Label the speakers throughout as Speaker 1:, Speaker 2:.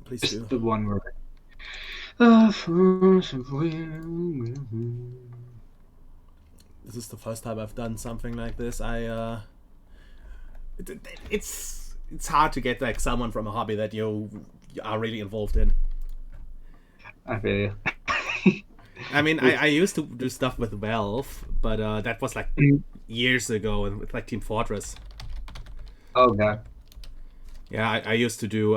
Speaker 1: please
Speaker 2: Just
Speaker 1: do.
Speaker 2: the one where.
Speaker 1: This is the first time I've done something like this. It's hard to get like someone from a hobby that you are really involved in.
Speaker 2: I feel you.
Speaker 1: I mean, I used to do stuff with Valve, but that was like years ago, and with like Team Fortress.
Speaker 2: Oh god.
Speaker 1: Yeah, I used to do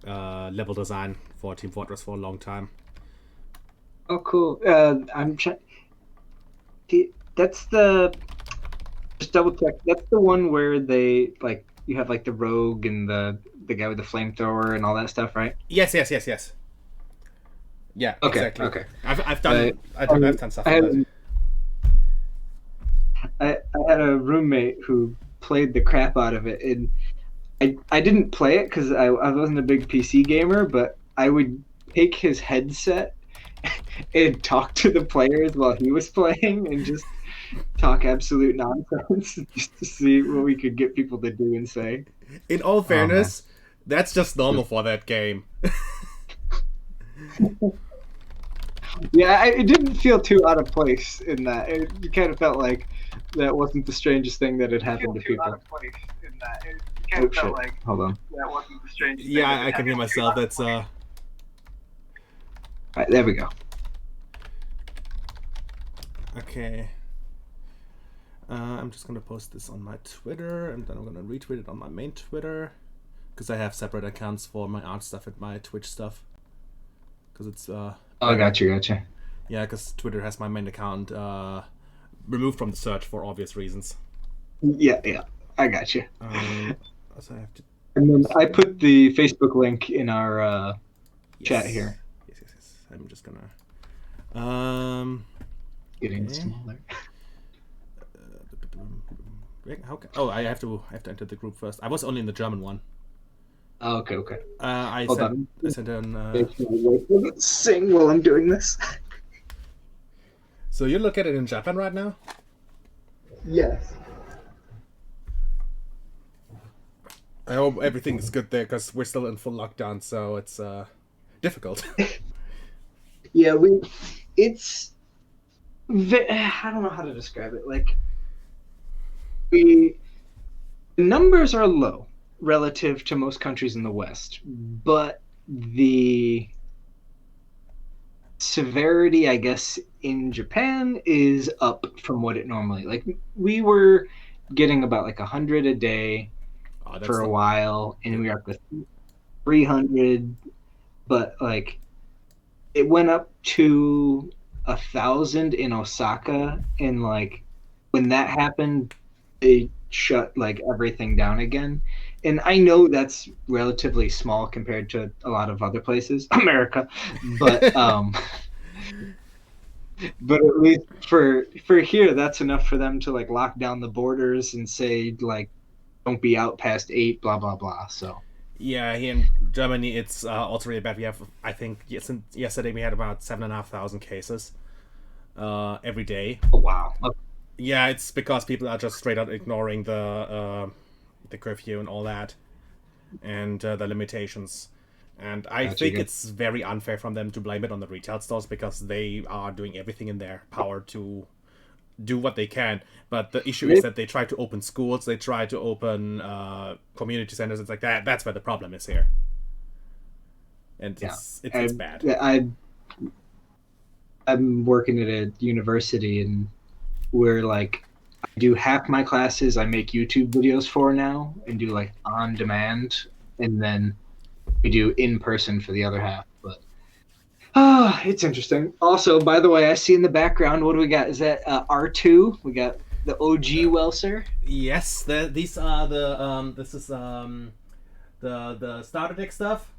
Speaker 1: level design for Team Fortress for a long time.
Speaker 2: Oh cool. I'm trying. That's the just double check. That's the one where they like you have like the rogue and the guy with the flamethrower and all that stuff, right?
Speaker 1: Yes. Yeah,
Speaker 2: Okay,
Speaker 1: exactly.
Speaker 2: okay.
Speaker 1: I've
Speaker 2: I
Speaker 1: done I've done stuff
Speaker 2: I
Speaker 1: on
Speaker 2: had
Speaker 1: that.
Speaker 2: I had a roommate who played the crap out of it, and I didn't play it because I wasn't a big PC gamer, but I would take his headset and talk to the players while he was playing, and just talk absolute nonsense just to see what we could get people to do and say.
Speaker 1: In all
Speaker 2: Oh man.
Speaker 1: fairness, that's just normal for that game.
Speaker 2: Yeah, it didn't feel too out of place in that. It kind of felt like that wasn't the strangest thing that had happened to people. Oh shit! Hold on.
Speaker 1: Yeah, I can hear myself. That's
Speaker 2: All right, there we go.
Speaker 1: okay. I'm just gonna post this on my Twitter, and then I'm gonna retweet it on my main Twitter, because I have separate accounts for my art stuff and my Twitch stuff. Because it's
Speaker 2: Oh, gotcha.
Speaker 1: yeah, because Twitter has my main account removed from the search for obvious reasons.
Speaker 2: Yeah, I gotcha.
Speaker 1: So I have to.
Speaker 2: And then I put the Facebook link in our chat here.
Speaker 1: Yes. I'm just gonna.
Speaker 2: Getting
Speaker 1: okay.
Speaker 2: smaller.
Speaker 1: Oh, I have to enter the group first. I was only in the German one.
Speaker 2: Oh, okay.
Speaker 1: I sent an.
Speaker 2: Sing while I'm doing this.
Speaker 1: So you look at it in Japan right now?
Speaker 2: Yes.
Speaker 1: I hope everything is good there, because we're still in full lockdown, so it's difficult.
Speaker 2: Yeah, it's. I don't know how to describe it. Like, the numbers are low relative to most countries in the West, but the severity, I guess, in Japan is up from what it normally. Like, we were getting about like 100 a day for a while, and we were up to 300, but like it went up to 1,000 in Osaka, and like when that happened, they shut like everything down again. And I know that's relatively small compared to a lot of other places, America, but but at least for here, that's enough for them to like lock down the borders and say like don't be out past 8, blah blah blah. So
Speaker 1: yeah, here in Germany, it's also really bad. We have, I think, yesterday we had about 7,500 cases every day.
Speaker 2: oh wow. Okay.
Speaker 1: Yeah, it's because people are just straight out ignoring the curfew and all that, and the limitations. And I think it's very unfair from them to blame it on the retail stores, because they are doing everything in their power to do what they can. But the issue is that they try to open schools, they try to open community centers. It's like that. That's where the problem is here, and it's bad.
Speaker 2: I'm working at a university, and we're like, I do half my classes I make YouTube videos for now and do like on demand, and then we do in person for the other half. But it's interesting. Also, by the way, I see in the background, what do we got? Is that R2? We got the OG Welser.
Speaker 1: Yes, these are the this is the starter deck stuff.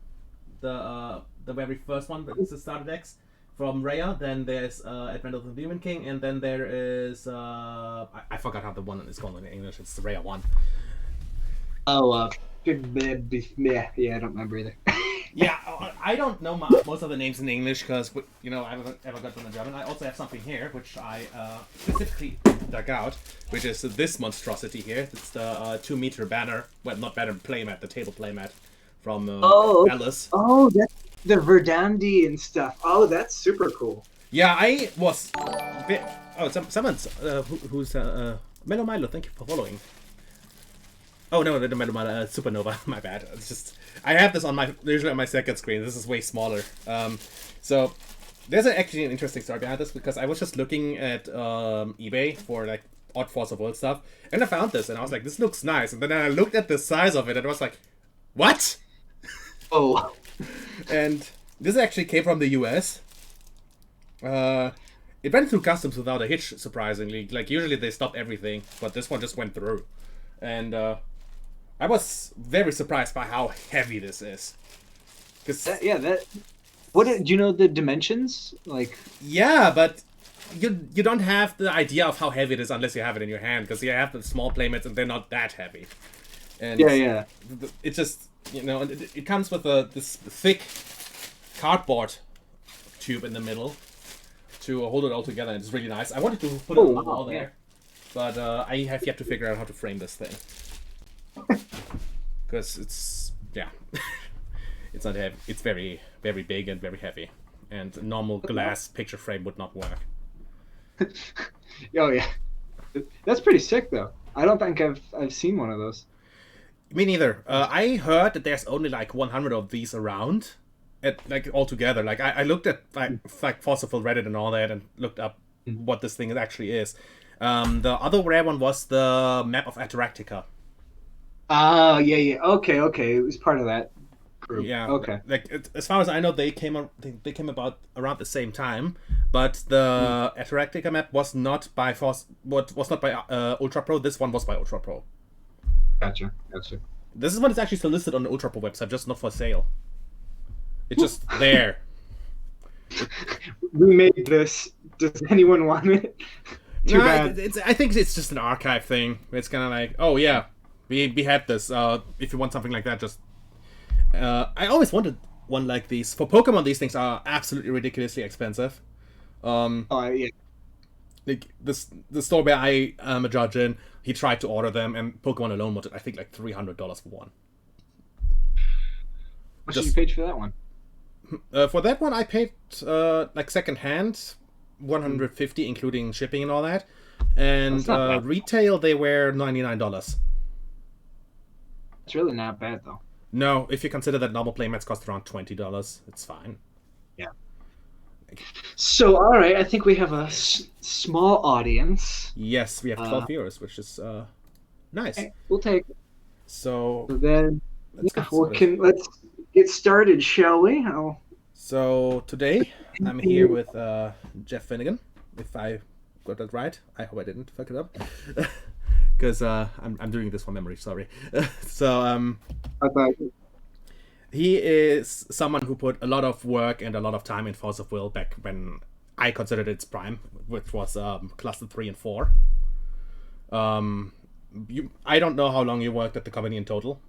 Speaker 1: The very first one. This is starter decks from Raya. Then there's Advent of the Demon King, and then there is I forgot how the one is called in English. It's the Raya one.
Speaker 2: Oh, yeah, I don't remember either.
Speaker 1: Yeah, I don't know most of the names in English, because I haven't ever got them in German. I also have something here which I specifically dug out, which is this monstrosity here. It's the 2-meter banner, well, not banner, playmat, the table playmat from
Speaker 2: Oh,
Speaker 1: Alice.
Speaker 2: oh, that's the Verdandi and stuff. Oh, that's super cool.
Speaker 1: Yeah, I was. Oh, someone's who's Melo Milo. Thank you for following. Oh no, the Melo Milo Supernova. My bad. It's just I have this on usually on my second screen. This is way smaller. So there's actually an interesting story behind this because I was just looking at eBay for like odd Force of Will stuff, and I found this, and I was like, this looks nice. And then I looked at the size of it, and I was like, what?
Speaker 2: Oh.
Speaker 1: And this actually came from the US. It went through customs without a hitch, surprisingly. Like, usually they stop everything, but this one just went through. And I was very surprised by how heavy this is.
Speaker 2: Do you know the dimensions? Like,
Speaker 1: yeah, but you don't have the idea of how heavy it is unless you have it in your hand, because you have the small playmats and they're not that heavy. And it just, it comes with this thick cardboard tube in the middle to hold it all together, and it's really nice. I wanted to put it on the wall there, but I have yet to figure out how to frame this thing. Because it's it's not heavy. It's very, very big and very heavy, and a normal glass picture frame would not work.
Speaker 2: Oh yeah, that's pretty sick though. I don't think I've seen one of those.
Speaker 1: Me neither. I heard that there's only like 100 of these around, like all together. Like I looked at like Fossil Reddit and all that, and looked up what this thing actually is. The other rare one was the map of Antarctica.
Speaker 2: Yeah. Okay. It was part of that group.
Speaker 1: Yeah.
Speaker 2: Okay.
Speaker 1: Like as far as I know, they came about around the same time, but the Antarctica map was not by Ultra Pro. This one was by Ultra Pro.
Speaker 2: Gotcha.
Speaker 1: This is one that's actually still listed on the Ultra Pro website, just not for sale. It's just there.
Speaker 2: We made this. Does anyone want it? Too bad.
Speaker 1: I think it's just an archive thing. It's kind of like, oh yeah, we had this. If you want something like that, just. I always wanted one like these. For Pokemon, these things are absolutely ridiculously expensive.
Speaker 2: Yeah.
Speaker 1: Like the store where I am a judge in, he tried to order them, and Pokemon alone wanted, I think, like $300 for one.
Speaker 2: What did you pay for that one?
Speaker 1: For that one, I paid like second hand, $150, including shipping and all that, and retail they were $99.
Speaker 2: It's really not bad though.
Speaker 1: No, if you consider that normal playmats cost around $20, it's fine.
Speaker 2: Yeah. So, all right, I think we have a small audience.
Speaker 1: Yes, we have 12 viewers, which is nice.
Speaker 2: Okay, we'll take it.
Speaker 1: So
Speaker 2: then, let's get started, shall we?
Speaker 1: So today, I'm here with Jeff Finnigan, if I got that right. I hope I didn't fuck it up. Because I'm doing this from memory, sorry. So, he is someone who put a lot of work and a lot of time in Force of Will back when I considered its prime, which was Cluster 3 and 4. I don't know how long you worked at the company in total,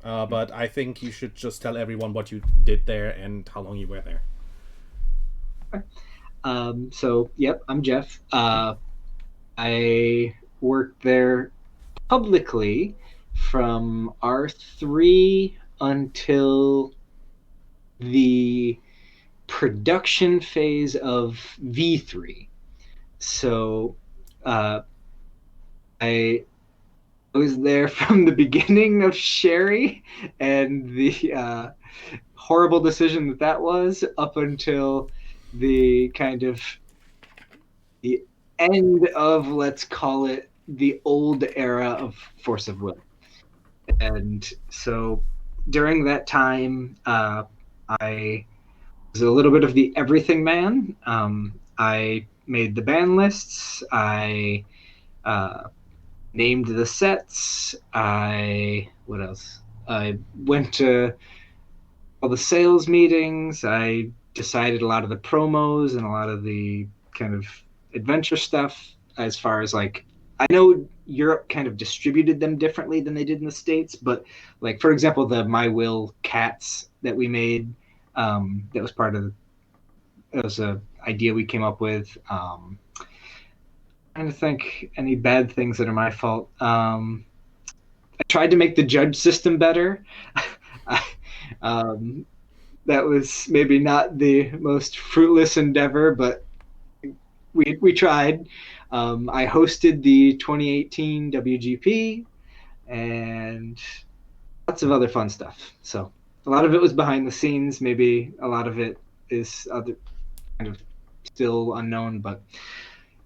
Speaker 1: but I think you should just tell everyone what you did there and how long you were there.
Speaker 2: So, yep, I'm Jeff. I worked there publicly from R3 until the production phase of V3. So I was there from the beginning of Sherry and the horrible decision that was up until the kind of the end of, let's call it, the old era of Force of Will. And so during that time, I was a little bit of the everything man. I made the ban lists. I named the sets. What else? I went to all the sales meetings. I decided a lot of the promos and a lot of the kind of adventure stuff, as far as like, I know Europe kind of distributed them differently than they did in the States, but like, for example, the My Will cats that we made, that was part of, it was a idea we came up with. Trying to think any bad things that are my fault. I tried to make the judge system better. That was maybe not the most fruitless endeavor, but we tried. I hosted the 2018 WGP and lots of other fun stuff. So a lot of it was behind the scenes. Maybe a lot of it is other kind of still unknown, but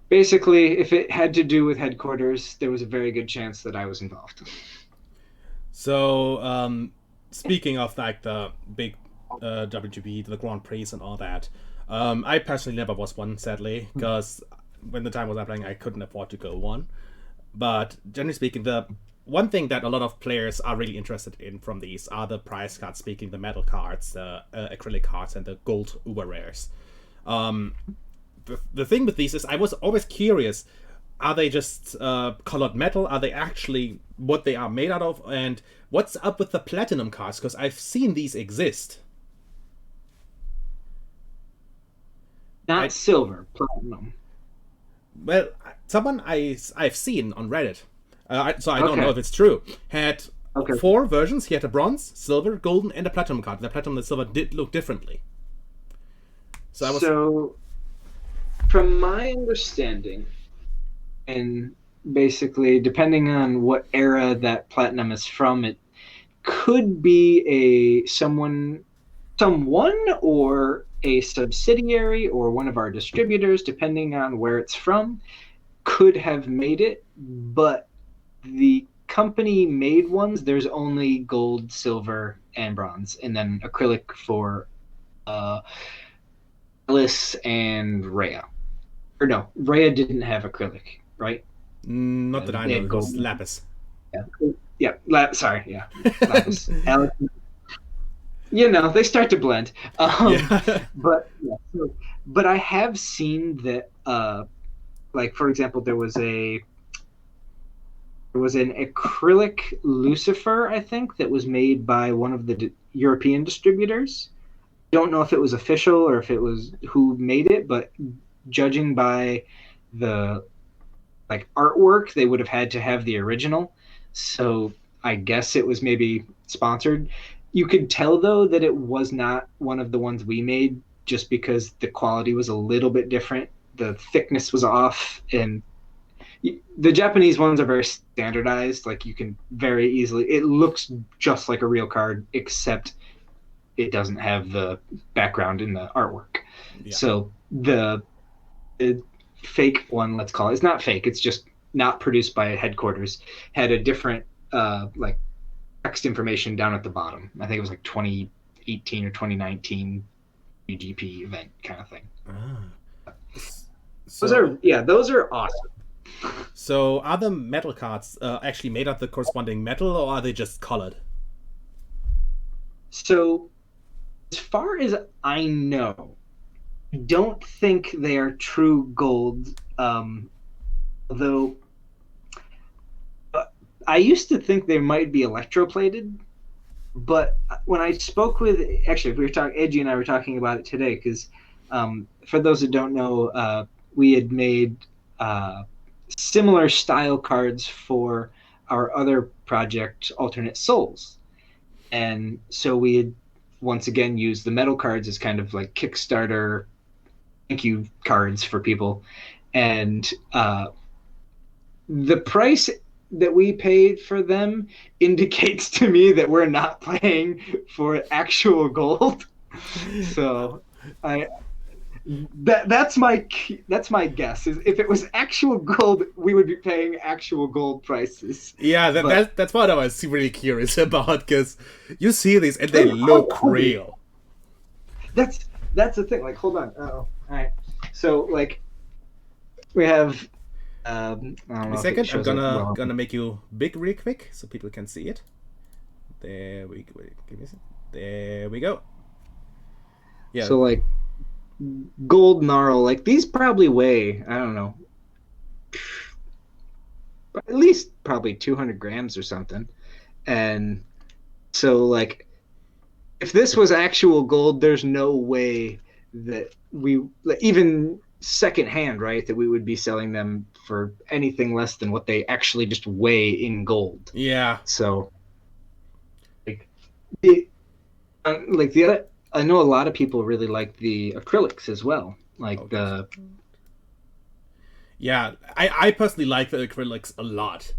Speaker 2: basically, if it had to do with headquarters, there was a very good chance that I was involved.
Speaker 1: So, speaking of like the big WGP, the Grand Prix, and all that, I personally never was one, sadly, because when the time was happening, I couldn't afford to go one. But generally speaking, the one thing that a lot of players are really interested in from these are the prize cards, speaking the metal cards, the acrylic cards, and the gold uber rares. The thing with these is I was always curious, are they just colored metal? Are they actually what they are made out of? And what's up with the platinum cards? Because I've seen these exist.
Speaker 2: Not silver, platinum.
Speaker 1: Well, someone I've seen on Reddit, so I don't know if it's true, had 4 versions. He had a bronze, silver, golden, and a platinum card. The platinum and the silver did look differently.
Speaker 2: So from my understanding, and basically depending on what era that platinum is from, it could be someone or a subsidiary or one of our distributors, depending on where it's from, could have made it, but the company made ones. There's only gold, silver, and bronze, and then acrylic for Alice and Rhea. Or no, Rhea didn't have acrylic, right?
Speaker 1: Not that I know. It was Lapis.
Speaker 2: Sorry, Lapis. Alex. They start to blend. But I have seen that, like for example, there was an acrylic Lucifer, I think, that was made by one of the European distributors. Don't know if it was official or if it was who made it, but judging by the artwork, they would have had to have the original. So I guess it was maybe sponsored. You could tell though that it was not one of the ones we made, just because the quality was a little bit different. The thickness was off, and the Japanese ones are very standardized. Like you can very easily, it looks just like a real card, except it doesn't have the background in the artwork. Yeah. So the fake one, let's call it, it's not fake, it's just not produced by headquarters, had a different text information down at the bottom. I think it was like 2018 or 2019 UGP event kind of thing. Those are awesome.
Speaker 1: So are the metal cards actually made of the corresponding metal, or are they just colored?
Speaker 2: So as far as I know, I don't think they are true gold, although I used to think they might be electroplated. But when I spoke with, actually, Edgy and I were talking about it today, because for those that don't know, we had made similar style cards for our other project, Alternate Souls. And so we had once again used the metal cards as kind of like Kickstarter thank you cards for people. And the price that we paid for them indicates to me that we're not playing for actual gold. So that's my guess. Is if it was actual gold, we would be paying actual gold prices.
Speaker 1: Yeah, that's what I was really curious about, because you see these and they look real.
Speaker 2: That's the thing. Like, hold on. All right. So like, we have.
Speaker 1: A second, I'm gonna make you big real quick so people can see it. There we go. There we go.
Speaker 2: Yeah. So like, gold gnarl, like these probably weigh, I don't know, at least probably 200 grams or something. And so like, if this was actual gold, there's no way that we, even secondhand, right, that we would be selling them for anything less than what they actually just weigh in gold.
Speaker 1: Yeah.
Speaker 2: So like Like the other, I know a lot of people really like the acrylics as well. Like
Speaker 1: Okay.
Speaker 2: the
Speaker 1: Yeah, I personally like the acrylics a lot.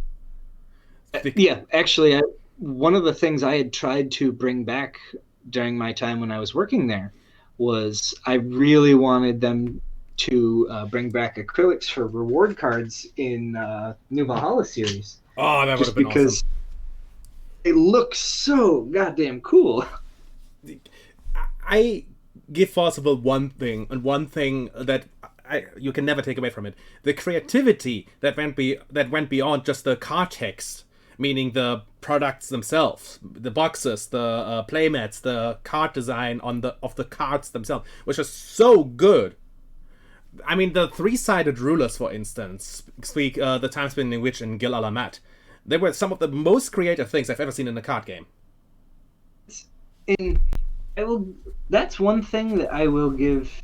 Speaker 2: yeah, actually, one of the things I had tried to bring back during my time when I was working there was I really wanted them to bring back acrylics for reward cards in New Valhalla series,
Speaker 1: Oh, that would have
Speaker 2: just
Speaker 1: been awesome.
Speaker 2: because it looks so goddamn cool.
Speaker 1: I give Forcible one thing, and one thing that you can never take away from it: the creativity that went beyond just the card text, meaning the products themselves, the boxes, the playmats, the card design of the cards themselves, which is so good. I mean, the three-sided rulers, for instance, speak the time-spinning witch and Gil Alamat. They were some of the most creative things I've ever seen in a card game.
Speaker 2: And I will. That's one thing that I will give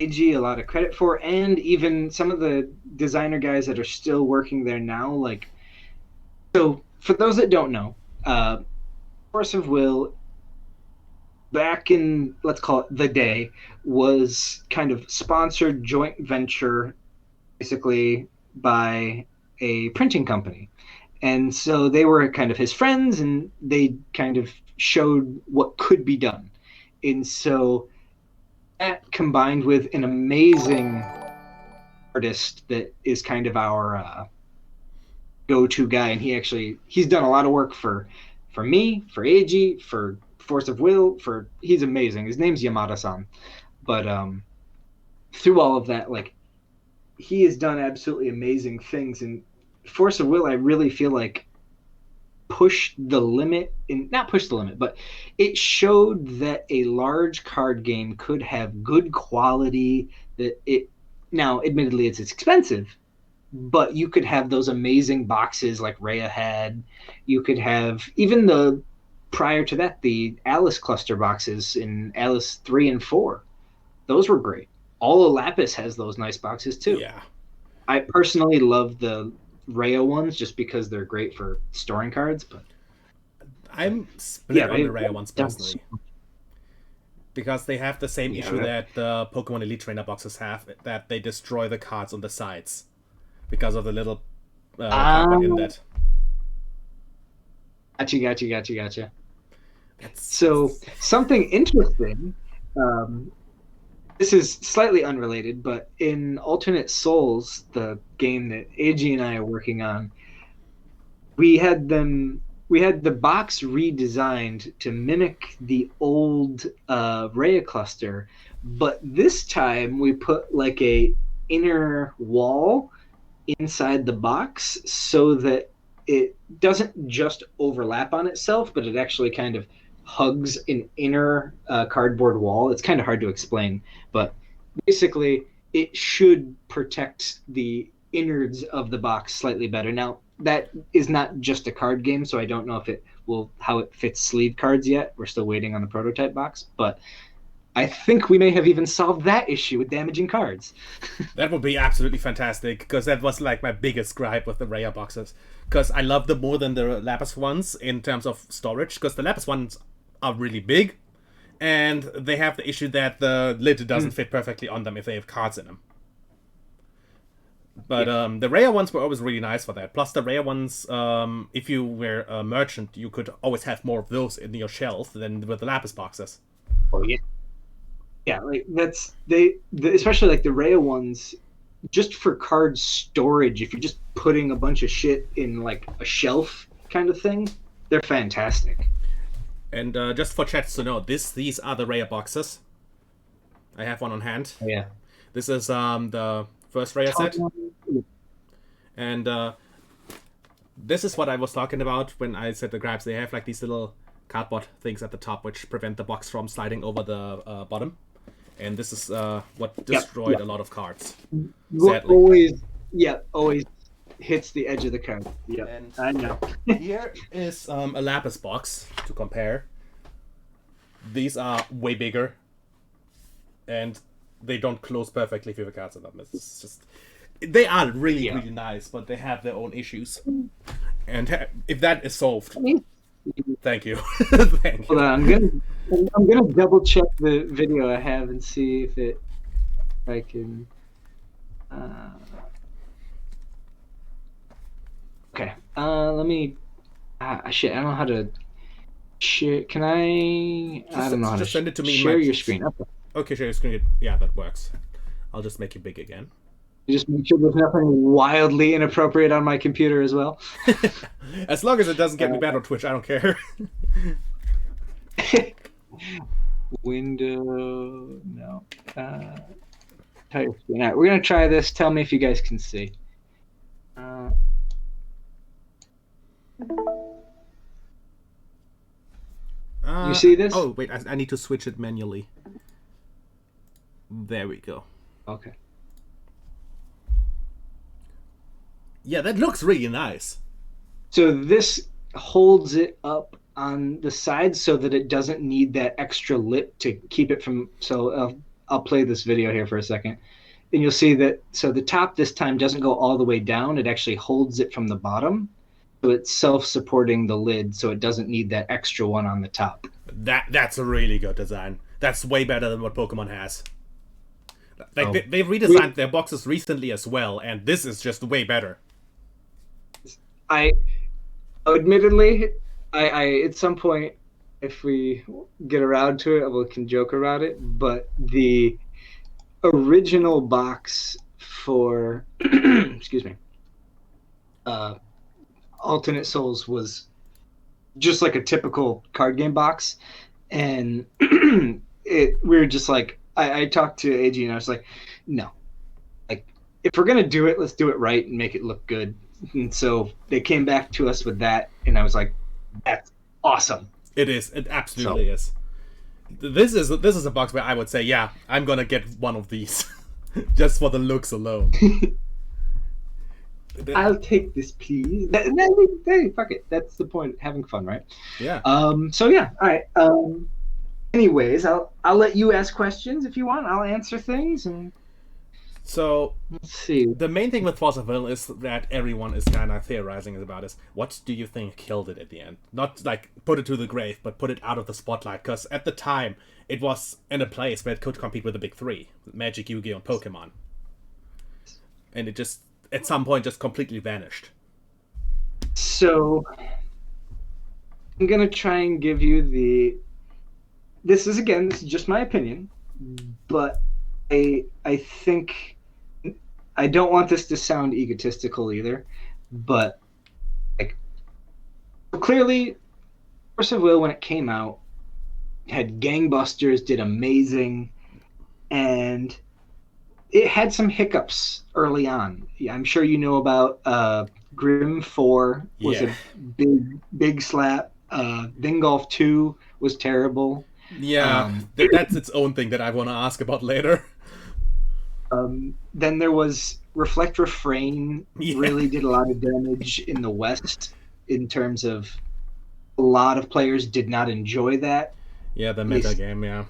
Speaker 2: AG a lot of credit for, and even some of the designer guys that are still working there now. Like, so for those that don't know, Force of Will back in, let's call it the day, was kind of sponsored joint venture basically by a printing company. And so they were kind of his friends and they kind of showed what could be done. And so that combined with an amazing artist that is kind of our go-to guy, and he's done a lot of work for me, for AG, for Force of Will, for he's amazing. His name's Yamada-san. But through all of that, like he has done absolutely amazing things. And Force of Will, I really feel like pushed the limit, in not pushed the limit, but it showed that a large card game could have good quality. That it now, admittedly, it's expensive, but you could have those amazing boxes like Rhea had. You could have even the prior to that the Alice cluster boxes in Alice 3 and 4. Those were great. All of Lapis has those nice boxes too.
Speaker 1: Yeah.
Speaker 2: I personally love the Rhea ones just because they're great for storing cards, but
Speaker 1: I'm split
Speaker 2: yeah,
Speaker 1: on
Speaker 2: they
Speaker 1: the rare ones personally, because they have the same issue
Speaker 2: yeah,
Speaker 1: that the Pokemon Elite Trainer boxes have, that they destroy the cards on the sides because of the little cardboard
Speaker 2: um,
Speaker 1: inlet.
Speaker 2: gotcha. So
Speaker 1: That's
Speaker 2: something interesting. Um, this is slightly unrelated, but in Alternate Souls, the game that AG and I are working on, we had them we had the box redesigned to mimic the old Rhea cluster, but this time we put like a inner wall inside the box so that it doesn't just overlap on itself, but it actually kind of hugs an inner cardboard wall. It's kind of hard to explain, but basically it should protect the innards of the box slightly better. Now, that is not just a card game, so I don't know if it will how it fits sleeve cards yet. We're still waiting on the prototype box, but I think we may have even solved that issue with damaging cards.
Speaker 1: That would be absolutely fantastic, because that was like my biggest gripe with the rare boxes. Because I love them more than the Lapis ones in terms of storage, because the Lapis ones are really big, and they have the issue that the lid doesn't fit perfectly on them if they have cards in them. But
Speaker 2: Yeah.
Speaker 1: the rare ones were always really nice for that. Plus, the rare ones, if you were a merchant, you could always have more of those in your shelf than with the Lapis boxes.
Speaker 2: Oh yeah. Yeah, like especially like the Rhea ones, just for card storage. If you're just putting a bunch of shit in like a shelf kind of thing, they're fantastic.
Speaker 1: And just for chats to know, these are the rare boxes. I have one on hand.
Speaker 2: Oh, yeah.
Speaker 1: This is the first rare set, and this is what I was talking about when I said the grabs. They have like these little cardboard things at the top which prevent the box from sliding over the bottom, and this is what destroyed a lot of cards. Sadly.
Speaker 2: Always hits the edge of the card. Yeah,
Speaker 1: And
Speaker 2: I know.
Speaker 1: here is a Lapis box to compare. These are way bigger, and they don't close perfectly if you have cards in them. It's just they are really nice, but they have their own issues. And if that is solved, Thank you. Thank you.
Speaker 2: Hold on, I'm gonna double check the video I have and see if I can. Okay. Let me. Shit, I don't know how to share. Can I? I don't know how to
Speaker 1: send it to me.
Speaker 2: Share your screen.
Speaker 1: Okay, share your screen. Yeah, that works. I'll just make it big again.
Speaker 2: Just make sure there's nothing wildly inappropriate on my computer as well.
Speaker 1: As long as it doesn't get me bad on Twitch, I don't care.
Speaker 2: Window, no. Entire screen. All right, we're gonna try this. Tell me if you guys can see. You see this?
Speaker 1: Oh wait, I need to switch it manually. There we go.
Speaker 2: Okay.
Speaker 1: Yeah, that looks really nice.
Speaker 2: So this holds it up on the side so that it doesn't need that extra lip to keep it from. So I'll play this video here for a second, and you'll see that. So the top this time doesn't go all the way down. It actually holds it from the bottom, so it's self-supporting the lid, so it doesn't need that extra one on the top.
Speaker 1: That's a really good design. That's way better than what Pokemon has. Like they've redesigned their boxes recently as well, and this is just way better.
Speaker 2: Admittedly, I at some point, if we get around to it, we can joke about it. But the original box for, excuse me, Alternate Souls was just like a typical card game box, and we were just like, I talked to AG and I was like, no, like if we're gonna do it, let's do it right and make it look good. And so they came back to us with that, and I was like, that's awesome.
Speaker 1: It is. It absolutely is. This is a box where I would say, yeah, I'm gonna get one of these just for the looks alone.
Speaker 2: I'll take this, please. Hey, fuck it. That's the point. Having fun, right?
Speaker 1: Yeah.
Speaker 2: So yeah. All right. Anyways, I'll let you ask questions if you want. I'll answer things. And
Speaker 1: so
Speaker 2: let's see.
Speaker 1: The main thing with Fossaville is that everyone is kind of theorizing about is what do you think killed it at the end? Not like put it to the grave, but put it out of the spotlight. Because at the time, it was in a place where it could compete with the big three: Magic, Yu-Gi-Oh, and Pokemon. And it just at some point just completely vanished.
Speaker 2: So I'm gonna try and give you this is just my opinion, but I think I don't want this to sound egotistical either, but like clearly Force of Will when it came out had gangbusters, did amazing, and it had some hiccups early on. I'm sure you know about Grim 4 was a big slap. Dingolf 2 was terrible.
Speaker 1: Yeah, that's its own thing that I want to ask about later.
Speaker 2: Then there was Reflect Refrain, really did a lot of damage in the West in terms of a lot of players did not enjoy that.
Speaker 1: Yeah, the meta game, yeah.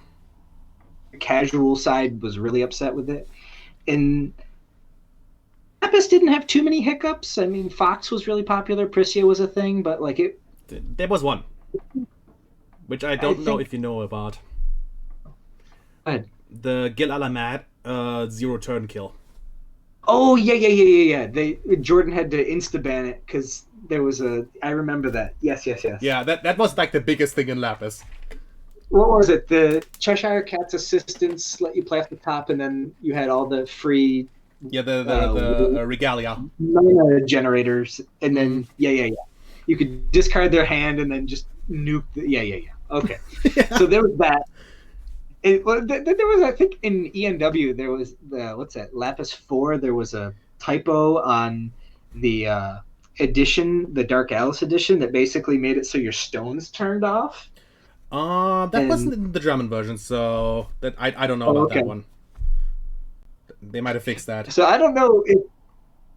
Speaker 2: The casual side was really upset with it. And Lapis didn't have too many hiccups. I mean, Fox was really popular, Priscia was a thing, but like it...
Speaker 1: There was one. Which I don't know if you know about.
Speaker 2: Go ahead.
Speaker 1: The Gil Alamat 0 turn kill.
Speaker 2: Oh, yeah. Jordan had to insta-ban it because there was I remember that. Yes.
Speaker 1: Yeah, that was like the biggest thing in Lapis.
Speaker 2: What was it? The Cheshire Cat's assistants let you play off the top, and then you had all the free...
Speaker 1: Yeah, the regalia.
Speaker 2: Mana generators, and then, yeah. You could discard their hand and then just nuke yeah. Okay. Yeah. So there was that. There was, I think, in ENW, there was Lapis 4, there was a typo on the edition, the Dark Alice edition, that basically made it so your stones turned off.
Speaker 1: That wasn't in the German version, so that I don't know about that one. They might have fixed that.
Speaker 2: So I don't know if...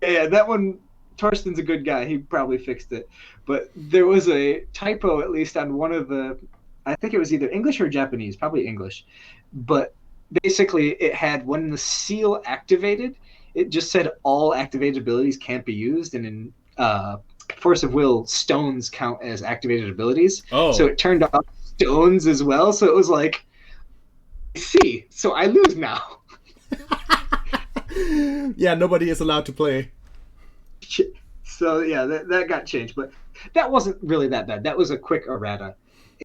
Speaker 2: Yeah, that one... Torsten's a good guy. He probably fixed it. But there was a typo, at least, on one of the... I think it was either English or Japanese, probably English. But basically, it had, when the seal activated, it just said all activated abilities can't be used. And in Force of Will stones count as activated abilities.
Speaker 1: Oh.
Speaker 2: So it turned off stones as well. So it was like, see, so I lose now.
Speaker 1: Yeah, nobody is allowed to play.
Speaker 2: So yeah, that got changed, but that wasn't really that bad. That was a quick errata.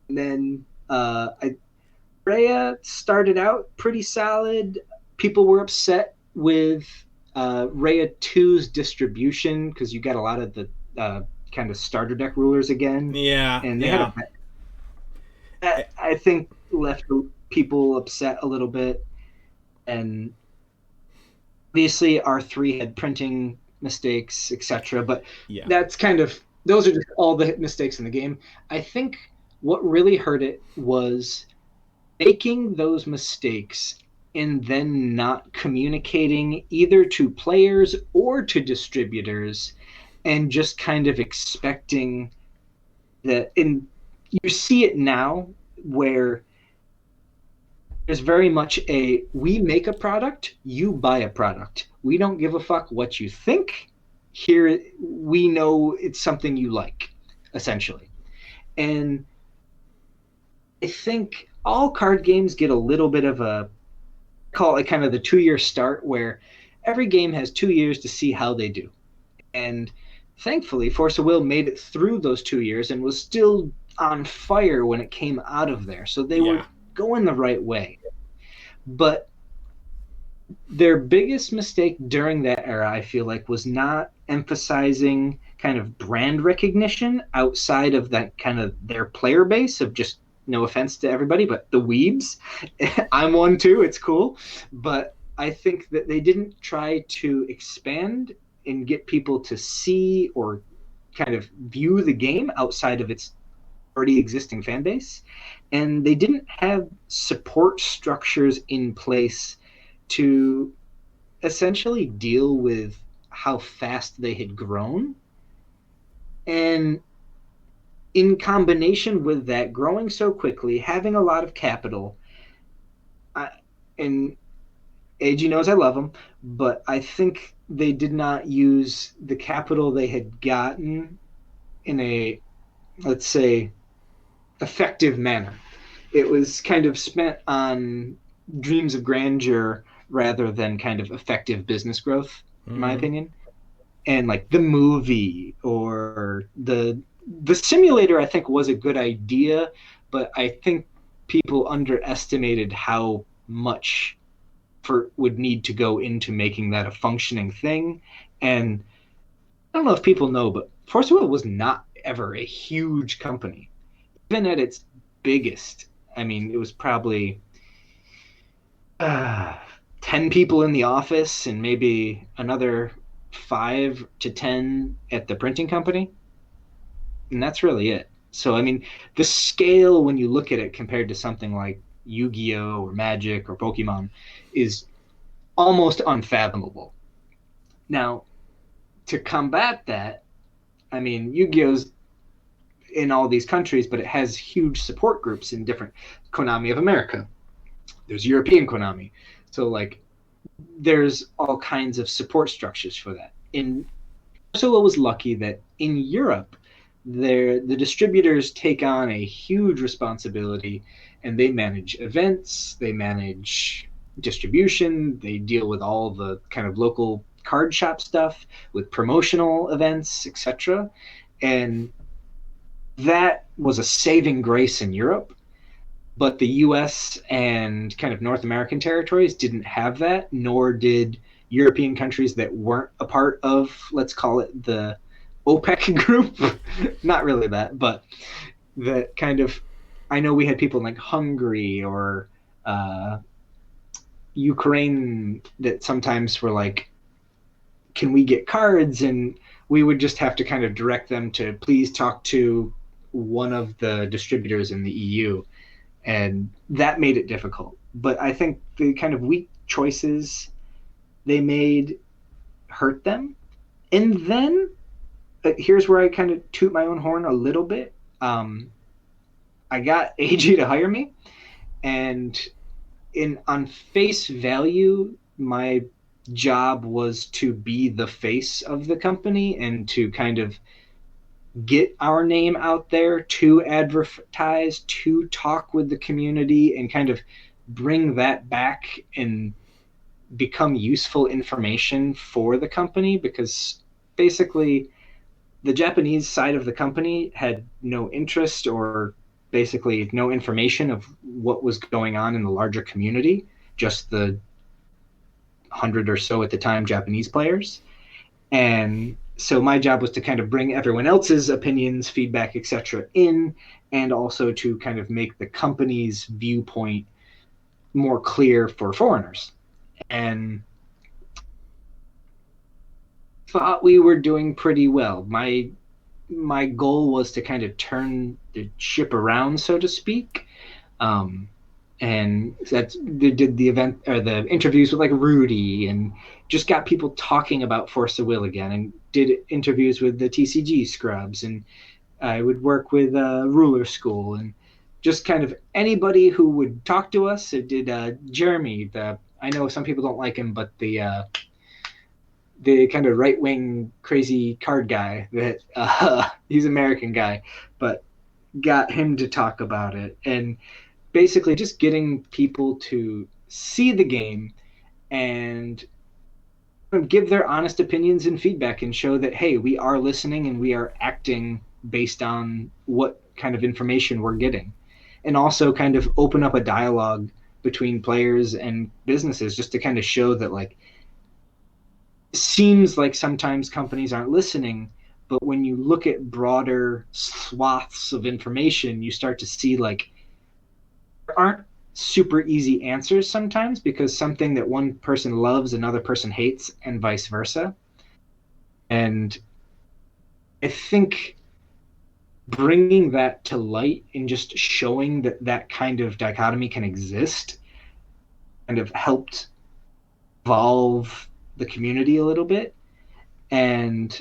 Speaker 2: And then Rhea started out pretty solid. People were upset with Rhea 2's distribution because you got a lot of the kind of starter deck rulers again.
Speaker 1: Yeah,
Speaker 2: and they had that, I think, left people upset a little bit. And obviously R3 had printing mistakes, etc. But that's kind of, those are just all the mistakes in the game. I think what really hurt it was making those mistakes and then not communicating either to players or to distributors, and just kind of expecting that. And you see it now where there's very much a, we make a product, you buy a product. We don't give a fuck what you think. Here, we know it's something you like, essentially. And I think all card games get a little bit of a, call it kind of the 2-year start, where every game has 2 years to see how they do. And thankfully, Force of Will made it through those 2 years and was still on fire when it came out of there. So they were going the right way. But their biggest mistake during that era, I feel like, was not emphasizing kind of brand recognition outside of that kind of their player base of, just, no offense to everybody, but the weebs. I'm one too, it's cool. But I think that they didn't try to expand and get people to see or kind of view the game outside of its already existing fan base. And they didn't have support structures in place to essentially deal with how fast they had grown. And in combination with that, growing so quickly, having a lot of capital, and AG knows I love him, but I think they did not use the capital they had gotten in a, let's say, effective manner. It was kind of spent on dreams of grandeur rather than kind of effective business growth, in my opinion. And like the movie or the simulator, I think, was a good idea, but I think people underestimated how much would need to go into making that a functioning thing. And I don't know if people know, but Force Will was not ever a huge company. Even at its biggest, I mean, it was probably 10 people in the office and maybe another 5 to 10 at the printing company. And that's really it. So, I mean, the scale, when you look at it compared to something like Yu-Gi-Oh! Or Magic or Pokemon, is almost unfathomable. Now, to combat that, I mean, Yu-Gi-Oh's in all these countries, but it has huge support groups in different, Konami of America. There's European Konami. So, like, there's all kinds of support structures for that. So I was lucky that in Europe, the distributors take on a huge responsibility, and they manage events, they manage distribution, they deal with all the kind of local card shop stuff, with promotional events, etc. And that was a saving grace in Europe. But the US and kind of North American territories didn't have that, nor did European countries that weren't a part of, let's call it, the OPEC group. Not really that, but that kind of, I know we had people in like Hungary or Ukraine that sometimes were like, can we get cards? And we would just have to kind of direct them to please talk to one of the distributors in the EU. And that made it difficult. But I think the kind of weak choices they made hurt them. And then here's where I kind of toot my own horn a little bit. I got AG to hire me, and on face value, my job was to be the face of the company and to kind of get our name out there, to advertise, to talk with the community, and kind of bring that back and become useful information for the company, because basically the Japanese side of the company had no interest or basically no information of what was going on in the larger community, just the 100 or so at the time Japanese players. And so my job was to kind of bring everyone else's opinions, feedback, etc. in, and also to kind of make the company's viewpoint more clear for foreigners. And thought we were doing pretty well. My goal was to kind of turn the ship around, so to speak. And that's they did the event or the interviews with like Rudy, and just got people talking about Force of Will again, and did interviews with the TCG scrubs, and I would work with Ruler School, and just kind of anybody who would talk to us. It did Jeremy. I know some people don't like him, but the kind of right wing crazy card guy that he's an American guy, but got him to talk about it, and basically just getting people to see the game and give their honest opinions and feedback, and show that, hey, we are listening and we are acting based on what kind of information we're getting, and also kind of open up a dialogue between players and businesses, just to kind of show that, like, seems like sometimes companies aren't listening, but when you look at broader swaths of information, you start to see, like, there aren't super easy answers sometimes, because something that one person loves, another person hates, and vice versa. And I think bringing that to light and just showing that that kind of dichotomy can exist kind of helped evolve the community a little bit. And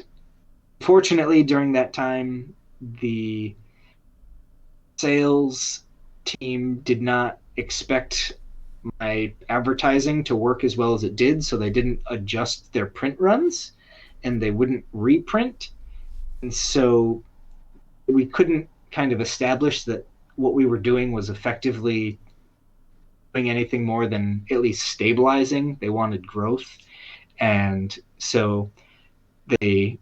Speaker 2: fortunately, during that time, the sales team did not expect my advertising to work as well as it did, so they didn't adjust their print runs, and they wouldn't reprint. And so we couldn't kind of establish that what we were doing was effectively doing anything more than at least stabilizing. They wanted growth. And so they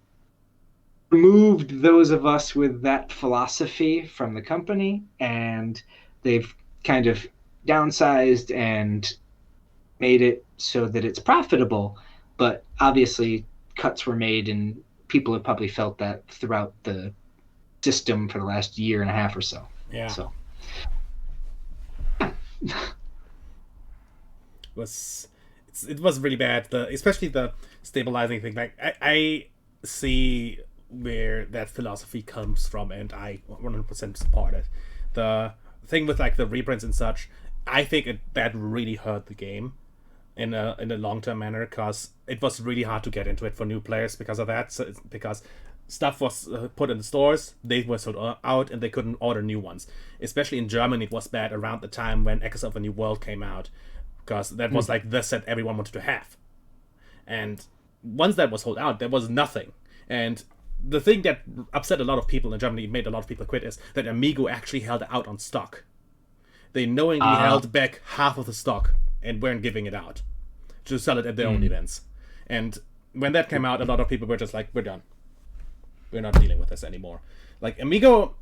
Speaker 2: removed those of us with that philosophy from the company, and they've kind of downsized and made it so that it's profitable. But obviously cuts were made, and people have probably felt that throughout the system for the last year and a half or so.
Speaker 1: Yeah.
Speaker 2: So
Speaker 1: it was really bad. Especially the stabilizing thing. Like I see where that philosophy comes from, and I 100% support it. The thing with like the reprints and such, I think that really hurt the game in a long-term manner, because it was really hard to get into it for new players because of that. So because stuff was put in the stores, they were sold out, and they couldn't order new ones. Especially in Germany, it was bad around the time when Echoes of a New World came out, because that was like the set everyone wanted to have. And once that was sold out, there was nothing. And the thing that upset a lot of people in Germany, made a lot of people quit, is that Amigo actually held out on stock. They knowingly held back half of the stock and weren't giving it out to sell it at their own events. And when that came out, a lot of people were just like, we're done. We're not dealing with this anymore. Like, Amigo,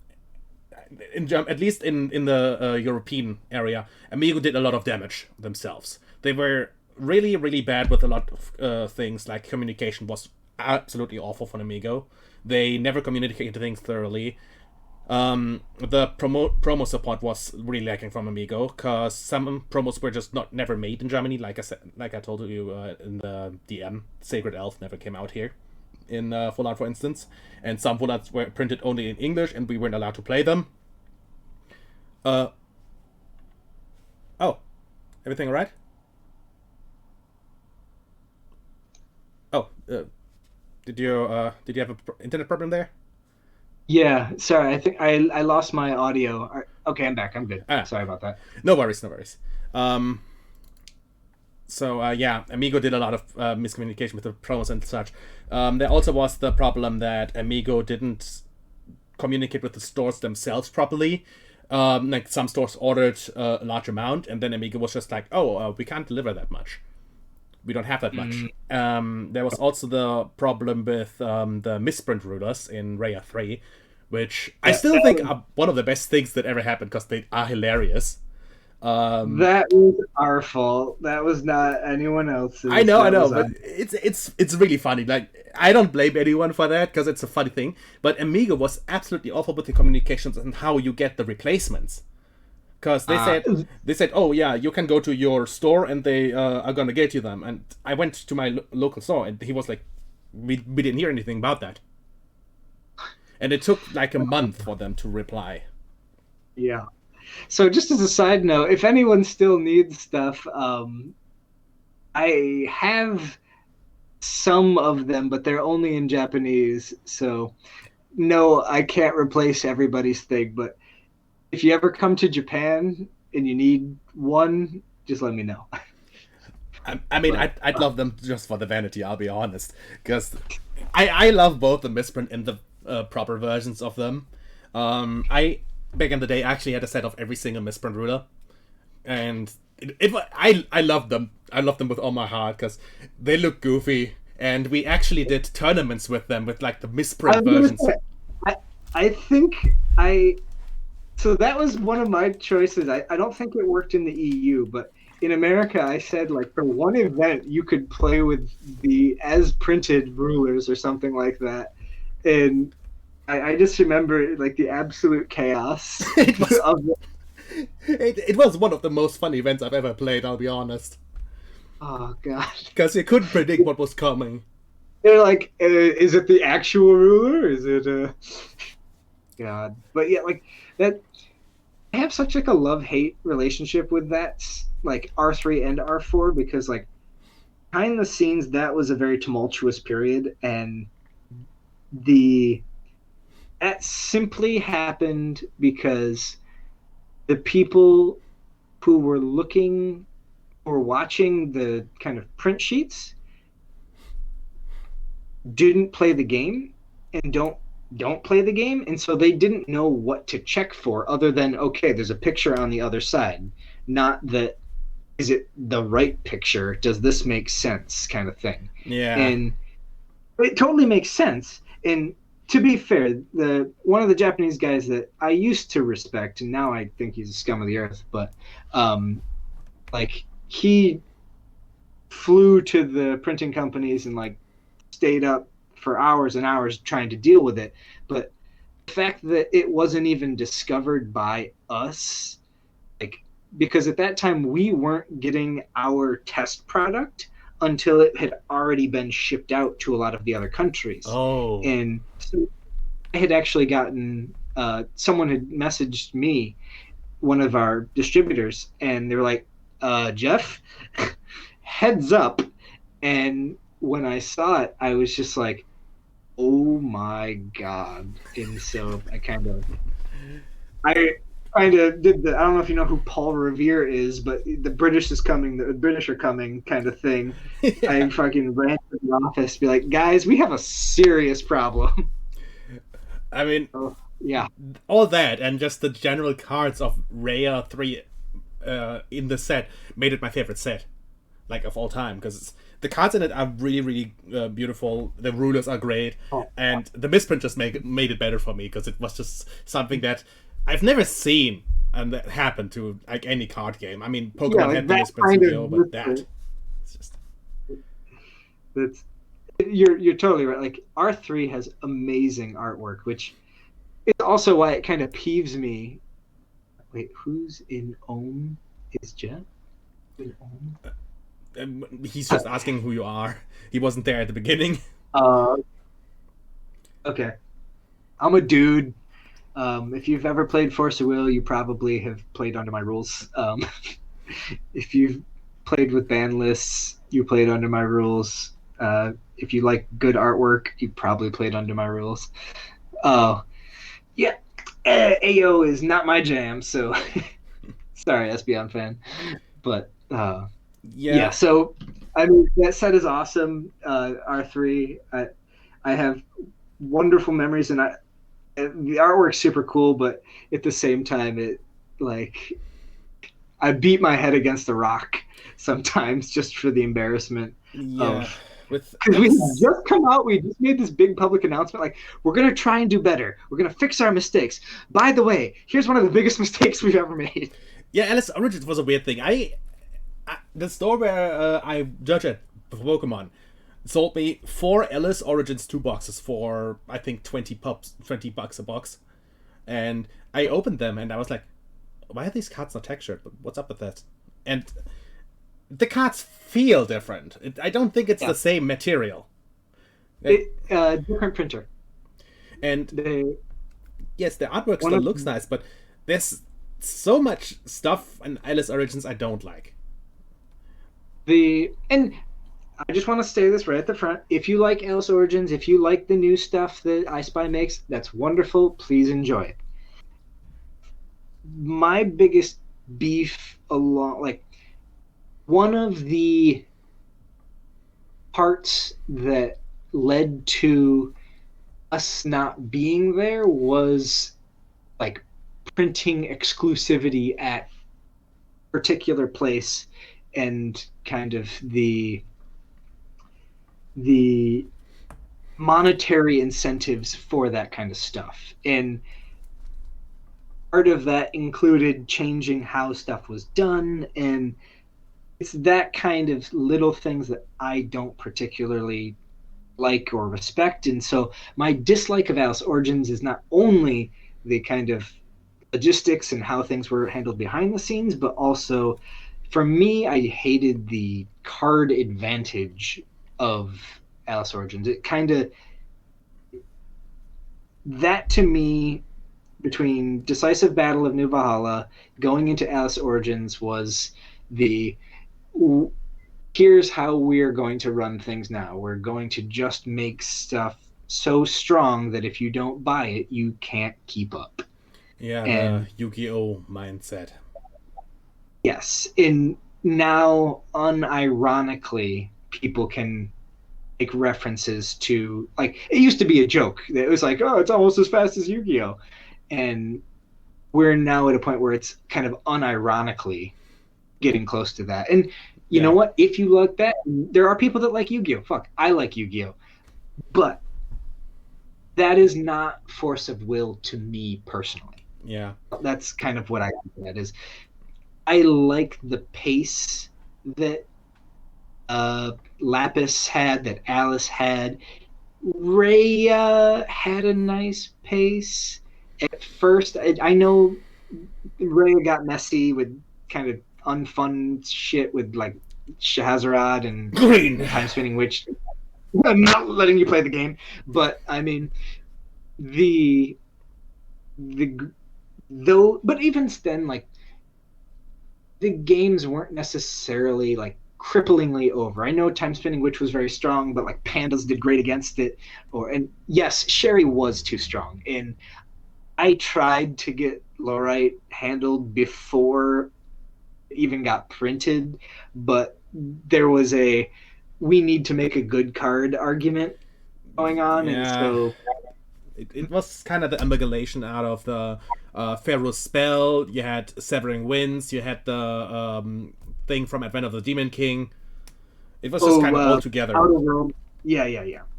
Speaker 1: at least in the European area, Amigo did a lot of damage themselves. They were really, really bad with a lot of things. Like, communication was absolutely awful for Amigo. They never communicated things thoroughly. The promo support was really lacking from Amigo, because some promos were just never made in Germany. Like I told you in the DM, Sacred Elf never came out here in Fallout, for instance, and some Fallouts were printed only in English, and we weren't allowed to play them. Oh, everything alright? Oh, did you have an internet problem there?
Speaker 2: yeah, sorry, I think I lost my audio. Okay, I'm back. I'm good. Sorry about that.
Speaker 1: No worries. Yeah, Amigo did a lot of miscommunication with the promos and such. There also was the problem that Amigo didn't communicate with the stores themselves properly. Like some stores ordered a large amount, and then Amiga was just like, "Oh, we can't deliver that much. We don't have that much." There was also the problem with the misprint rulers in Raya 3, which I still think are one of the best things that ever happened because they are hilarious.
Speaker 2: That was our fault. That was not anyone else's.
Speaker 1: I know, but it's really funny. Like, I don't blame anyone for that because it's a funny thing. But Amiga was absolutely awful with the communications and how you get the replacements. Because they said, "Oh yeah, you can go to your store and they are gonna get you them." And I went to my local store and he was like, "We didn't hear anything about that." And it took like a month for them to reply.
Speaker 2: Yeah. So just as a side note, if anyone still needs stuff, I have some of them, but they're only in Japanese. So no, I can't replace everybody's thing. But if you ever come to Japan and you need one, just let me know.
Speaker 1: I mean, I'd love them just for the vanity, I'll be honest. Because I love both the misprint and the proper versions of them. Back in the day, I actually had a set of every single misprint ruler, and I love them. I love them with all my heart because they look goofy, and we actually did tournaments with them with like the misprint versions.
Speaker 2: I think so that was one of my choices. I don't think it worked in the EU, but in America, I said like for one event you could play with the as printed rulers or something like that, and I just remember like the absolute chaos.
Speaker 1: It was one of the most fun events I've ever played, I'll be honest.
Speaker 2: Oh god!
Speaker 1: Because you couldn't predict what was coming.
Speaker 2: They're like, is it the actual ruler? Is it God? But yeah, like that. I have such like a love-hate relationship with that, like R3 and R4, because like behind the scenes that was a very tumultuous period, and that simply happened because the people who were looking or watching the kind of print sheets didn't play the game and don't play the game, and so they didn't know what to check for other than, okay, there's a picture on the other side, not that is it the right picture, does this make sense kind of thing.
Speaker 1: Yeah.
Speaker 2: And it totally makes sense. And to be fair, one of the Japanese guys that I used to respect, and now I think he's a scum of the earth, but like he flew to the printing companies and like stayed up for hours and hours trying to deal with it. But the fact that it wasn't even discovered by us, like, because at that time we weren't getting our test product until it had already been shipped out to a lot of the other countries.
Speaker 1: Oh.
Speaker 2: And so I had actually gotten, someone had messaged me, one of our distributors, and they were like, Jeff, heads up. And when I saw it, I was just like, oh my God. And so I kind of did I don't know if you know who Paul Revere is, but the British are coming kind of thing. Yeah. I fucking ran to the office, be like, guys, we have a serious problem.
Speaker 1: I mean,
Speaker 2: yeah,
Speaker 1: all that and just the general cards of Raya 3 in the set made it my favorite set, like, of all time, because the cards in it are really, really beautiful. The rulers are great, and the misprint just made it better for me because it was just something that I've never seen and that happened to like any card game. I mean, Pokemon had the misprint studio, but that it's just
Speaker 2: you're totally right. Like R3 has amazing artwork, which is also why it kind of peeves me. Wait, who's in Ohm? Is Jeff in Ohm?
Speaker 1: He's just asking who you are. He wasn't there at the beginning.
Speaker 2: Okay. I'm a dude. If you've ever played Force of Will, you probably have played under my rules. If you've played with ban lists, you played under my rules. If you like good artwork, you probably played under my rules. Yeah. AO is not my jam, so sorry, Espeon fan. But yeah, so I mean that set is awesome. R3, I have wonderful memories, and the artwork's super cool, but at the same time, it like I beat my head against the rock sometimes just for the embarrassment
Speaker 1: Yeah,
Speaker 2: of
Speaker 1: with
Speaker 2: because we
Speaker 1: Alice.
Speaker 2: just come out, we just made this big public announcement like we're gonna try and do better. We're gonna fix our mistakes. By the way, here's one of the biggest mistakes we've ever made.
Speaker 1: Yeah, Alice Origins was a weird thing. The store where I judge at Pokemon sold me 4 Alice Origins 2 boxes for I think 20 bucks a box, and I opened them and I was like, why are these cards not textured? What's up with that? And the cards feel different. I don't think it's the same material.
Speaker 2: Different printer.
Speaker 1: And
Speaker 2: they,
Speaker 1: yes, the artwork still looks nice, but there's so much stuff in Alice Origins I don't like.
Speaker 2: And I just want to say this right at the front. If you like Alice Origins, if you like the new stuff that I Spy makes, that's wonderful. Please enjoy it. My biggest beef along like one of the parts that led to us not being there was like printing exclusivity at particular place and kind of the monetary incentives for that kind of stuff. And part of that included changing how stuff was done, and it's that kind of little things that I don't particularly like or respect. And so my dislike of Alice Origins is not only the kind of logistics and how things were handled behind the scenes, but also for me, I hated the card advantage of Alice Origins. It kind of that to me between Decisive Battle of New Valhalla going into Alice Origins was the here's how we're going to run things now. We're going to just make stuff so strong that if you don't buy it, you can't keep up.
Speaker 1: Yeah, and the Yu-Gi-Oh mindset.
Speaker 2: Yes, and now unironically, people can make references to like it used to be a joke. It was like, oh, it's almost as fast as Yu-Gi-Oh, and we're now at a point where it's kind of unironically getting close to that. And you know what? If you like that, there are people that like Yu-Gi-Oh. Fuck, I like Yu-Gi-Oh, but that is not force of will to me personally.
Speaker 1: Yeah,
Speaker 2: that's kind of what I think that is. I like the pace that Lapis had, that Alice had. Rhea had a nice pace. At first, I know Rhea got messy with kind of unfun shit with like Shahrazad and
Speaker 1: Green
Speaker 2: Time Spinning Witch. I'm not letting you play the game, but I mean but even then, like the games weren't necessarily like cripplingly over. I know Time Spinning Witch was very strong, but like Pandas did great against it. And yes, Sherry was too strong. And I tried to get Lorite handled before it even got printed, but there was we need to make a good card argument going on, and so
Speaker 1: it was kind of the amalgamation out of the Pharaoh's Spell. You had Severing Winds. You had the thing from Advent of the Demon King. It was just kind of all together.
Speaker 2: Outer World. Yeah.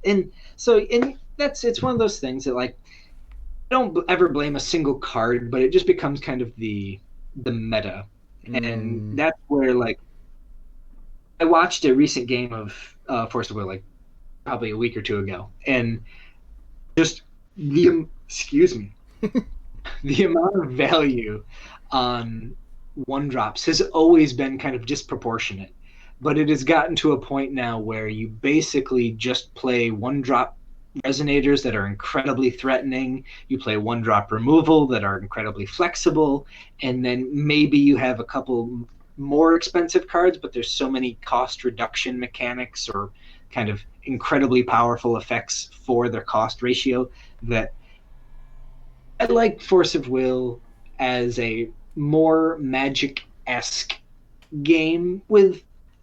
Speaker 2: And so, it's one of those things that like I don't ever blame a single card, but it just becomes kind of the meta, and that's where like I watched a recent game of Force of Will like probably a week or two ago, and just the amount of value on one drops has always been kind of disproportionate, but it has gotten to a point now where you basically just play one drop resonators that are incredibly threatening, you play one drop removal that are incredibly flexible, and then maybe you have a couple more expensive cards, but there's so many cost reduction mechanics or kind of incredibly powerful effects for their cost ratio that I like Force of Will as a more Magic-esque game with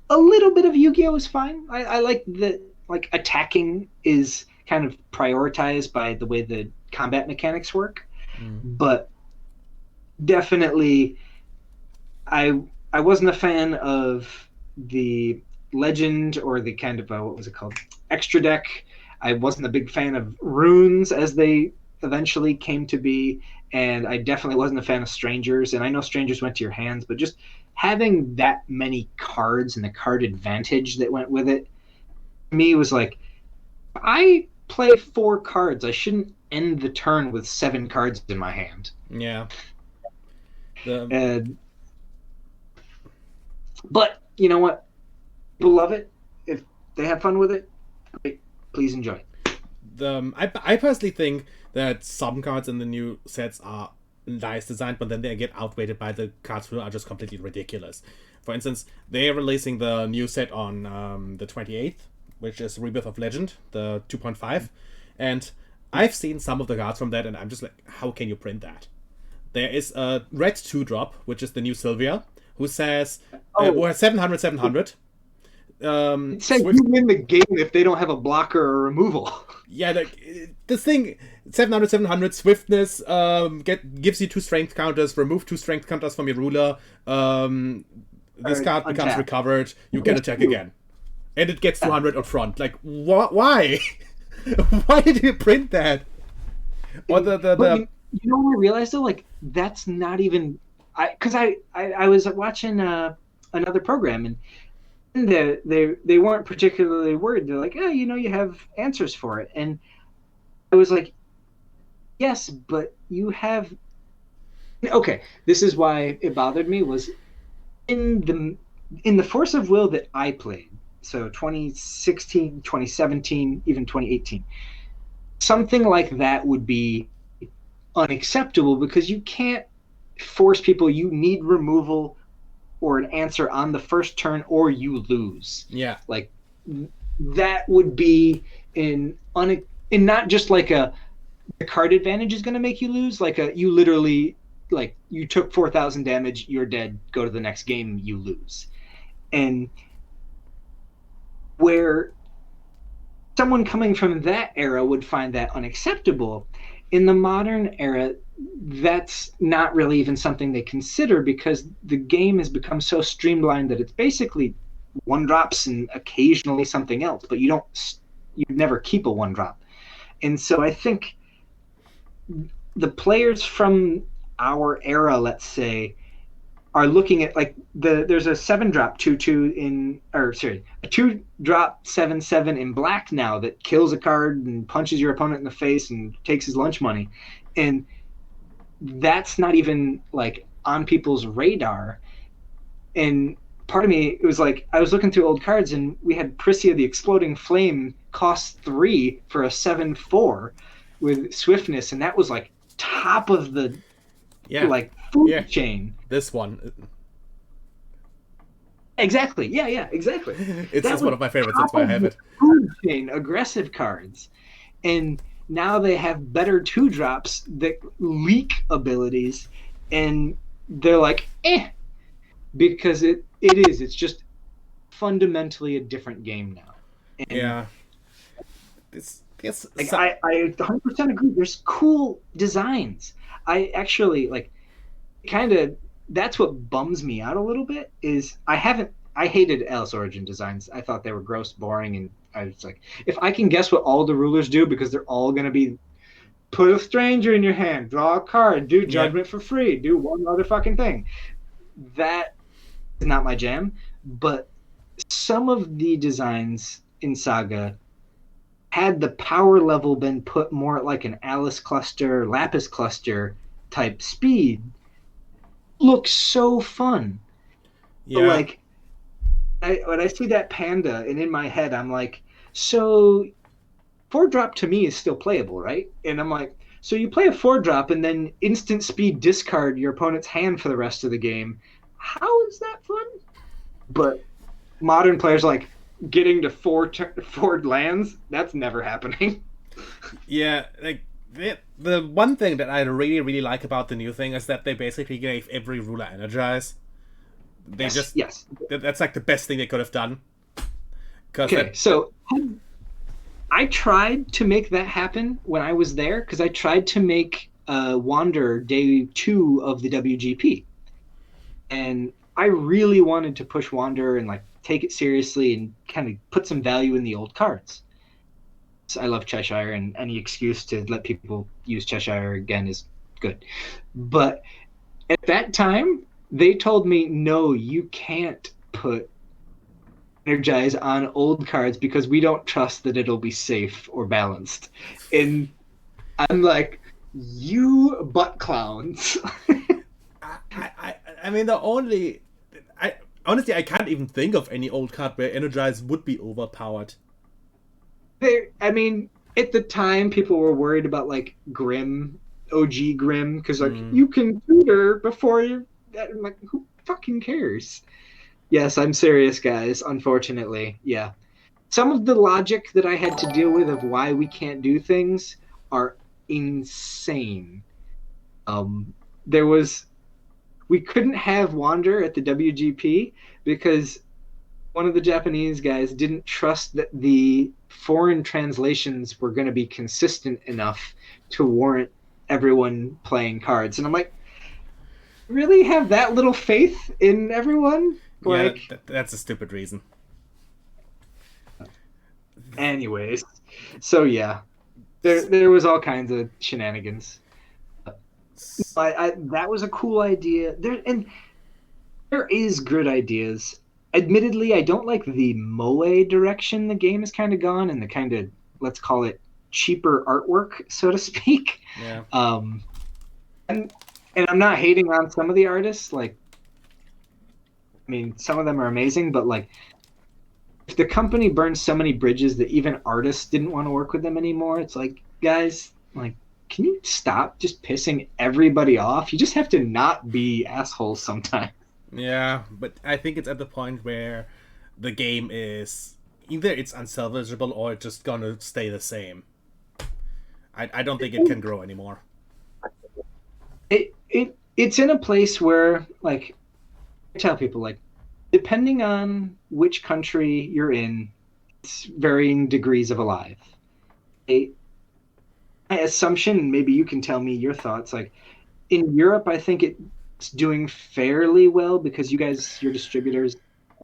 Speaker 2: a little bit of Yu-Gi-Oh is fine. I like that like attacking is kind of prioritized by the way the combat mechanics work. But definitely, I wasn't a fan of the legend or the kind of what was it called, extra deck. I wasn't a big fan of runes as they eventually came to be, and I definitely wasn't a fan of strangers. And I know strangers went to your hands, but just having that many cards and the card advantage that went with it, to me was like, I play 4 cards. I shouldn't end the turn with 7 cards in my hand.
Speaker 1: Yeah.
Speaker 2: But you know what? People love it. If they have fun with it, great. Please enjoy.
Speaker 1: I personally think that some cards in the new sets are nice designed, but then they get outweighed by the cards who are just completely ridiculous. For instance, they're releasing the new set on the 28th, which is Rebirth of Legend, the 2.5, and I've seen some of the cards from that, and I'm just like, how can you print that? There is a red 2-drop, which is the new Sylvia, who says, who has 700.
Speaker 2: It says you win the game if they don't have a blocker or removal.
Speaker 1: Yeah, this thing, 700, swiftness, gives you 2 strength counters, remove 2 strength counters from your ruler, this card becomes recovered, you can attack again. And it gets 200 up front. Like, why? Why did you print that? Or
Speaker 2: You know what I realized though? Like, that's not even... Because I was watching another program, and they weren't particularly worried. They're like, you have answers for it. And I was like, yes, but you have... Okay, this is why it bothered me, was in the Force of Will that I played, so 2016, 2017, even 2018, something like that would be unacceptable because you can't force people. You need removal or an answer on the first turn or you lose.
Speaker 1: Yeah.
Speaker 2: Like, that would be in not just like the card advantage is going to make you lose, like you literally, like, you took 4,000 damage, you're dead, go to the next game, you lose. And where someone coming from that era would find that unacceptable, in the modern era, that's not really even something they consider because the game has become so streamlined that it's basically 1-drops and occasionally something else, but you never keep a 1-drop. And so I think the players from our era, let's say, are looking at, like, there's a 7-drop 2/2 a 2-drop 7/7 in black now that kills a card and punches your opponent in the face and takes his lunch money, and that's not even like on people's radar. And part of me, it was like, I was looking through old cards and we had Prissia the Exploding Flame cost 3 for a 7/4 with swiftness, and that was like top of the food chain.
Speaker 1: This one.
Speaker 2: Exactly. Yeah, exactly.
Speaker 1: It's just one of my favorites. That's why I have it.
Speaker 2: Food chain aggressive cards, and now they have better 2-drops that leak abilities, and they're like, because it's just fundamentally a different game now. And
Speaker 1: yeah.
Speaker 2: I 100% agree. There's cool designs. I actually that's what bums me out a little bit is I hated Alice Origin designs. I thought they were gross, boring, and I was like, if I can guess what all the rulers do, because they're all going to be put a stranger in your hand, draw a card, do judgment for free, do one motherfucking thing. That is not my jam. But some of the designs in Saga, had the power level been put more at like an Alice cluster, Lapis cluster type speed, looks so fun. Yeah. But like, when I see that panda, and in my head I'm like, so 4-drop to me is still playable, right? And I'm like, so you play a 4-drop and then instant speed discard your opponent's hand for the rest of the game. How is that fun? But modern players like getting to 4 lands, that's never happening.
Speaker 1: Yeah, like the one thing that I really, really like about the new thing is that they basically gave every ruler Energize. That's like the best thing they could have done.
Speaker 2: Okay, so I tried to make that happen when I was there because I tried to make Wander day 2 of the WGP, and I really wanted to push Wander and like take it seriously and kind of put some value in the old cards. So I love Cheshire, and any excuse to let people use Cheshire again is good. But at that time, they told me, no, you can't put Energize on old cards because we don't trust that it'll be safe or balanced. And I'm like, you butt clowns.
Speaker 1: I mean, honestly, I can't even think of any old card where Energize would be overpowered.
Speaker 2: I mean, at the time, people were worried about like Grim, OG Grim, because like you can tutor before you. I'm like, who fucking cares? Yes, I'm serious, guys. Unfortunately, yeah. Some of the logic that I had to deal with of why we can't do things are insane. We couldn't have Wander at the WGP because one of the Japanese guys didn't trust that the foreign translations were going to be consistent enough to warrant everyone playing cards. And I'm like, really have that little faith in everyone? Like,
Speaker 1: yeah, that's a stupid reason.
Speaker 2: Anyways, so yeah, there was all kinds of shenanigans. That was a cool idea. There is good ideas. Admittedly, I don't like the moe direction the game has kind of gone, and the kind of, let's call it, cheaper artwork, so to speak.
Speaker 1: Yeah.
Speaker 2: And I'm not hating on some of the artists. Like, I mean, some of them are amazing, but like, if the company burned so many bridges that even artists didn't want to work with them anymore, it's like, guys, like, can you stop just pissing everybody off? You just have to not be assholes sometimes.
Speaker 1: Yeah, but I think it's at the point where the game is either it's unsalvageable or it's just gonna stay the same. I don't think it can grow anymore.
Speaker 2: It's in a place where, like, I tell people, like, depending on which country you're in, it's varying degrees of alive. My assumption, maybe you can tell me your thoughts, like, in Europe, I think it's doing fairly well because you guys, your distributors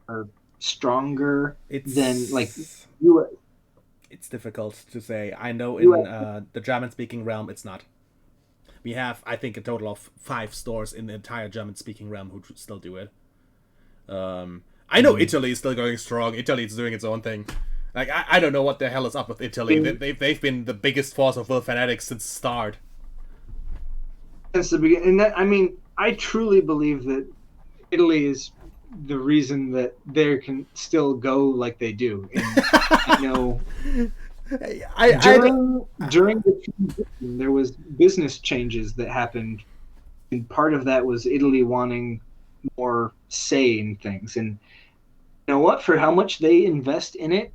Speaker 2: are stronger than, like, US.
Speaker 1: It's difficult to say. I know in the German-speaking realm, it's not. We have, I think, a total of 5 stores in the entire German-speaking realm who still do it. I know Italy is still going strong. Italy is doing its own thing. Like, I don't know what the hell is up with Italy. They've been the biggest force of Will Fanatics since the start.
Speaker 2: Since the beginning. And that, I mean, I truly believe that Italy is the reason that they can still go like they do. And I know during the transition, there was business changes that happened, and part of that was Italy wanting more say in things. And you know what? For how much they invest in it,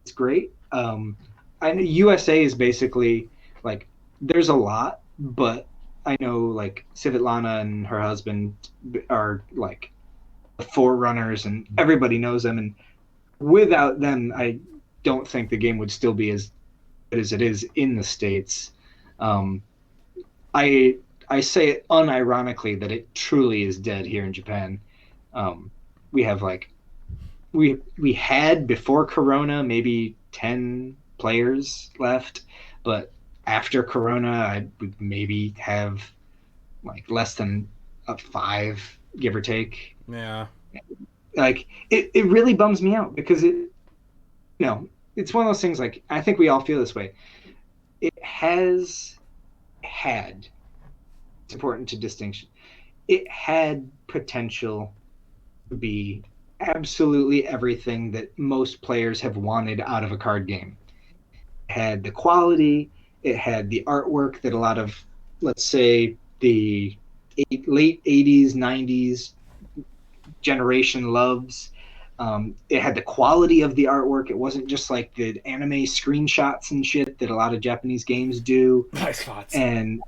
Speaker 2: it's great. I know USA is basically like there's a lot, but I know like Civitlana and her husband are like the forerunners, and everybody knows them. And without them, I don't think the game would still be as good as it is in the States. I say it unironically that it truly is dead here in Japan. We have like we had before Corona maybe 10 players left, but after Corona I would maybe have like less than 5, give or take.
Speaker 1: Yeah.
Speaker 2: Like it really bums me out because it's one of those things, like, I think we all feel this way. It has had, it's important to distinction, it had potential to be absolutely everything that most players have wanted out of a card game. It had the quality, it had the artwork that a lot of, let's say, the late 80s, 90s generation loves. It had the quality of the artwork. It wasn't just like the anime screenshots and shit that a lot of Japanese games do.
Speaker 1: Nice spots.
Speaker 2: And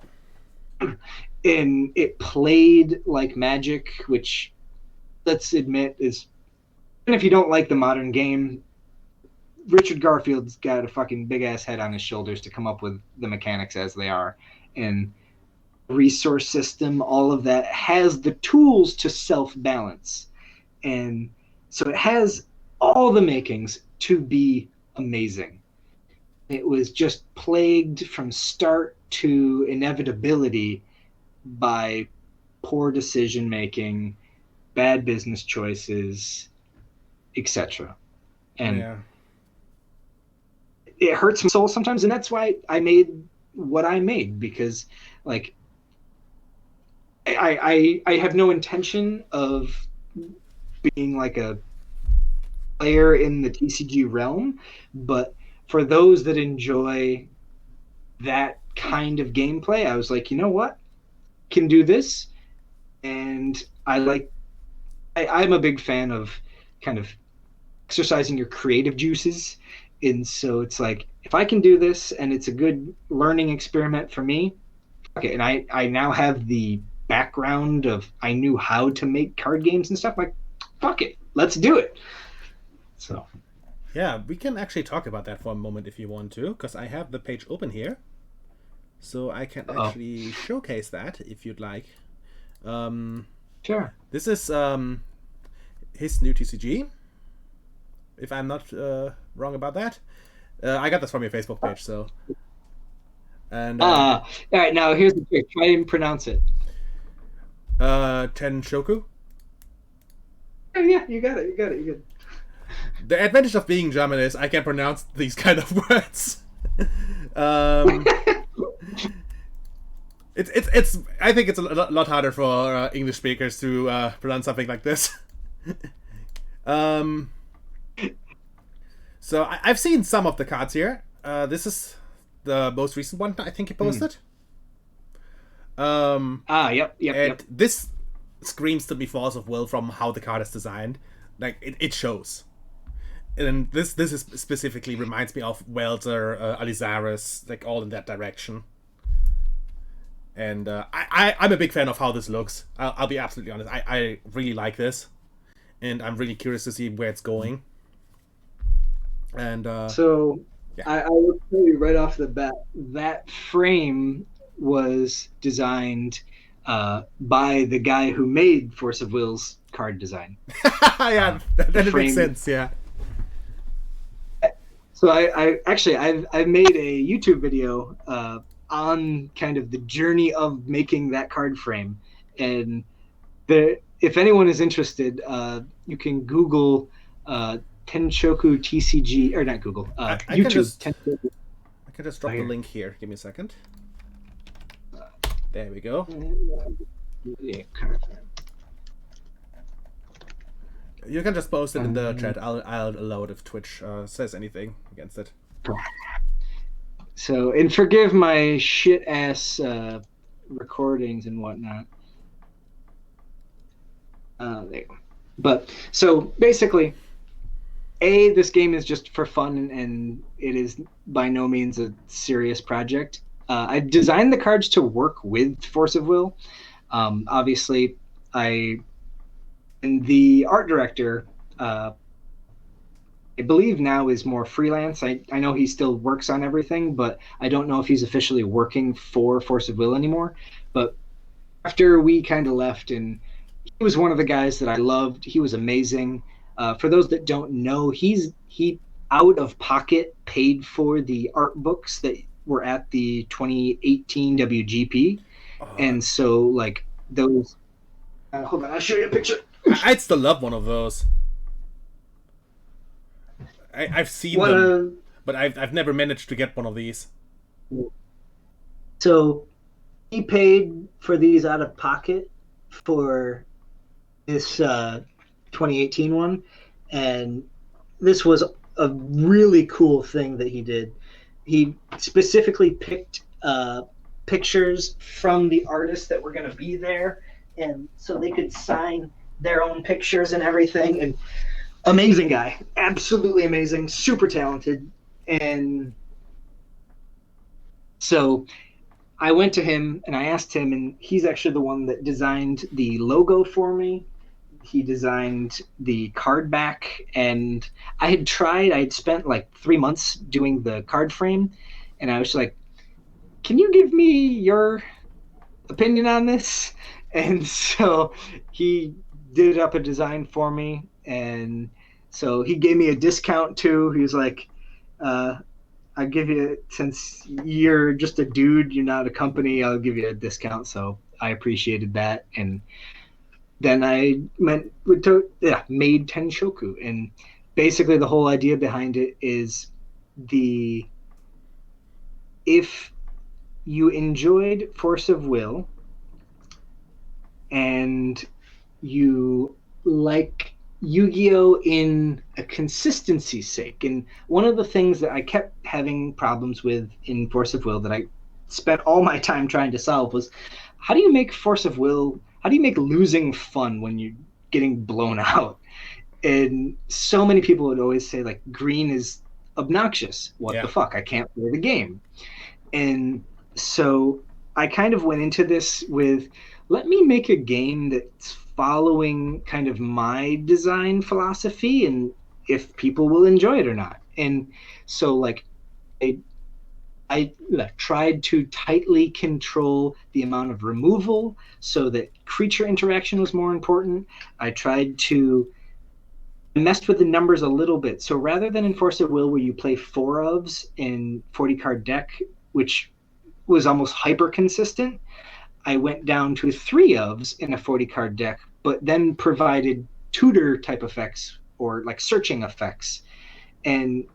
Speaker 2: it played like magic, which, let's admit, is, even if you don't like the modern game, Richard Garfield's got a fucking big ass head on his shoulders to come up with the mechanics as they are, and resource system, all of that has the tools to self-balance, and so it has all the makings to be amazing. It was just plagued from start to inevitability by poor decision making, bad business choices, etc. And it hurts my soul sometimes, and that's why I made what I made, because like I have no intention of being like a player in the TCG realm, but for those that enjoy that kind of gameplay, I was like, you know what, can do this. And I'm a big fan of kind of exercising your creative juices, and so it's like, if I can do this and it's a good learning experiment for me, okay. And I now have the background of, I knew how to make card games and stuff, like, fuck it, let's do it. So
Speaker 1: yeah, we can actually talk about that for a moment if you want to, because I have the page open here, so I can actually showcase that if you'd like.
Speaker 2: Sure.
Speaker 1: This is his new TCG, if I'm not wrong about that. I got this from your Facebook page, so. And
Speaker 2: all right, now here's the trick. Try and pronounce it.
Speaker 1: Tenshoku.
Speaker 2: Oh, yeah, you got it. You're good.
Speaker 1: The advantage of being German is I can pronounce these kind of words. It's I think it's a lot harder for English speakers to pronounce something like this. So I've seen some of the cards here. This is the most recent one I think you posted.
Speaker 2: Yep.
Speaker 1: This screams to me Force of Will from how the card is designed. Like it shows. And this is specifically reminds me of Welter, Alizaris, like all in that direction. And I'm a big fan of how this looks. I'll be absolutely honest. I really like this, and I'm really curious to see where it's going. And
Speaker 2: so I will tell you right off the bat, that frame was designed by the guy who made Force of Will's card design.
Speaker 1: Yeah, that makes sense. Yeah.
Speaker 2: So I've made a YouTube video on kind of the journey of making that card frame, and if anyone is interested, you can Google Tenshoku TCG, or not Google, YouTube.
Speaker 1: I can just drop the link here. Give me a second. There we go. You can just post it in the chat. I'll allow it if Twitch says anything against it.
Speaker 2: So, and forgive my shit ass recordings and whatnot. There you go. But so basically, this game is just for fun, and it is by no means a serious project. I designed the cards to work with Force of Will. Obviously, and the art director, I believe now is more freelance. I know he still works on everything, but I don't know if he's officially working for Force of Will anymore. But after we kind of left, and he was one of the guys that I loved. He was amazing. For those that don't know, he out of pocket paid for the art books that were at the 2018 WGP. And so like those, hold on, I'll show you a picture.
Speaker 1: I'd still love one of those. I've seen them, but I've never managed to get one of these.
Speaker 2: So he paid for these out of pocket for this 2018 one, and this was a really cool thing that he did. He specifically picked pictures from the artists that were going to be there, and so they could sign their own pictures and everything. And amazing guy, absolutely amazing, super talented. And so I went to him and I asked him, and he's actually the one that designed the logo for me, he designed the card back, and I had spent like 3 months doing the card frame, and I was like, can you give me your opinion on this? And so he did up a design for me, and so he gave me a discount too. He was like, I'll give you, since you're just a dude, you're not a company, I'll give you a discount. So I appreciated that. And then I made Tenshoku. And basically the whole idea behind it is if you enjoyed Force of Will and you like Yu-Gi-Oh! In a consistency's sake. And one of the things that I kept having problems with in Force of Will that I spent all my time trying to solve was, how do you make losing fun when you're getting blown out? And so many people would always say, like, green is obnoxious. What the fuck? I can't play the game. And so I kind of went into this with, let me make a game that's following kind of my design philosophy and if people will enjoy it or not. And so like I tried to tightly control the amount of removal so that creature interaction was more important. I tried to mess with the numbers a little bit. So rather than in Force of Will where you play 4 ofs in 40 card deck, which was almost hyper consistent, I went down to 3 ofs in a 40 card deck, but then provided tutor type effects or like searching effects. And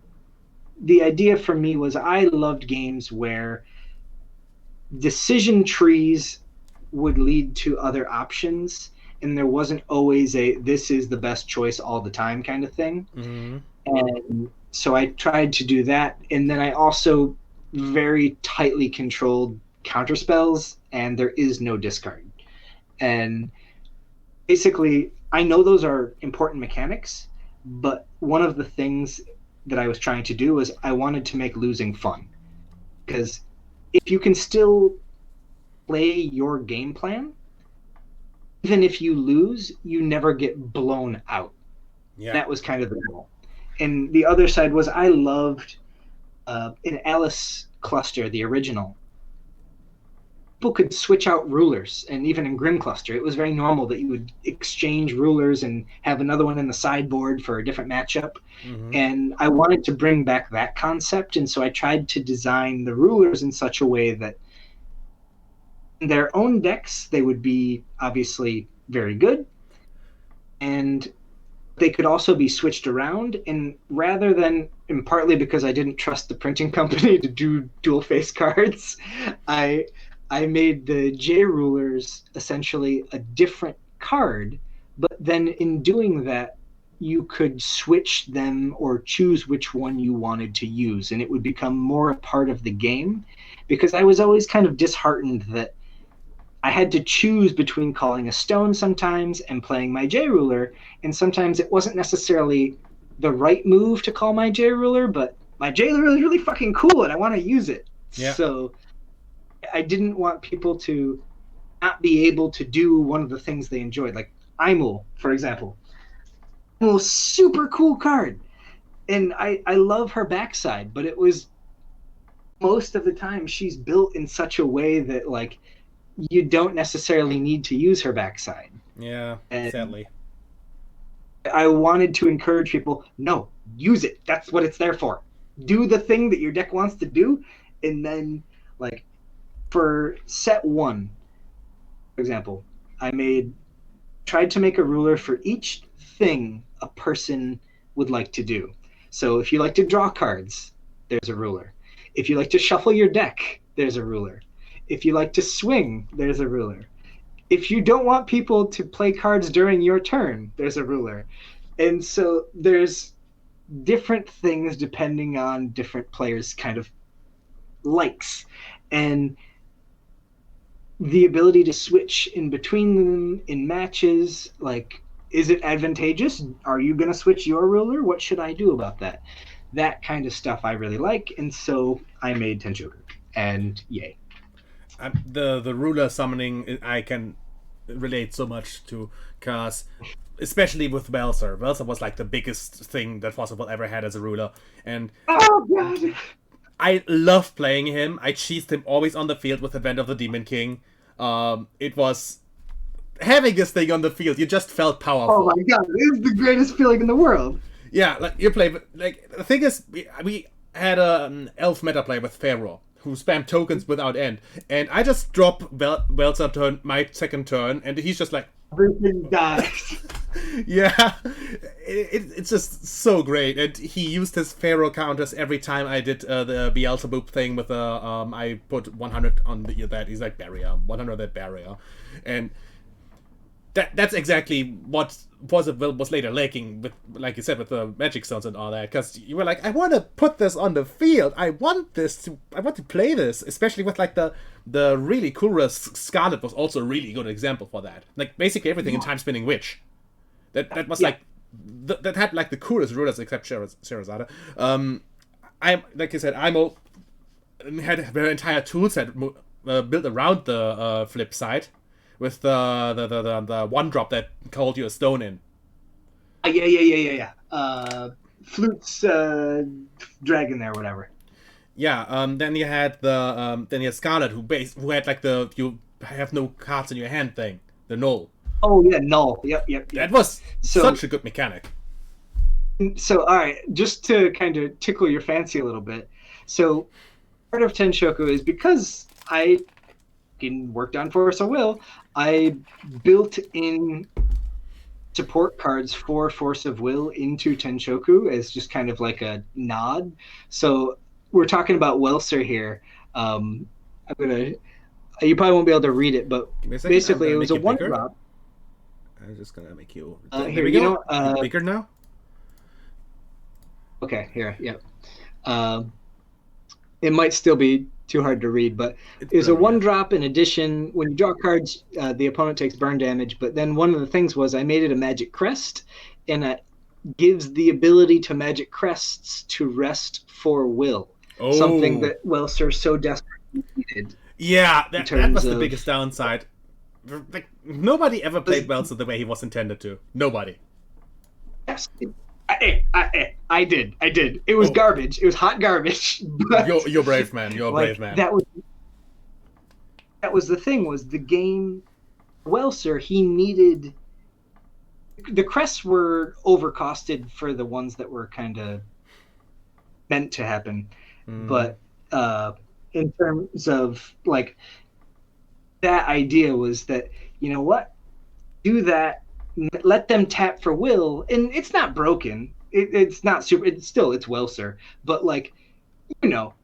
Speaker 2: the idea for me was I loved games where decision trees would lead to other options, and there wasn't always this is the best choice all the time kind of thing.
Speaker 1: Mm-hmm.
Speaker 2: And so I tried to do that. And then I also very tightly controlled counterspells, and there is no discard. And basically, I know those are important mechanics, but one of the things that I was trying to do was I wanted to make losing fun. Because if you can still play your game plan, even if you lose, you never get blown out. Yeah. That was kind of the goal. And the other side was I loved in Alice Cluster, the original, people could switch out rulers. And even in Grim Cluster, it was very normal that you would exchange rulers and have another one in the sideboard for a different matchup. Mm-hmm. And I wanted to bring back that concept. And so I tried to design the rulers in such a way that in their own decks, they would be obviously very good. And they could also be switched around. And rather than, and partly because I didn't trust the printing company to do dual face cards, I made the J rulers essentially a different card, but then in doing that, you could switch them or choose which one you wanted to use, and it would become more a part of the game, because I was always kind of disheartened that I had to choose between calling a stone sometimes and playing my J ruler, and sometimes it wasn't necessarily the right move to call my J ruler, but my J ruler is really fucking cool and I want to use it. Yeah. So I didn't want people to not be able to do one of the things they enjoyed. Like Imul, for example. Imul, super cool card. And I love her backside, but it was most of the time she's built in such a way that like you don't necessarily need to use her backside.
Speaker 1: Yeah, and sadly.
Speaker 2: I wanted to encourage people, no, use it. That's what it's there for. Do the thing that your deck wants to do, and then like for set 1, for example, I tried to make a ruler for each thing a person would like to do. So if you like to draw cards, there's a ruler. If you like to shuffle your deck, there's a ruler. If you like to swing, there's a ruler. If you don't want people to play cards during your turn, there's a ruler. And so there's different things depending on different players' kind of likes. And the ability to switch in between them in matches, like, is it advantageous? Are you going to switch your ruler? What should I do about that? That kind of stuff I really like, and so I made Tenshoku. And yay.
Speaker 1: The ruler summoning I can relate so much to, because especially with Welser. Welser was like the biggest thing that Force of Will ever had as a ruler, and
Speaker 2: oh god,
Speaker 1: I love playing him. I cheesed him always on the field with Advent of the Demon King. It was having this thing on the field. You just felt powerful.
Speaker 2: Oh my god, it is the greatest feeling in the world.
Speaker 1: Yeah, like you play. Like the thing is, we had an elf meta play with Pharaoh who spammed tokens without end, and I just drop Welser turn my second turn, and he's just like
Speaker 2: everything dies.
Speaker 1: Yeah, it's just so great, and he used his Pharaoh counters every time I did the Beelzebub thing with I put 100 on that. He's like barrier 100 that barrier, and that's exactly what was later lacking with, like you said, with the magic stones and all that, because you were like, I want to put this on the field. I want to play this, especially with like the really cool risk. Scarlet was also a really good example for that. Like basically everything in Time Spinning Witch. That was like that had like the coolest rulers except Sherazade. I'm like you said, had their entire tool set built around the flip side with the one drop that called you a stone in.
Speaker 2: Yeah. Flute's dragon there, whatever.
Speaker 1: Yeah. Then you had Scarlet who had like the you have no cards in your hand thing, the null.
Speaker 2: Oh yeah, null. Yep.
Speaker 1: That was such a good mechanic.
Speaker 2: So all right, just to kind of tickle your fancy a little bit. So part of Tenshoku is because I worked on Force of Will, I built in support cards for Force of Will into Tenshoku as just kind of like a nod. So we're talking about Welser here. You probably won't be able to read it, but basically it was a one drop.
Speaker 1: I'm just gonna make you.
Speaker 2: Here we go.
Speaker 1: Bigger now.
Speaker 2: Okay, here. Yep. It might still be too hard to read, but it's a one drop. In addition, when you draw cards, the opponent takes burn damage. But then one of the things was I made it a magic crest, and it gives the ability to magic crests to rest for will. Oh. Something that Welser so desperately needed.
Speaker 1: Yeah, that was the biggest downside. Like, nobody ever played Welser the way he was intended to. Nobody.
Speaker 2: Yes. I did. It was garbage. It was hot garbage. But
Speaker 1: you're brave, man. You're a brave man.
Speaker 2: That was the thing. Was the game Welser? He needed the crests were overcosted for the ones that were kind of meant to happen, but in terms of like that idea was that do that. Let them tap for will, and it's not broken. It's not super. It's Welser, but like,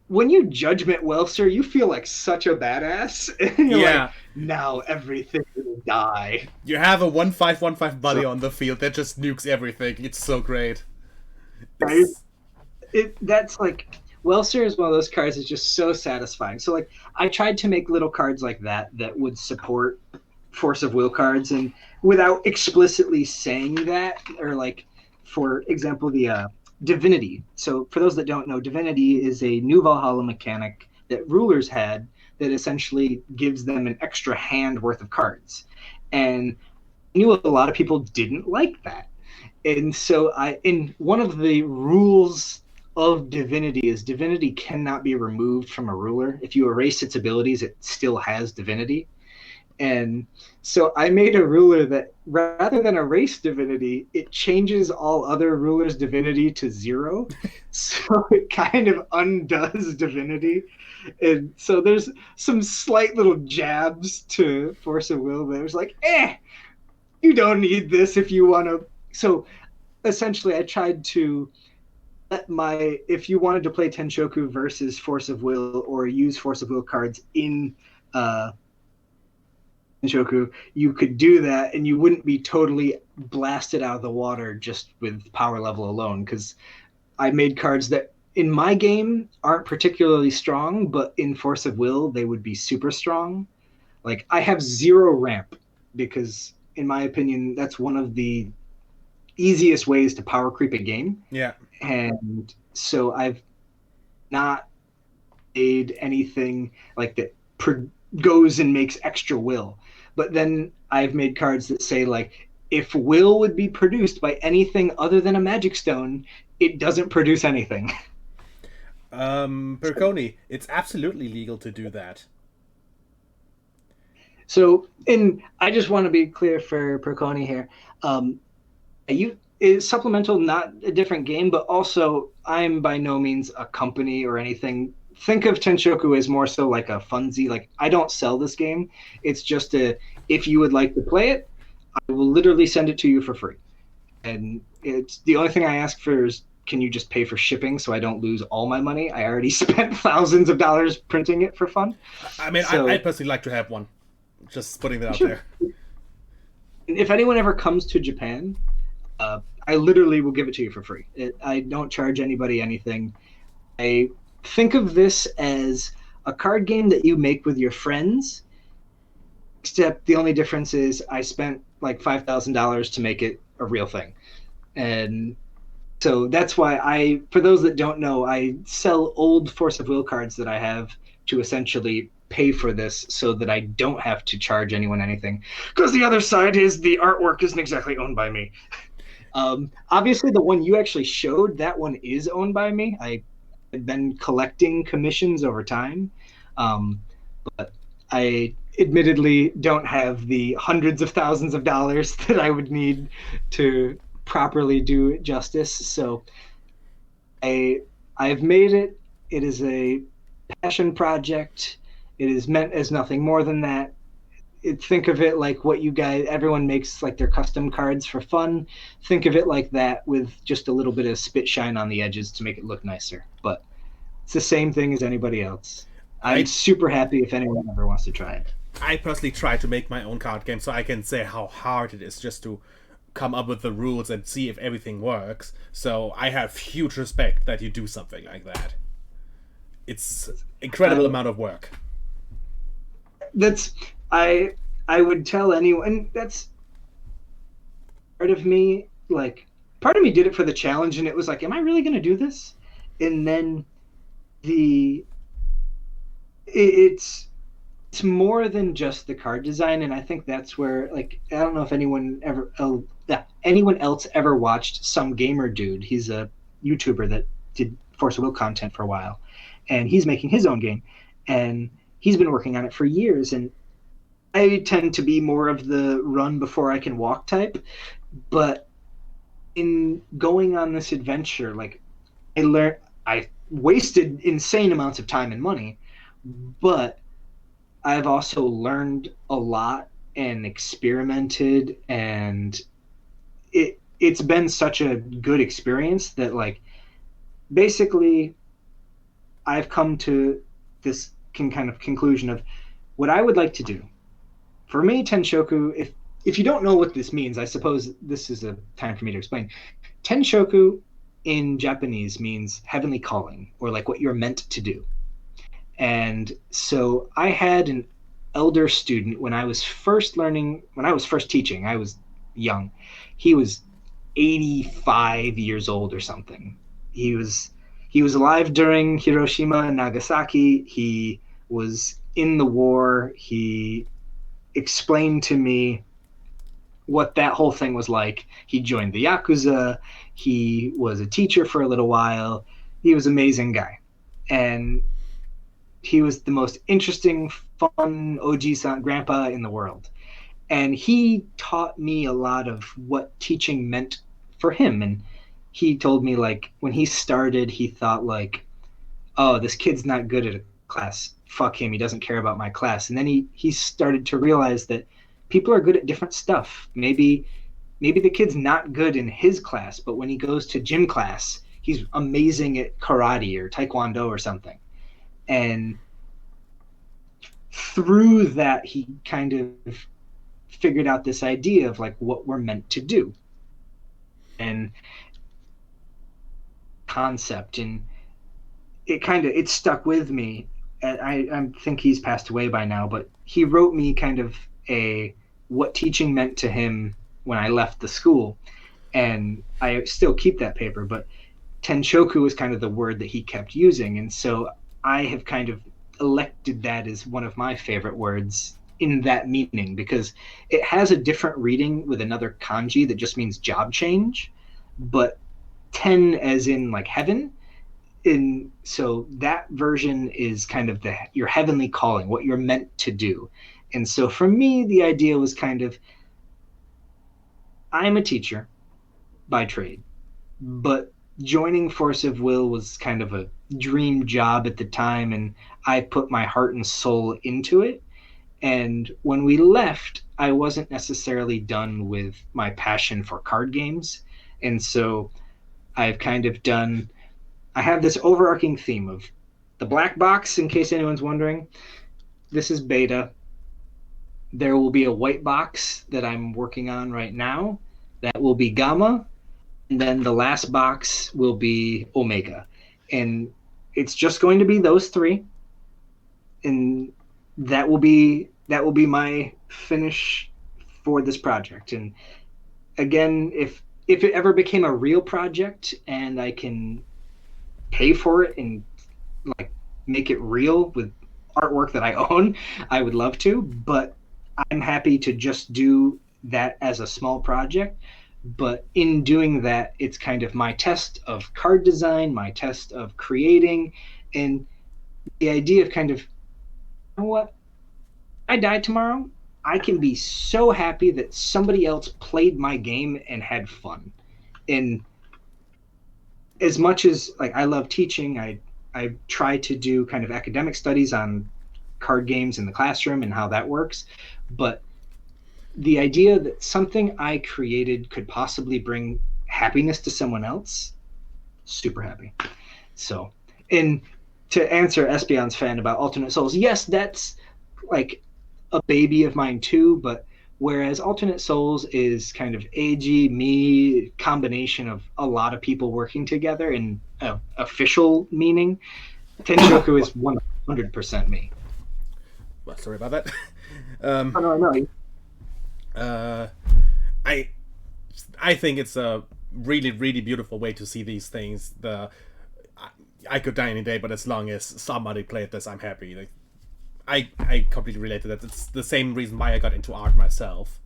Speaker 2: when you judgment Welser, you feel like such a badass. And you're like, now everything will die.
Speaker 1: You have a 1/5/1/5 buddy on the field that just nukes everything. It's so great.
Speaker 2: Right? That's like Welser is one of those cards that's just so satisfying. So like, I tried to make little cards like that would support Force of Will cards, and without explicitly saying that, or like, for example, the Divinity. So for those that don't know, Divinity is a new Valhalla mechanic that rulers had that essentially gives them an extra hand worth of cards. And I knew a lot of people didn't like that. And so one of the rules of Divinity is Divinity cannot be removed from a ruler. If you erase its abilities, it still has Divinity. And so I made a ruler that rather than erase Divinity, it changes all other rulers' Divinity to 0. So it kind of undoes Divinity. And so there's some slight little jabs to Force of Will that was like, you don't need this if you want to. So essentially I tried to if you wanted to play Tenshoku versus Force of Will or use Force of Will cards in Tenshoku, you could do that and you wouldn't be totally blasted out of the water just with power level alone, because I made cards that in my game aren't particularly strong, but in Force of Will they would be super strong. Like, I have 0 ramp because in my opinion that's one of the easiest ways to power creep a game.
Speaker 1: Yeah.
Speaker 2: And so I've not made anything like that goes and makes extra will. But then I've made cards that say, like, if will would be produced by anything other than a magic stone, it doesn't produce anything.
Speaker 1: Perconi, it's absolutely legal to do that.
Speaker 2: So, and I just want to be clear for Perconi here. Is Supplemental not a different game, but also I'm by no means a company or anything. Think of Tenshoku as more so like a funsy. Like, I don't sell this game. It's just if you would like to play it, I will literally send it to you for free. And it's the only thing I ask for is, can you just pay for shipping so I don't lose all my money? I already spent thousands of dollars printing it for fun.
Speaker 1: I mean, so, I'd personally like to have one. Just putting that out there.
Speaker 2: If anyone ever comes to Japan, I literally will give it to you for free. I don't charge anybody anything. I think of this as a card game that you make with your friends, except the only difference is I spent like $5,000 to make it a real thing. And so that's why for those that don't know, I sell old Force of Will cards that I have to essentially pay for this so that I don't have to charge anyone anything. Because the other side is the artwork isn't exactly owned by me. Obviously, the one you actually showed, that one is owned by me. I've been collecting commissions over time. But I admittedly don't have the hundreds of thousands of dollars that I would need to properly do it justice. So I've made it. It is a passion project. It is meant as nothing more than that. Think of it like what everyone makes like their custom cards for fun. Think of it like that with just a little bit of spit shine on the edges to make it look nicer. But it's the same thing as anybody else. I'm super happy if anyone ever wants to try it.
Speaker 1: I personally try to make my own card game so I can say how hard it is just to come up with the rules and see if everything works. So I have huge respect that you do something like that. It's incredible amount of work.
Speaker 2: I would tell anyone, that's part of me, like, part of me did it for the challenge, and it was like, am I really going to do this? And then it's more than just the card design, and I think that's where, like, I don't know if anyone else ever watched Some Gamer Dude. He's a YouTuber that did Force of Will content for a while, and he's making his own game, and he's been working on it for years, and I tend to be more of the run before I can walk type, but in going on this adventure, like, I wasted insane amounts of time and money, but I've also learned a lot and experimented, and it's been such a good experience that, like, basically I've come to this kind of conclusion of what I would like to do. For me, Tenshoku, if you don't know what this means, I suppose this is a time for me to explain. Tenshoku in Japanese means heavenly calling, or like what you're meant to do. And so I had an elder student when I was first teaching. I was young. He was 85 years old or something. He was alive during Hiroshima and Nagasaki. He was in the war. He explained to me what that whole thing was like. He joined the Yakuza. He was a teacher for a little while. He was an amazing guy. And he was the most interesting, fun Oji-san grandpa in the world. And he taught me a lot of what teaching meant for him. And he told me, like, when he started, he thought, like, oh, this kid's not good at a class. Fuck him. He doesn't care about my class. And then he started to realize that people are good at different stuff. Maybe the kid's not good in his class, but when he goes to gym class, he's amazing at karate or taekwondo or something. And through that, he kind of figured out this idea of, like, what we're meant to do. And concept, and it stuck with me. I think he's passed away by now, but he wrote me kind of what teaching meant to him when I left the school, and I still keep that paper, but Tenshoku was kind of the word that he kept using, and so I have kind of elected that as one of my favorite words in that meaning, because it has a different reading with another kanji that just means job change, but ten as in like heaven. And so that version is kind of your heavenly calling, what you're meant to do. And so for me, the idea was kind of, I'm a teacher by trade, but joining Force of Will was kind of a dream job at the time, and I put my heart and soul into it. And when we left, I wasn't necessarily done with my passion for card games. And so I've kind of I have this overarching theme of the black box, in case anyone's wondering. This is beta. There will be a white box that I'm working on right now. That will be gamma. And then the last box will be omega. And it's just going to be those three. And that will be my finish for this project. And again, if it ever became a real project and I can pay for it and like make it real with artwork that I own, I would love to, but I'm happy to just do that as a small project. But in doing that, it's kind of my test of card design, my test of creating, and the idea of kind of, you know what, I die tomorrow, I can be so happy that somebody else played my game and had fun. And as much as like I love teaching, I try to do kind of academic studies on card games in the classroom and how that works. But the idea that something I created could possibly bring happiness to someone else, super happy. So, and to answer Espion's fan about Alternate Souls, yes, that's like a baby of mine too, but whereas Alternate Souls is kind of AG, me, combination of a lot of people working together in official meaning, Tenshoku is 100% me.
Speaker 1: Well, sorry about that.
Speaker 2: No.
Speaker 1: I think it's a really, really beautiful way to see these things. I could die any day, but as long as somebody played this, I'm happy. Like, I completely relate to that. It's the same reason why I got into art myself.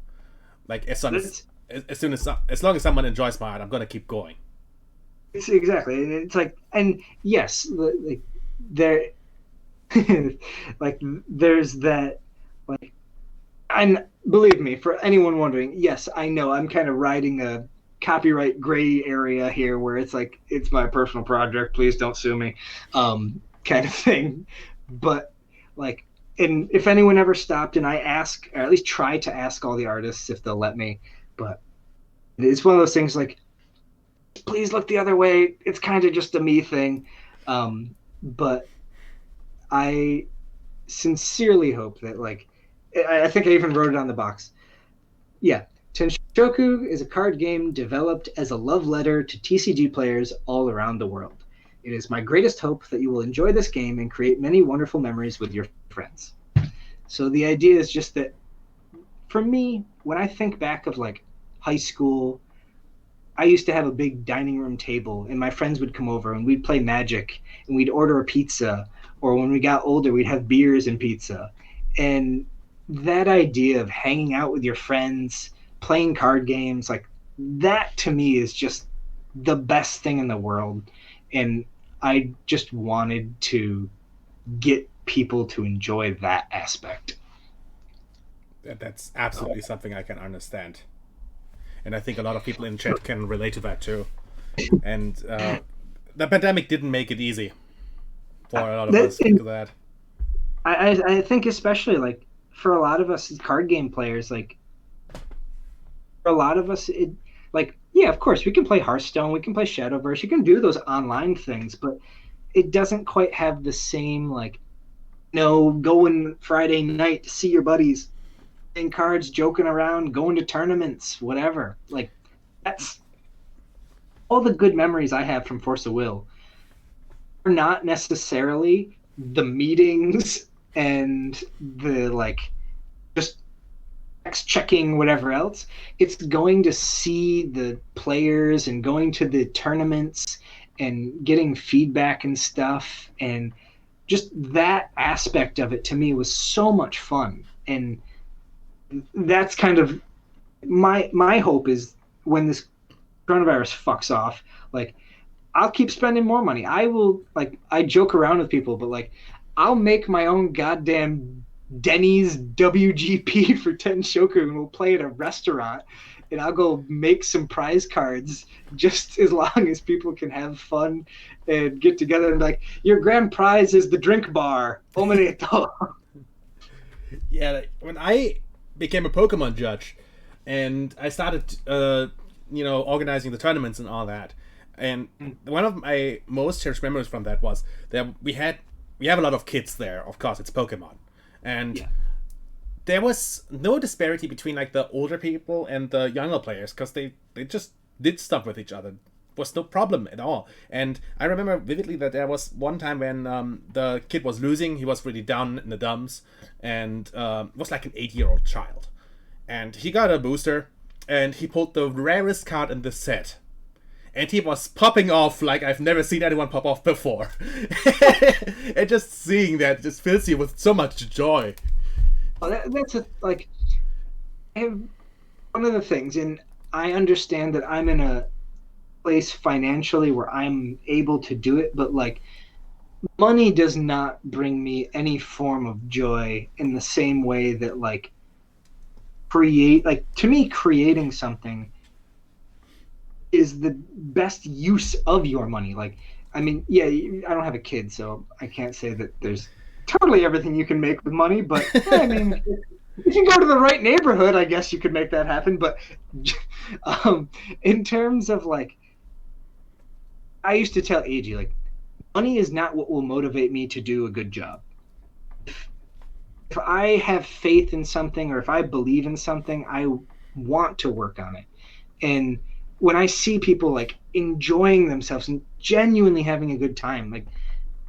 Speaker 1: Like as long as someone enjoys my art, I'm gonna keep going.
Speaker 2: It's exactly. It's like, and yes, like there, like there's that, like, and believe me, for anyone wondering, yes, I know I'm kind of riding a copyright gray area here, where it's like it's my personal project. Please don't sue me, kind of thing. But like, and if anyone ever stopped and I ask, or at least try to ask all the artists if they'll let me, but it's one of those things like, please look the other way. It's kind of just a me thing. But I sincerely hope that, like, I think I even wrote it on the box. Yeah. Tenshoku is a card game developed as a love letter to TCG players all around the world. It is my greatest hope that you will enjoy this game and create many wonderful memories with your friends. So the idea is just that, for me, when I think back of like high school, I used to have a big dining room table and my friends would come over and we'd play Magic and we'd order a pizza, or when we got older, we'd have beers and pizza. And that idea of hanging out with your friends, playing card games, like that to me is just the best thing in the world. And I just wanted to get people to enjoy that aspect.
Speaker 1: That's absolutely something I can understand. And I think a lot of people in chat can relate to that too. And the pandemic didn't make it easy for a lot of us because of that.
Speaker 2: I think especially like for a lot of us card game players, like for a lot of us, it like, yeah, of course we can play Hearthstone, we can play Shadowverse, you can do those online things, but it doesn't quite have the same, like, going Friday night to see your buddies, playing cards, joking around, going to tournaments, whatever. Like, that's all the good memories I have from Force of Will are not necessarily the meetings and the, like, just checking whatever else. It's going to see the players and going to the tournaments and getting feedback and stuff, and just that aspect of it to me was so much fun. And that's kind of my hope is when this coronavirus fucks off, like I'll keep spending more money. I will, like, I joke around with people, but like I'll make my own goddamn Denny's WGP for Tenshoku and we'll play at a restaurant and I'll go make some prize cards just as long as people can have fun and get together and be like, your grand prize is the drink bar. Omedeto.
Speaker 1: Yeah, when I became a Pokemon judge and I started, organizing the tournaments and all that, and one of my most cherished memories from that was that we have a lot of kids there. Of course, it's Pokemon, and there was no disparity between like the older people and the younger players because they just did stuff with each other. Was no problem at all. And I remember vividly that there was one time when the kid was losing. He was really down in the dumps, and was like an 8-year-old child, and he got a booster, and he pulled the rarest card in the set. And he was popping off like I've never seen anyone pop off before. And just seeing that just fills you with so much joy.
Speaker 2: Oh, that's I have one of the things, and I understand that I'm in a place financially where I'm able to do it, but like money does not bring me any form of joy in the same way that like to me creating something is the best use of your money. Like, I mean, yeah, I don't have a kid, so I can't say that there's totally everything you can make with money, but I mean, if you go to the right neighborhood, I guess you could make that happen. But in terms of like, I used to tell AG, like, money is not what will motivate me to do a good job. If I have faith in something or if I believe in something, I want to work on it. And when I see people like enjoying themselves and genuinely having a good time, like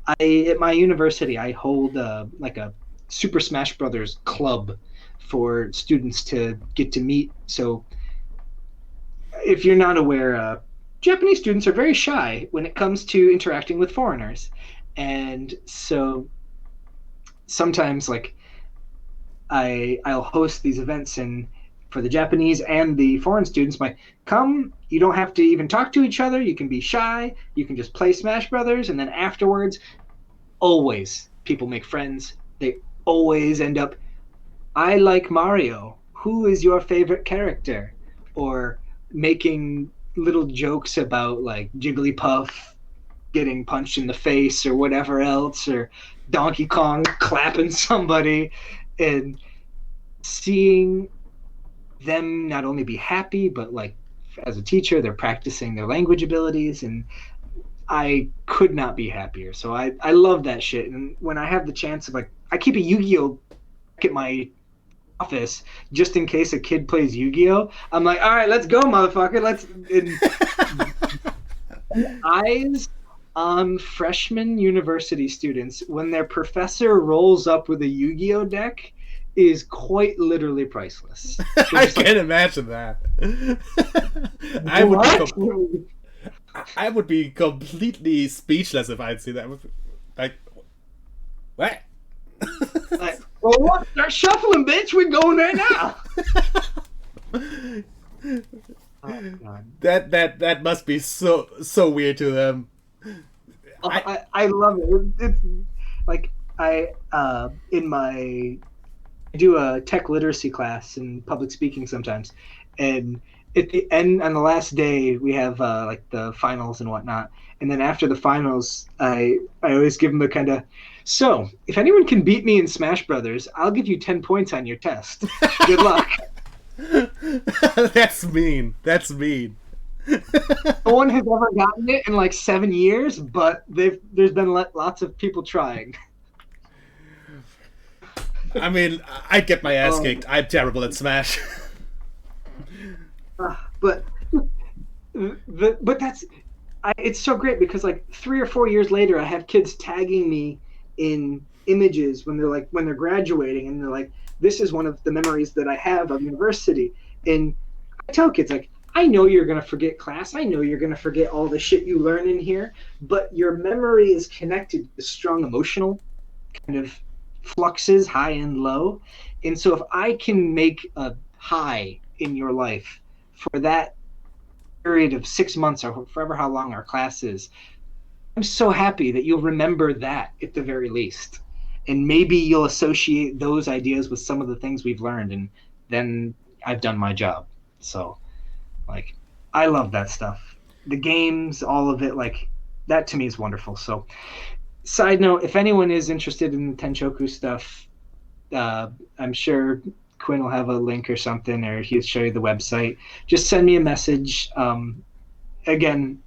Speaker 2: at my university, I hold like a Super Smash Brothers club for students to get to meet. So if you're not aware, Japanese students are very shy when it comes to interacting with foreigners. And so sometimes like I'll host these events and for the Japanese and the foreign students, like, come, you don't have to even talk to each other. You can be shy. You can just play Smash Brothers. And then afterwards, always people make friends. They always end up, I like Mario. Who is your favorite character? Or making little jokes about like Jigglypuff getting punched in the face or whatever else, or Donkey Kong clapping somebody, and seeing them not only be happy, but like as a teacher, they're practicing their language abilities, and I could not be happier. So I love that shit. And when I have the chance of like, I keep a Yu-Gi-Oh at my office just in case a kid plays Yu-Gi-Oh. I'm like, all right, let's go, motherfucker. Let's. Eyes on freshman university students when their professor rolls up with a Yu-Gi-Oh deck is quite literally priceless.
Speaker 1: I can't imagine that. I would be completely speechless if I'd see that. Like, what?
Speaker 2: Like, well, what? Start shuffling, bitch. We're going right now. Oh, God.
Speaker 1: That must be so weird to them.
Speaker 2: I love it. It's like I do a tech literacy class in public speaking sometimes, and at the end on the last day we have like the finals and whatnot, and then after the finals I always give them a kind of, so if anyone can beat me in Smash Brothers, I'll give you 10 points on your test. Good luck.
Speaker 1: That's mean.
Speaker 2: No one has ever gotten it in like 7 years, but there's been lots of people trying.
Speaker 1: I mean, I'd get my ass kicked. I'm terrible at Smash.
Speaker 2: But that's it's so great because like 3 or 4 years later, I have kids tagging me in images when they're graduating, and they're like, this is one of the memories that I have of university. And I tell kids, like, I know you're going to forget class. I know you're going to forget all the shit you learn in here, but your memory is connected to strong emotional kind of fluxes, high and low. And so if I can make a high in your life for that period of 6 months or forever how long our class is, I'm so happy that you'll remember that at the very least. And maybe you'll associate those ideas with some of the things we've learned, and then I've done my job. So, like, I love that stuff. The games, all of it, like, that to me is wonderful. So, side note, if anyone is interested in the Tenshoku stuff, I'm sure Quinn will have a link or something, or he'll show you the website. Just send me a message. Again,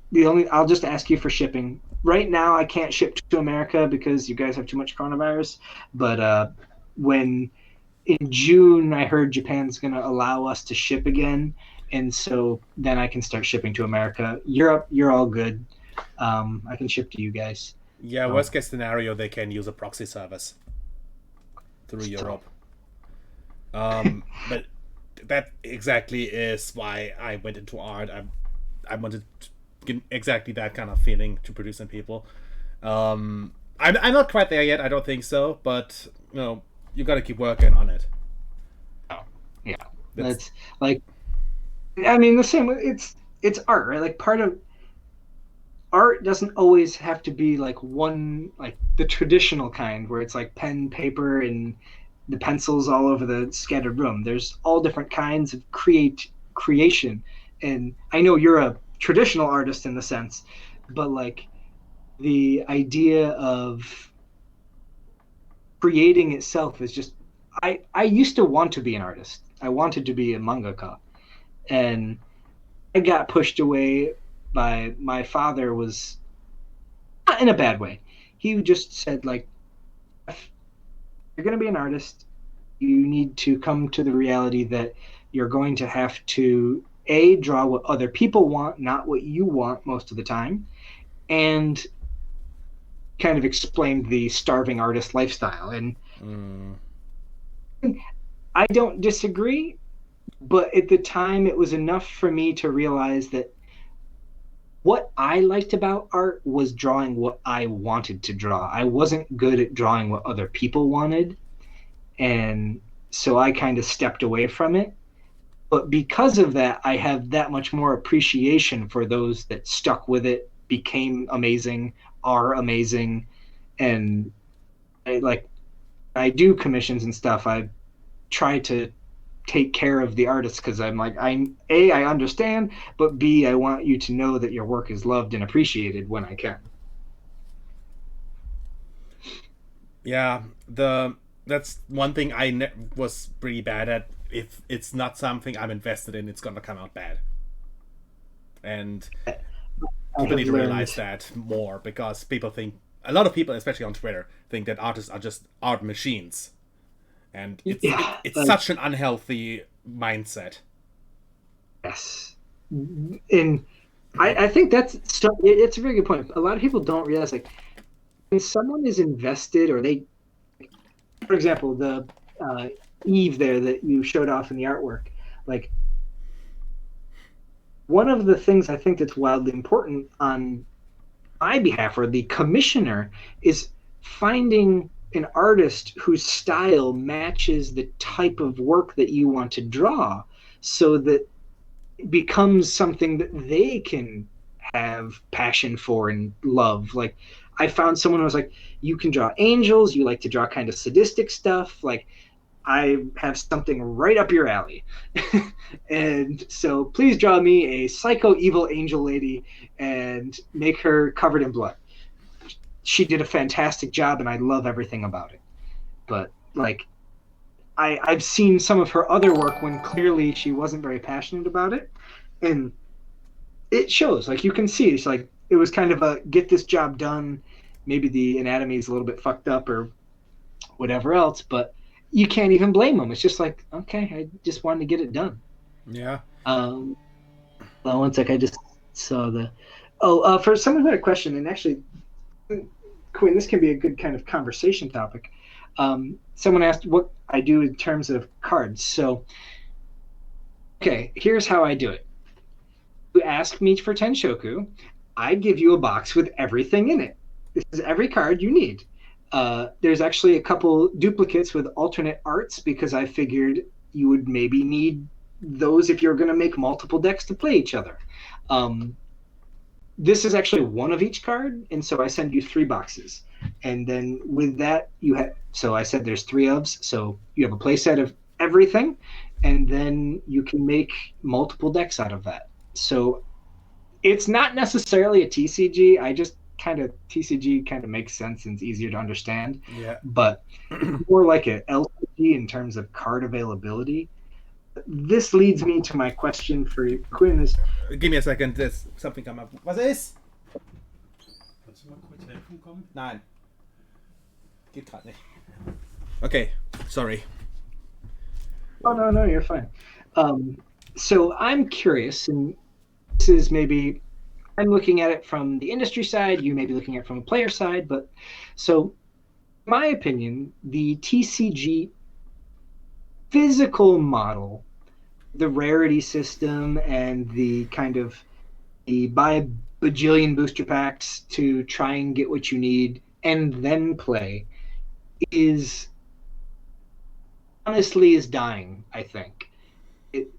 Speaker 2: I'll just ask you for shipping. Right now, I can't ship to America because you guys have too much coronavirus. But when in June, I heard Japan's going to allow us to ship again, and so then I can start shipping to America. Europe, you're all good. I can ship to you guys.
Speaker 1: Yeah, worst case scenario, they can use a proxy service through Europe. But that exactly is why I went into art. I wanted to get exactly that kind of feeling to produce in people. I'm not quite there yet. I don't think so, but you got to keep working on it.
Speaker 2: Oh, yeah, that's like, I mean, the same. It's art, right? Like part of art doesn't always have to be like one, like the traditional kind where it's like pen, paper, and the pencils all over the scattered room. There's all different kinds of creation. And I know you're a traditional artist in the sense, but like the idea of creating itself is just, I used to want to be an artist. I wanted to be a mangaka, and I got pushed away by my father. Was not in a bad way. He just said, like, if you're going to be an artist, you need to come to the reality that you're going to have to draw what other people want, not what you want most of the time, and kind of explained the starving artist lifestyle. And I don't disagree, but at the time it was enough for me to realize that what I liked about art was drawing what I wanted to draw. I wasn't good at drawing what other people wanted, and so I kind of stepped away from it. But because of that, I have that much more appreciation for those that stuck with it, became amazing, are amazing. And I do commissions and stuff. I try to take care of the artists because I'm like, I understand, but B, I want you to know that your work is loved and appreciated when I can.
Speaker 1: Yeah, that's one thing I was pretty bad at. If it's not something I'm invested in, it's gonna come out bad. And people need to realize that more, because a lot of people, especially on Twitter, think that artists are just art machines. And it's such an unhealthy mindset.
Speaker 2: Yes. And I think it's a very good point. A lot of people don't realize, like, when someone is invested, or they, for example, the Eve there that you showed off in the artwork, like, one of the things I think that's wildly important on my behalf, or the commissioner, is finding an artist whose style matches the type of work that you want to draw, so that it becomes something that they can have passion for and love. Like, I found someone who was like, you can draw angels, you like to draw kind of sadistic stuff, like, I have something right up your alley. And so please draw me a psycho evil angel lady and make her covered in blood. She did a fantastic job, and I love everything about it. But like, I've seen some of her other work when clearly she wasn't very passionate about it, and it shows. Like, you can see it's like it was kind of a get this job done. Maybe the anatomy is a little bit fucked up or whatever else, but you can't even blame them. It's just like, okay, I just wanted to get it done.
Speaker 1: Yeah.
Speaker 2: Well, one sec, I just saw the. For someone who had a question, and actually, Quinn, this can be a good kind of conversation topic. Someone asked what I do in terms of cards. So, okay, here's how I do it. You ask me for Tenshoku, I give you a box with everything in it. This is every card you need. There's actually a couple duplicates with alternate arts because I figured you would maybe need those if you're going to make multiple decks to play each other. This is actually one of each card, and so I send you 3 boxes. And then with that, you have, so I said there's 3 ofs, so you have a play set of everything, and then you can make multiple decks out of that. So it's not necessarily a TCG. TCG kind of makes sense and it's easier to understand.
Speaker 1: Yeah.
Speaker 2: But more like a LCG in terms of card availability. This leads me to my question for you, Quinn.
Speaker 1: Give me a second, there's something come up. Was ist?
Speaker 3: Kannst du mal kurz helfen kommen?
Speaker 1: Nein. Geht gerade nicht. Okay, sorry.
Speaker 2: Oh, no, you're fine. So I'm curious, and this is maybe, I'm looking at it from the industry side, you may be looking at it from a player side, but so in my opinion, the TCG physical model, the rarity system and the kind of the buy a bajillion booster packs to try and get what you need and then play is honestly is dying, I think. It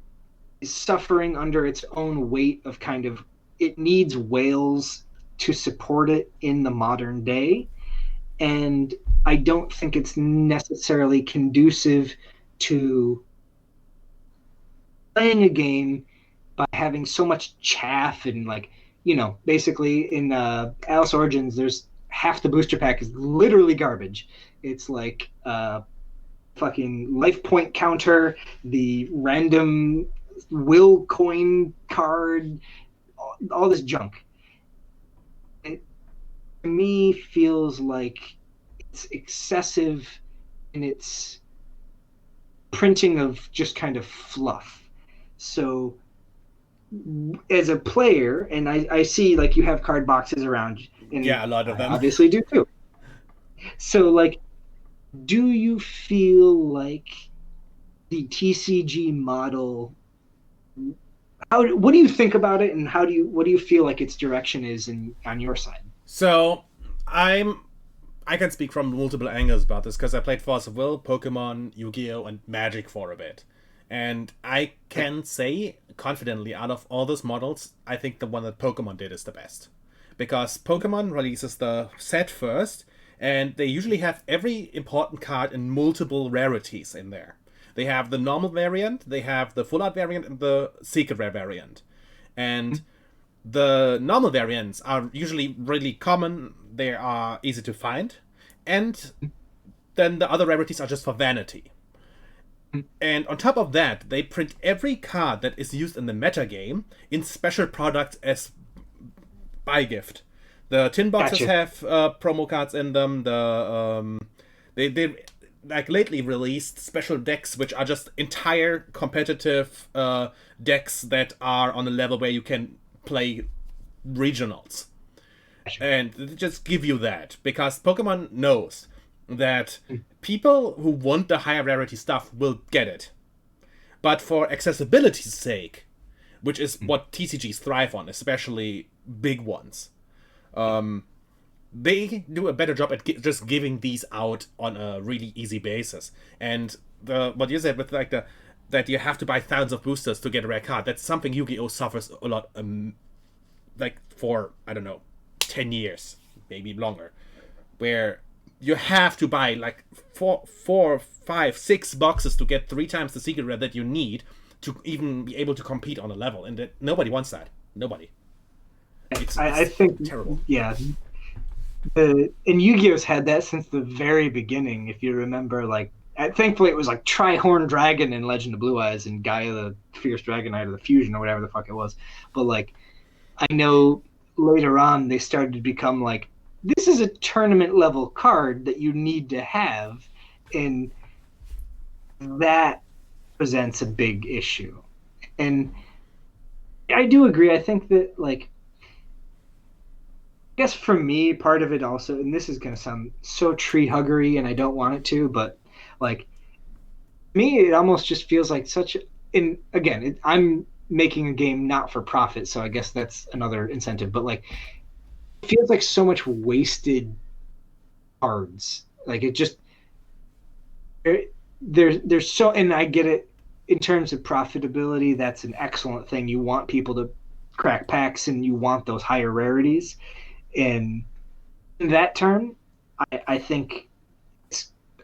Speaker 2: is suffering under its own weight of kind of, it needs whales to support it in the modern day. And I don't think it's necessarily conducive to playing a game by having so much chaff and basically in Alice Origins, there's half the booster pack is literally garbage. It's like fucking life point counter, the random will coin card, all this junk. It to me feels like it's excessive in its printing of just kind of fluff. So as a player, and I see like you have card boxes around, and
Speaker 1: yeah, a lot of them
Speaker 2: I obviously do too. So like, do you feel like the TCG model, what do you think about it, and what do you feel like its direction is on your side?
Speaker 1: So I can speak from multiple angles about this because I played Force of Will, Pokemon, Yu-Gi-Oh, and Magic for a bit. And I can say confidently, out of all those models, I think the one that Pokemon did is the best. Because Pokemon releases the set first, and they usually have every important card in multiple rarities in there. They have the normal variant, they have the full art variant, and the secret rare variant. And the normal variants are usually really common, they are easy to find, and then the other rarities are just for vanity. And on top of that, they print every card that is used in the metagame in special products as buy gift. The tin boxes have promo cards in them. They like lately released special decks which are just entire competitive decks that are on a level where you can play regionals. And they just give you that because Pokemon knows that people who want the higher rarity stuff will get it. But for accessibility's sake, which is what TCGs thrive on, especially big ones, they do a better job at just giving these out on a really easy basis. And what you said with like that you have to buy thousands of boosters to get a rare card, that's something Yu-Gi-Oh suffers a lot, like for, I don't know, 10 years, maybe longer, where you have to buy like 4, 5, 6 boxes to get 3 times the secret rare that you need to even be able to compete on a level, and nobody wants that. Nobody.
Speaker 2: I think terrible. Yeah. And Yu-Gi-Oh's had that since the very beginning. If you remember, like, thankfully it was like Tri-Horn Dragon in Legend of Blue Eyes and Gaia the Fierce Dragonite or the Fusion or whatever the fuck it was. But like, I know later on they started to become like, this is a tournament level card that you need to have, and that presents a big issue. And I do agree. I think that, like, I guess for me, part of it also, and this is going to sound so tree huggery, and I don't want it to, but like, me, it almost just feels like such. And again, I'm making a game not for profit, so I guess that's another incentive. But like, it feels like so much wasted cards. Like it just there's so, and I get it in terms of profitability. That's an excellent thing. You want people to crack packs, and you want those higher rarities. And in that term, I think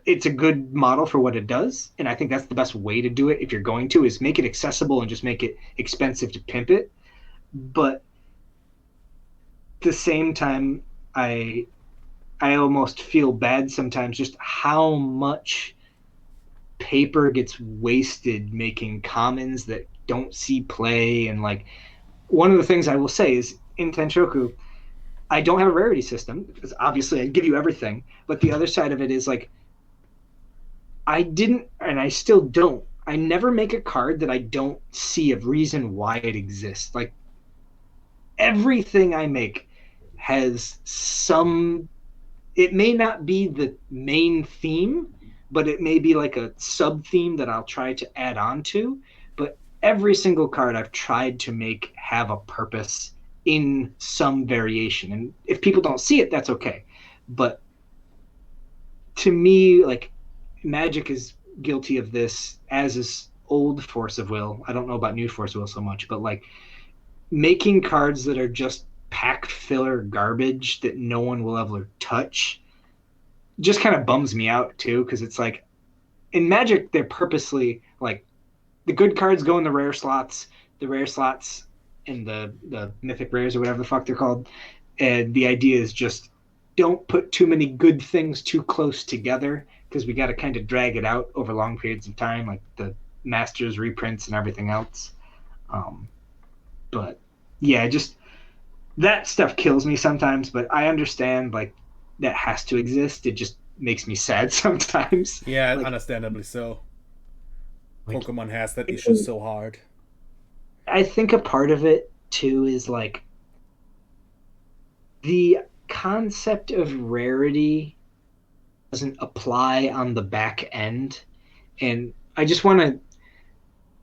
Speaker 2: it's a good model for what it does, and I think that's the best way to do it. If you're going to, is make it accessible and just make it expensive to pimp it. But at the same time, I almost feel bad sometimes just how much paper gets wasted making commons that don't see play. And like, one of the things I will say is in Tenshoku, I don't have a rarity system because obviously I give you everything. But the other side of it is like, I didn't, and I still don't. I never make a card that I don't see a reason why it exists. Like everything I make has some. It may not be the main theme, but it may be like a sub theme that I'll try to add on to. But every single card I've tried to make have a purpose in some variation. And if people don't see it, that's okay. But to me, like, Magic is guilty of this, as is old Force of Will. I don't know about new Force of Will so much, but like making cards that are just pack filler garbage that no one will ever touch just kind of bums me out too, because it's like in Magic they're purposely like the good cards go in the rare slots in the mythic rares or whatever the fuck they're called, and the idea is just don't put too many good things too close together, because we got to kind of drag it out over long periods of time, like the Masters reprints and everything else. But yeah, just that stuff kills me sometimes, but I understand like that has to exist. It just makes me sad sometimes.
Speaker 1: Yeah,
Speaker 2: like,
Speaker 1: understandably so.
Speaker 2: Like,
Speaker 1: Pokemon has that issue so hard.
Speaker 2: I think a part of it too is like the concept of rarity doesn't apply on the back end. And I just want to,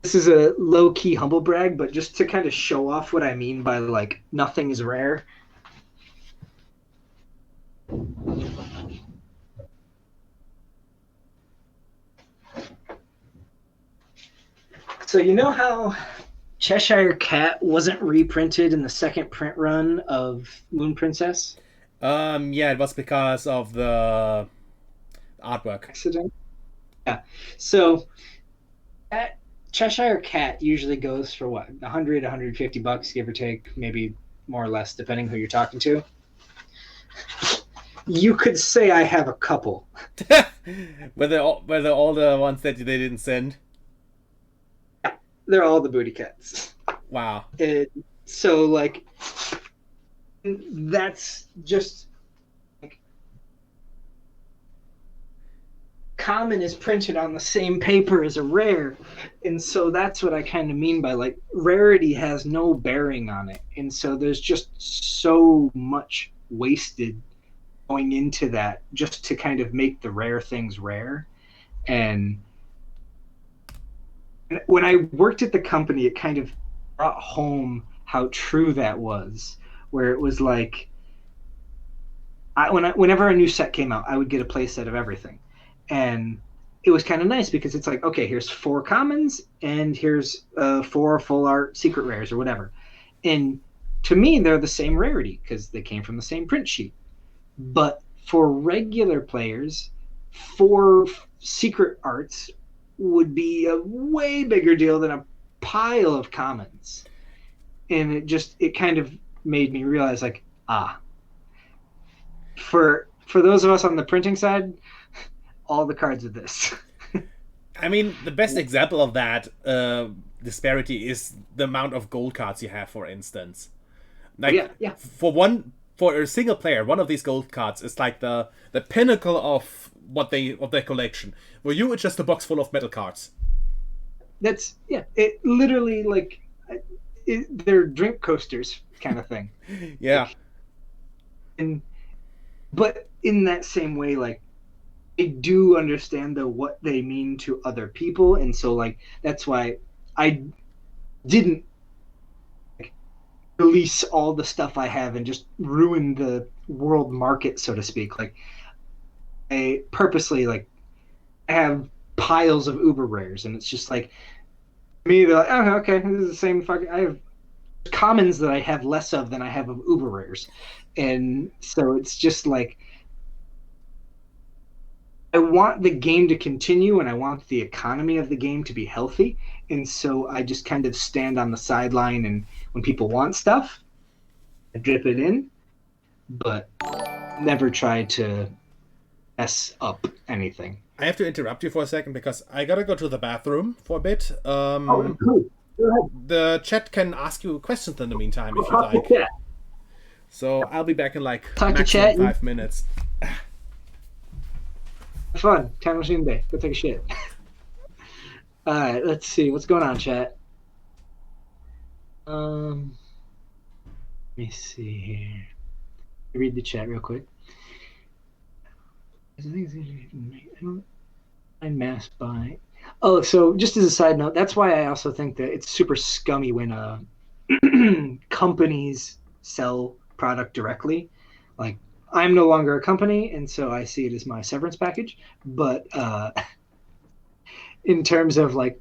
Speaker 2: this is a low-key humble brag, but just to kind of show off what I mean by like nothing is rare. So you know how Cheshire Cat wasn't reprinted in the second print run of Moon Princess?
Speaker 1: Yeah, it was because of the artwork
Speaker 2: accident. Yeah. So that Cheshire Cat usually goes for what, 100, 150 bucks, give or take, maybe more or less, depending who you're talking to. You could say I have a couple.
Speaker 1: were they all the ones that they didn't send?
Speaker 2: Yeah, they're all the booty cats.
Speaker 1: Wow.
Speaker 2: So like, that's just like, common is printed on the same paper as a rare, and so that's what I kind of mean by like rarity has no bearing on it, and so there's just so much wasted going into that just to kind of make the rare things rare. And when I worked at the company, it kind of brought home how true that was, where it was like whenever a new set came out, I would get a play set of everything. And it was kind of nice because it's like, okay, here's 4 commons and here's 4 full art secret rares or whatever. And to me, they're the same rarity because they came from the same print sheet. But for regular players, 4 secret arts would be a way bigger deal than a pile of commons. And it kind of made me realize like, for those of us on the printing side, all the cards are this.
Speaker 1: I mean, the best example of that disparity is the amount of gold cards you have, for instance. Like,
Speaker 2: yeah.
Speaker 1: For a single player, one of these gold cards is like the pinnacle of their collection. For you, it's just a box full of metal cards.
Speaker 2: That's it literally like they're drink coasters kind of thing.
Speaker 1: Yeah.
Speaker 2: But in that same way, like I do understand though what they mean to other people, and so like that's why I didn't release all the stuff I have and just ruin the world market, so to speak. Like I purposely like have piles of uber rares, and it's just like me. They're like, oh, okay, this is the same fucking. I have commons that I have less of than I have of uber rares, and so it's just like I want the game to continue, and I want the economy of the game to be healthy, and so I just kind of stand on the sideline, and when people want stuff, I drip it in, but never try to mess up anything.
Speaker 1: I have to interrupt you for a second because I gotta go to the bathroom for a bit.
Speaker 2: Oh, cool. Go ahead.
Speaker 1: The chat can ask you questions in the meantime if you like.
Speaker 2: Yeah.
Speaker 1: So I'll be back in like
Speaker 2: Talk to
Speaker 1: maximum
Speaker 2: chat.
Speaker 1: 5 minutes.
Speaker 2: Have fun. Time machine day. Go take a shit. All right, let's see what's going on, chat. Let me see here. Read the chat real quick. I mass buy. Oh, so just as a side note, that's why I also think that it's super scummy when companies sell product directly. Like, I'm no longer a company, and so I see it as my severance package. But in terms of like,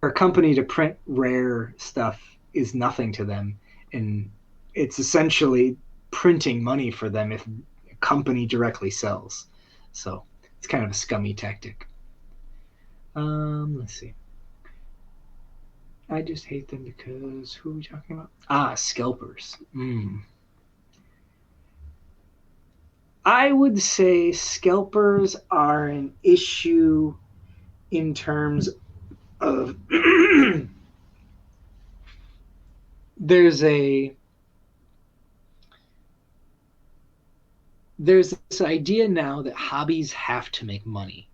Speaker 2: our company to print rare stuff is nothing to them, and it's essentially printing money for them if a company directly sells. So it's kind of a scummy tactic. Let's see. I just hate them because who are we talking about? Scalpers. I would say scalpers are an issue in terms of there's this idea now that hobbies have to make money.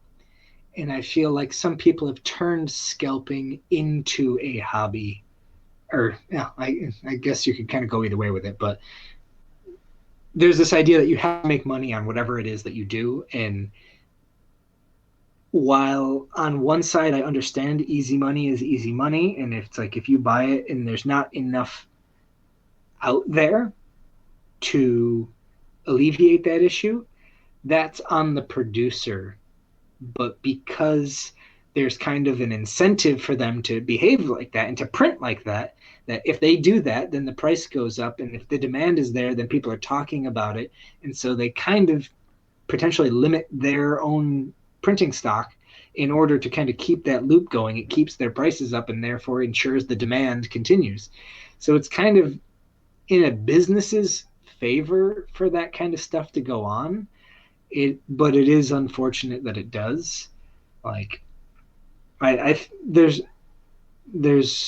Speaker 2: And I feel like some people have turned scalping into a hobby. Or, yeah, I guess you could kind of go either way with it. But there's this idea that you have to make money on whatever it is that you do. And while on one side I understand easy money is easy money, and it's like if you buy it and there's not enough out there to alleviate that issue, that's on the producer. But because there's kind of an incentive for them to behave like that and to print like that, that if they do that, then the price goes up. And if the demand is there, then people are talking about it. And so they kind of potentially limit their own printing stock in order to kind of keep that loop going. It keeps their prices up and therefore ensures the demand continues. So it's kind of in a business's favor for that kind of stuff to go on. But it is unfortunate that it does. Like, there's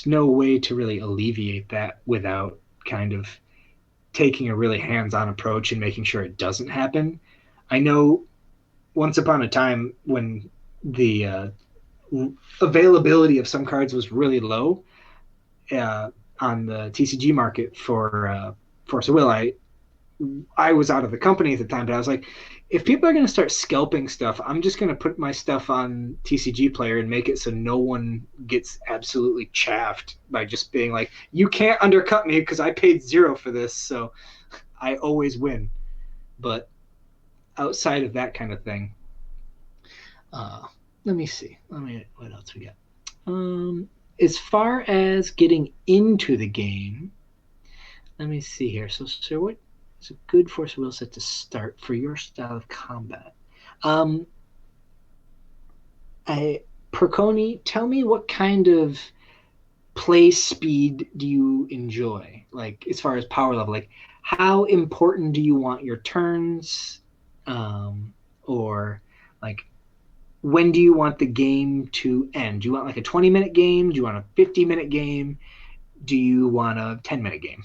Speaker 2: no way to really alleviate that without kind of taking a really hands-on approach and making sure it doesn't happen. I know once upon a time when the availability of some cards was really low on the TCG market for Force of Will, I was out of the company at the time, but I was like, if people are going to start scalping stuff, I'm just going to put my stuff on TCG Player and make it so no one gets absolutely chaffed by just being like, you can't undercut me because I paid $0 for this, so I always win. But outside of that kind of thing, let me see. What else we got? As far as getting into the game, let me see here. So what? It's a good Force of Will set to start for your style of combat. Perconi, tell me what kind of play speed do you enjoy? Like, as far as power level, like how important do you want your turns? Or like, when do you want the game to end? Do you want like a 20-minute game? Do you want a 50-minute game? Do you want a 10-minute game?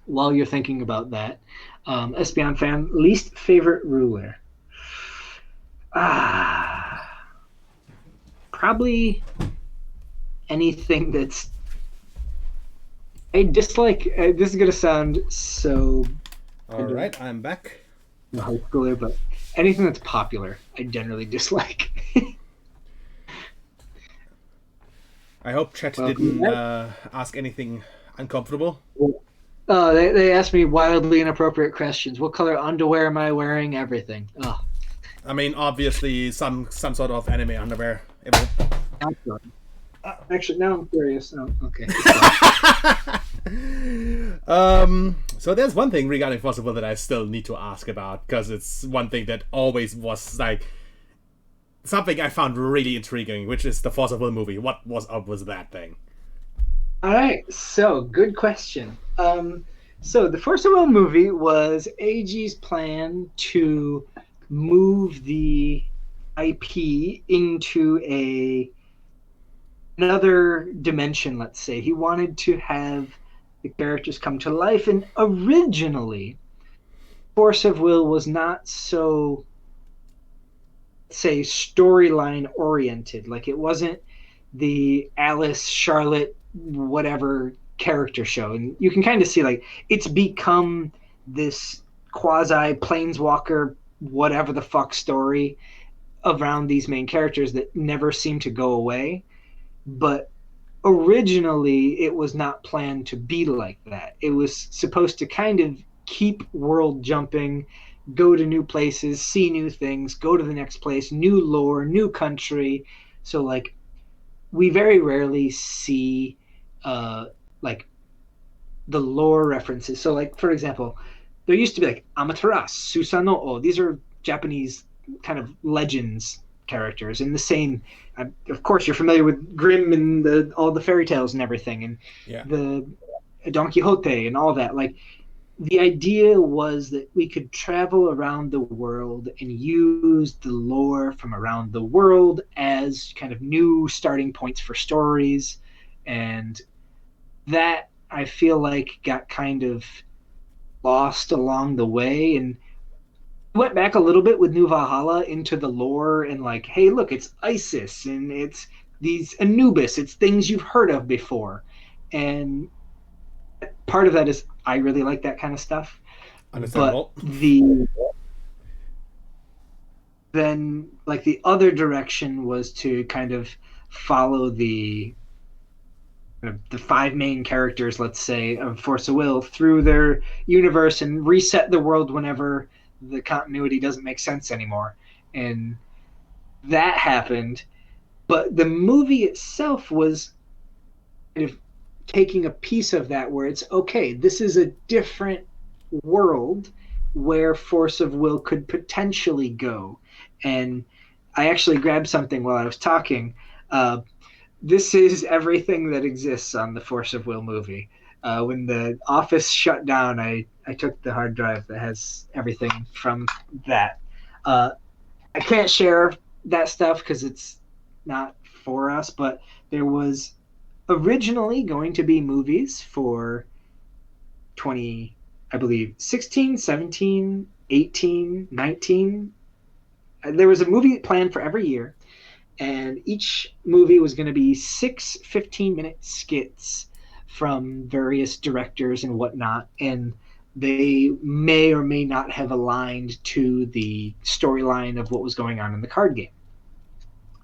Speaker 2: While you're thinking about that, Espeon fan, least favorite ruler. Probably anything that's. I dislike. This is gonna sound so.
Speaker 1: All right, I'm back.
Speaker 2: High schooler, but anything that's popular, I generally dislike.
Speaker 1: I hope chat didn't ask anything uncomfortable.
Speaker 2: Oh, they asked me wildly inappropriate questions. What color underwear am I wearing? Everything. Oh,
Speaker 1: I mean, obviously, some sort of anime underwear.
Speaker 2: actually, now I'm curious. Oh, okay.
Speaker 1: So there's one thing regarding Fossil Will that I still need to ask about, because it's one thing that always was like something I found really intriguing, which is the Fossil Will movie. What was up with that thing?
Speaker 2: All right, so good question. So the Force of Will movie was AG's plan to move the IP into another dimension. Let's say he wanted to have the characters come to life, and originally, Force of Will was not so, say, storyline oriented. Like it wasn't the Alice, Charlotte, whatever character show. And you can kind of see like it's become this quasi planeswalker, whatever the fuck story around these main characters that never seem to go away. But originally it was not planned to be like that. It was supposed to kind of keep world jumping, go to new places, see new things, go to the next place, new lore, new country. So like we very rarely see like the lore references. So like for example, there used to be like Amaterasu, Susanoo. These are Japanese kind of legends characters. And the same, of course, you're familiar with Grimm and all the fairy tales and everything, and the Don Quixote and all that. Like the idea was that we could travel around the world and use the lore from around the world as kind of new starting points for stories. And that I feel like got kind of lost along the way. And went back a little bit with New Valhalla into the lore and like, hey, look, it's Isis and it's these Anubis, it's things you've heard of before. And part of that is I really like that kind of stuff.
Speaker 1: Understandable.
Speaker 2: But then like the other direction was to kind of follow the five main characters, let's say, of Force of Will through their universe and reset the world whenever the continuity doesn't make sense anymore. And that happened. But the movie itself was kind of taking a piece of that where it's okay, this is a different world where Force of Will could potentially go. And I actually grabbed something while I was talking. This is everything that exists on the Force of Will movie. When the office shut down, I took the hard drive that has everything from that. I can't share that stuff because it's not for us, but there was originally going to be movies for 20, I believe, 16, 17, 18, 19. There was a movie planned for every year, and each movie was going to be 6 15-minute skits from various directors and whatnot, and they may or may not have aligned to the storyline of what was going on in the card game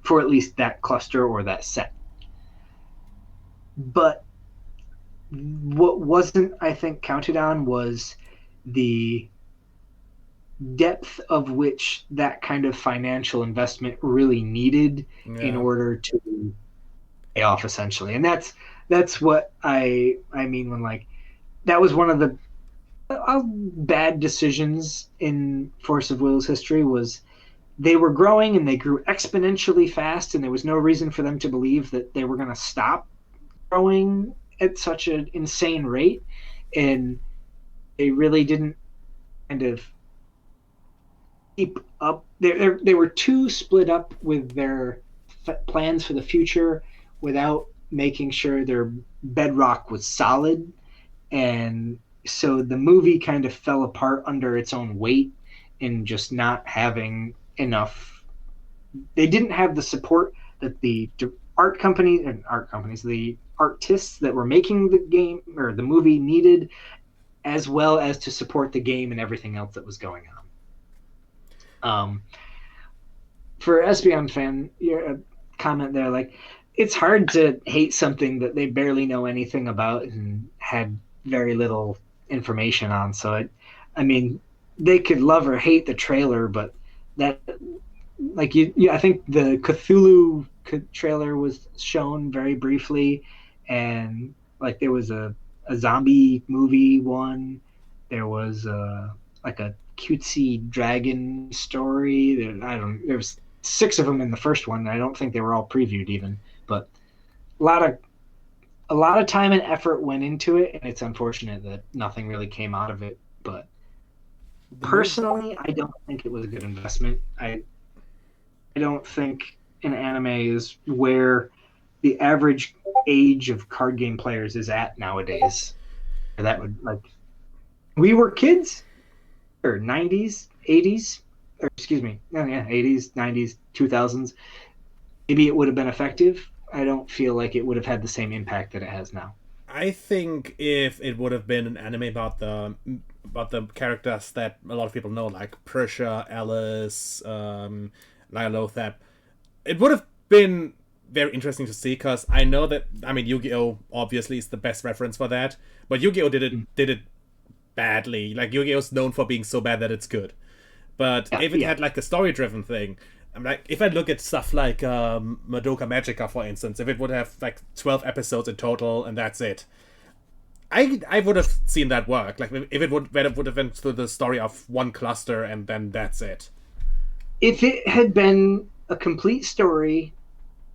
Speaker 2: for at least that cluster or that set. But what wasn't, I think, counted on was the depth of which that kind of financial investment really needed in order to pay off, essentially. And that's what I mean when like that was one of the bad decisions in Force of Will's history. Was they were growing and they grew exponentially fast, and there was no reason for them to believe that they were going to stop growing at such an insane rate, and they really didn't kind of keep up. They were too split up with their plans for the future without making sure their bedrock was solid. And so the movie kind of fell apart under its own weight in just not having enough. They didn't have the support that the the artists that were making the game or the movie needed, as well as to support the game and everything else that was going on. For Espeon fan, your comment there, like it's hard to hate something that they barely know anything about and had very little information on. So I mean, they could love or hate the trailer, but that, like I think the Cthulhu trailer was shown very briefly, and like there was a zombie movie one. There was like a cutesy dragon story. There was 6 of them in the first one. I don't think they were all previewed even, but a lot of time and effort went into it, and it's unfortunate that nothing really came out of it. But personally, I don't think it was a good investment. I don't think an anime is where the average age of card game players is at nowadays. That would, like, we were kids, or 90s, 80s, or excuse me, 80s, 90s, 2000s. Maybe it would have been effective. I don't feel like it would have had the same impact that it has now.
Speaker 1: I think if it would have been an anime about the characters that a lot of people know, like Persia, Alice, Nyarlathotep, it would have been very interesting to see, because I know that, I mean, Yu-Gi-Oh! Obviously is the best reference for that, but Yu-Gi-Oh! did it badly. Like, Yu-Gi-Oh's known for being so bad that it's good. But if it had like a story-driven thing, I'm like, if I look at stuff like Madoka Magica, for instance, if it would have like 12 episodes in total and that's it, I would have seen that work. Like, if it would have been through the story of one cluster and then that's it.
Speaker 2: If it had been a complete story,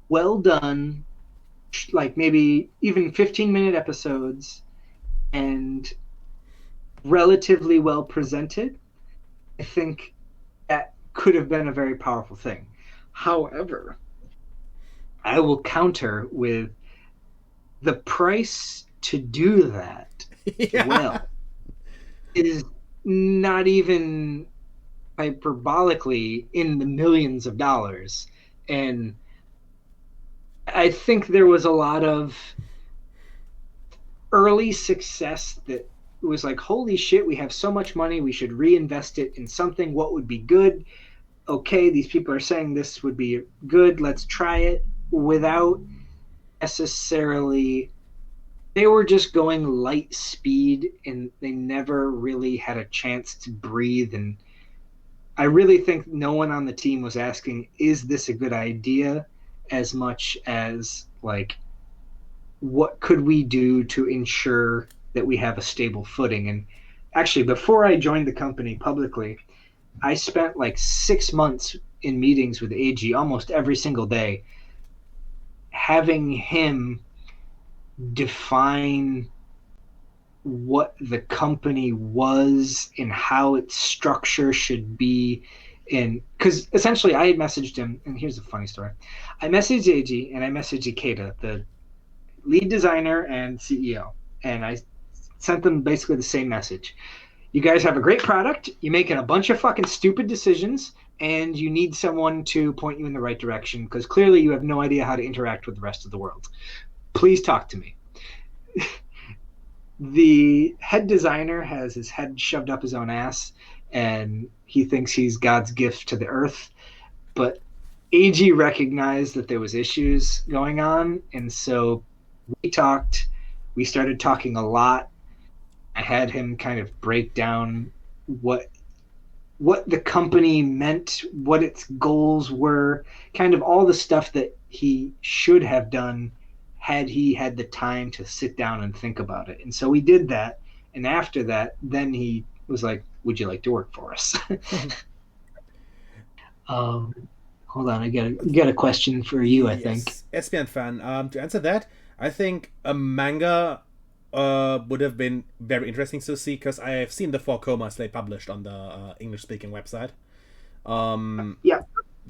Speaker 2: well done, like maybe even 15-minute episodes, and relatively well presented, I think that could have been a very powerful thing. However, I will counter with the price to do that well is not even hyperbolically in the millions of dollars. And I think there was a lot of early success that was like, holy shit, we have so much money, we should reinvest it in something. What would be good? Okay, these people are saying this would be good, let's try it, without necessarily, they were just going light speed and they never really had a chance to breathe. And I really think no one on the team was asking, is this a good idea, as much as like, what could we do to ensure that we have a stable footing? And actually, before I joined the company publicly, I spent like 6 months in meetings with AG almost every single day, having him define what the company was and how its structure should be. And because essentially I had messaged him, and here's a funny story. I messaged AG and I messaged Ikeda, the lead designer and CEO, and I sent them basically the same message. You guys have a great product, you're making a bunch of fucking stupid decisions, and you need someone to point you in the right direction, because clearly you have no idea how to interact with the rest of the world. Please talk to me. The head designer has his head shoved up his own ass, and he thinks he's God's gift to the earth. But AG recognized that there was issues going on, and so we talked. We started talking a lot. I had him kind of break down what the company meant, what its goals were, kind of all the stuff that he should have done had he had the time to sit down and think about it. And so we did that. And after that, then he was like, would you like to work for us? Hold on, I got a question for you, I think.
Speaker 1: SPN fan. To answer that, I think a manga would have been very interesting to see, because I have seen the 4 comas they published on the English-speaking website.
Speaker 2: Yeah.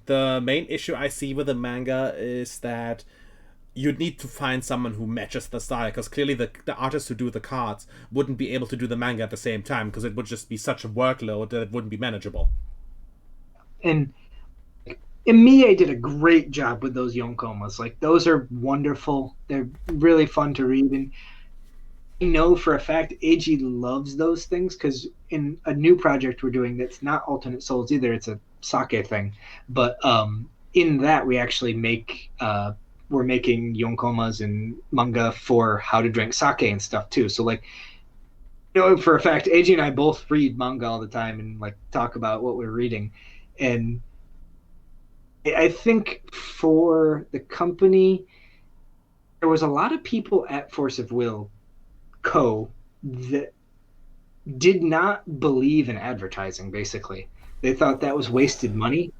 Speaker 1: The main issue I see with the manga is that you'd need to find someone who matches the style, because clearly the artists who do the cards wouldn't be able to do the manga at the same time, because it would just be such a workload that it wouldn't be manageable.
Speaker 2: And Mie did a great job with those yonkomas. Like, those are wonderful. They're really fun to read. And I know for a fact AG loves those things, because in a new project we're doing that's not Alternate Souls either, it's a sake thing. But in that we actually make... we're making yonkomas and manga for how to drink sake and stuff too. So like, for a fact, AJ and I both read manga all the time and like talk about what we're reading. And I think for the company, there was a lot of people at Force of Will Co. that did not believe in advertising, basically. They thought that was wasted money.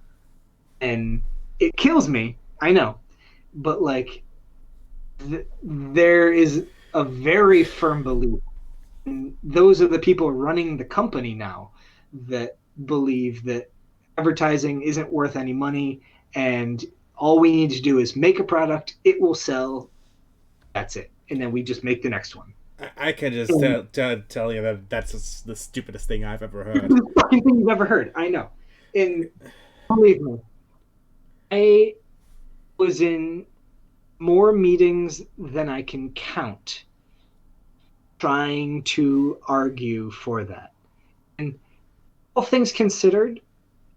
Speaker 2: And it kills me, I know. But like, there is a very firm belief. And those are the people running the company now that believe that advertising isn't worth any money, and all we need to do is make a product, it will sell, that's it, and then we just make the next one.
Speaker 1: I can just tell you that that's the stupidest thing I've ever heard.
Speaker 2: The fucking thing you've ever heard, I know. And believe me, I was in more meetings than I can count trying to argue for that. And all things considered,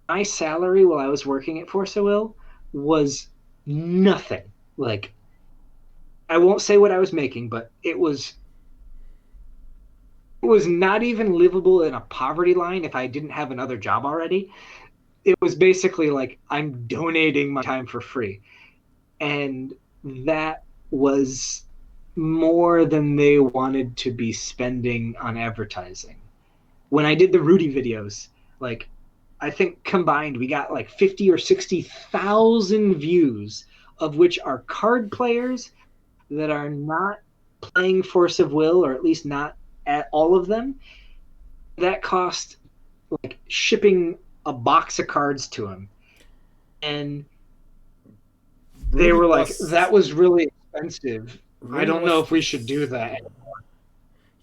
Speaker 2: my salary while I was working at Force of Will was nothing. Like, I won't say what I was making, but it was not even livable in a poverty line if I didn't have another job already. It was basically like I'm donating my time for free. And that was more than they wanted to be spending on advertising. When I did the Rudy videos, like, I think combined we got like 50 or 60,000 views, of which are card players that are not playing Force of Will, or at least not at all of them. That cost like shipping a box of cards to them. And they were like, that was really expensive. I don't know if we should do that anymore.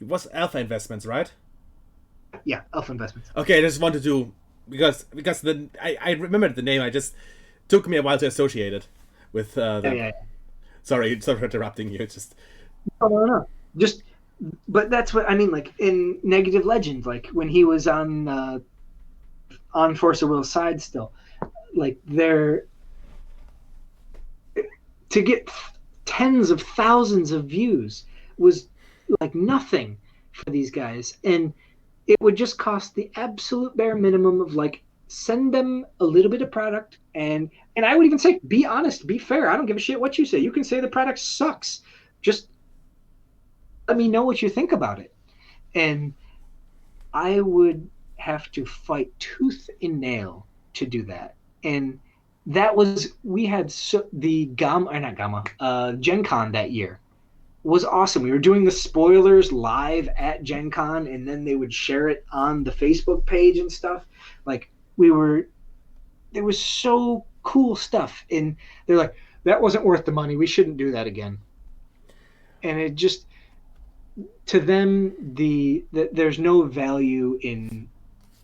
Speaker 1: It was Alpha Investments, right?
Speaker 2: Yeah, Alpha Investments.
Speaker 1: Okay, I just wanted to, because I remembered the name. I just took me a while to associate it with
Speaker 2: Yeah.
Speaker 1: Sorry for interrupting you. Just
Speaker 2: no. But that's what I mean. Like in Negative Legends, like when he was on Force of Will's side still, like to get tens of thousands of views was like nothing for these guys, and it would just cost the absolute bare minimum of like send them a little bit of product, and I would even say be honest, be fair. I don't give a shit what you say. You can say the product sucks. Just let me know what you think about it. And I would have to fight tooth and nail to do that. And that was, we had the Gen Con that year was awesome. We were doing the spoilers live at Gen Con, and then they would share it on the Facebook page and stuff. Like there was so cool stuff. And they're like, that wasn't worth the money. We shouldn't do that again. And it just, to them, there's no value in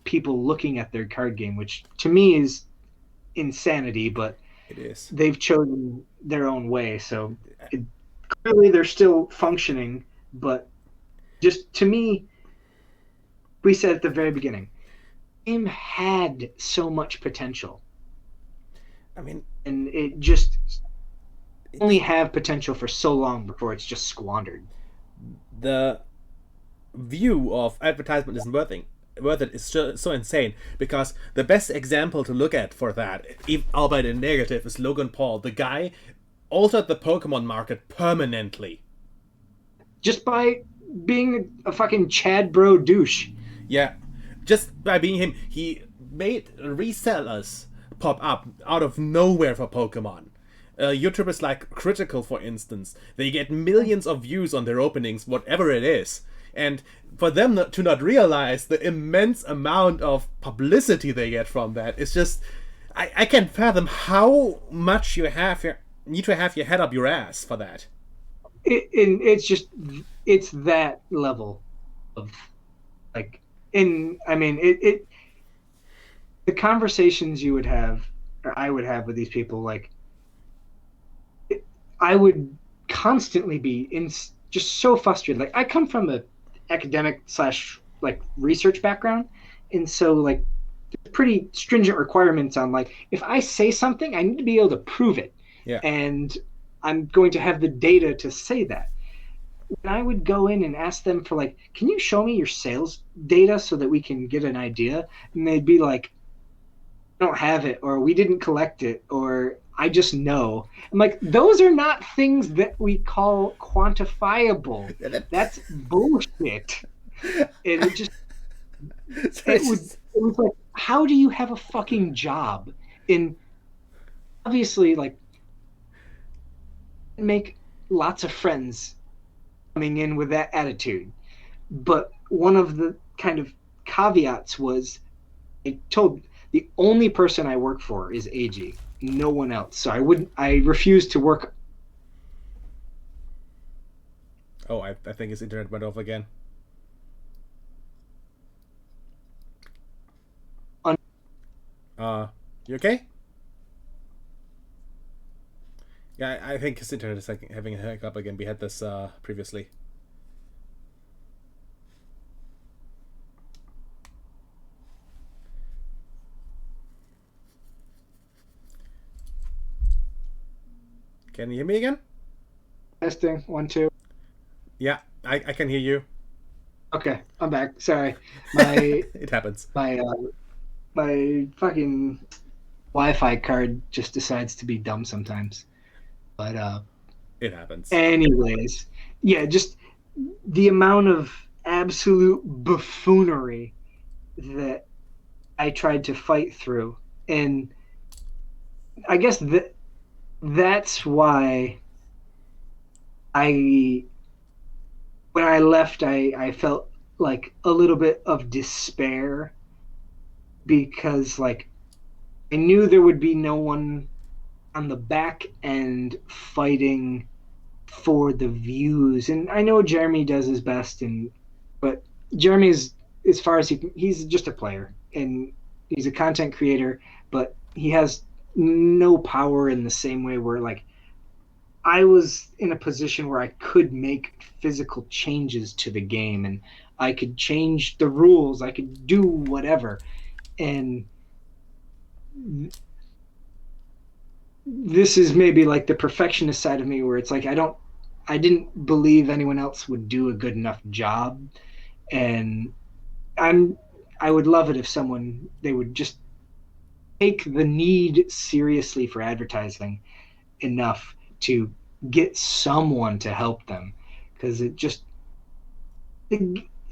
Speaker 2: people looking at their card game, which to me is insanity, but
Speaker 1: it is.
Speaker 2: They've chosen their own way, so clearly they're still functioning. But just to me, we said at the very beginning, the game had so much potential.
Speaker 1: I mean,
Speaker 2: and it just only have potential for so long before it's just squandered.
Speaker 1: The view of advertisement isn't worth it is so insane, because the best example to look at for that, albeit in negative, is Logan Paul. The guy altered the Pokemon market permanently.
Speaker 2: Just by being a fucking Chad bro douche.
Speaker 1: Yeah, just by being him, he made resellers pop up out of nowhere for Pokemon. YouTubers like Critical, for instance, they get millions of views on their openings, whatever it is. And for them to not realize the immense amount of publicity they get from that, it's just, I can't fathom how much you need to have your head up your ass for that.
Speaker 2: It's that level of like, the conversations you would have, or I would have with these people, like, I would constantly be just so frustrated. Like, I come from a academic / like research background, and so like there's pretty stringent requirements on like, if I say something, I need to be able to prove it.
Speaker 1: Yeah.
Speaker 2: And I'm going to have the data to say that. when I would go in and ask them for like, can you show me your sales data so that we can get an idea? And they'd be like, I don't have it, or we didn't collect it, or I just know. I'm like, those are not things that we call quantifiable. That's bullshit. And it just it was like, how do you have a fucking job? And obviously, like, make lots of friends coming in with that attitude. But one of the kind of caveats was I told the only person I work for is AG, no one else. So I refused to work.
Speaker 1: Oh, I think his internet went off again. You okay? Yeah, I think his internet is like having a hiccup again. We had this previously. Can you hear me again?
Speaker 2: Testing 1 2.
Speaker 1: Yeah, I can hear you.
Speaker 2: Okay, I'm back. Sorry, my
Speaker 1: it happens.
Speaker 2: My fucking Wi-Fi card just decides to be dumb sometimes. But
Speaker 1: it happens.
Speaker 2: Anyways, yeah, just the amount of absolute buffoonery that I tried to fight through, and I guess that's why when I left, I felt like a little bit of despair because like I knew there would be no one on the back end fighting for the views. And I know Jeremy does his best, but Jeremy's, as far as he's just a player and he's a content creator, but he has no power in the same way where like I was in a position where I could make physical changes to the game and I could change the rules, I could do whatever. And this is maybe like the perfectionist side of me where it's like I didn't believe anyone else would do a good enough job, and I would love it if they would just take the need seriously for advertising enough to get someone to help them, because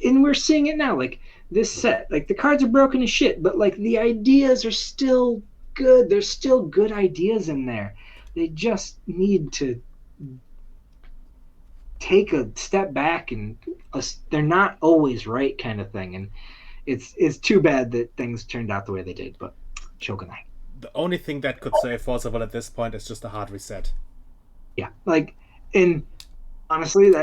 Speaker 2: and we're seeing it now, like this set, like the cards are broken as shit, but like the ideas are still good. There's still good ideas in there. They just need to take a step back, and they're not always right, kind of thing. And it's too bad that things turned out the way they did. But Shogunai.
Speaker 1: The only thing that could save Forcible at this point is just a hard reset.
Speaker 2: Yeah, like, and honestly,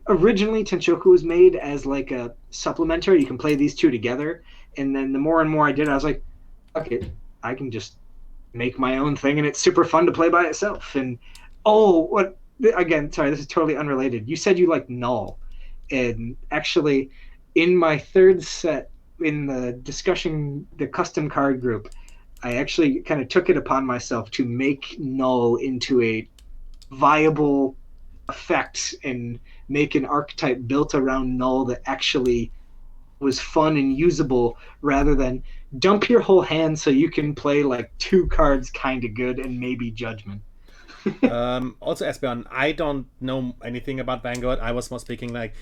Speaker 2: originally Tenshoku was made as like a supplementary. You can play these two together, and then the more and more I did, I was like, okay, I can just make my own thing, and it's super fun to play by itself. And again, sorry, this is totally unrelated. You said you like Null, and actually, in my third set in the custom card group, I actually kind of took it upon myself to make Null into a viable effect and make an archetype built around Null that actually was fun and usable, rather than dump your whole hand so you can play like 2 cards kind of good and maybe Judgment.
Speaker 1: Also, Espeon, I don't know anything about Vanguard. I was more speaking like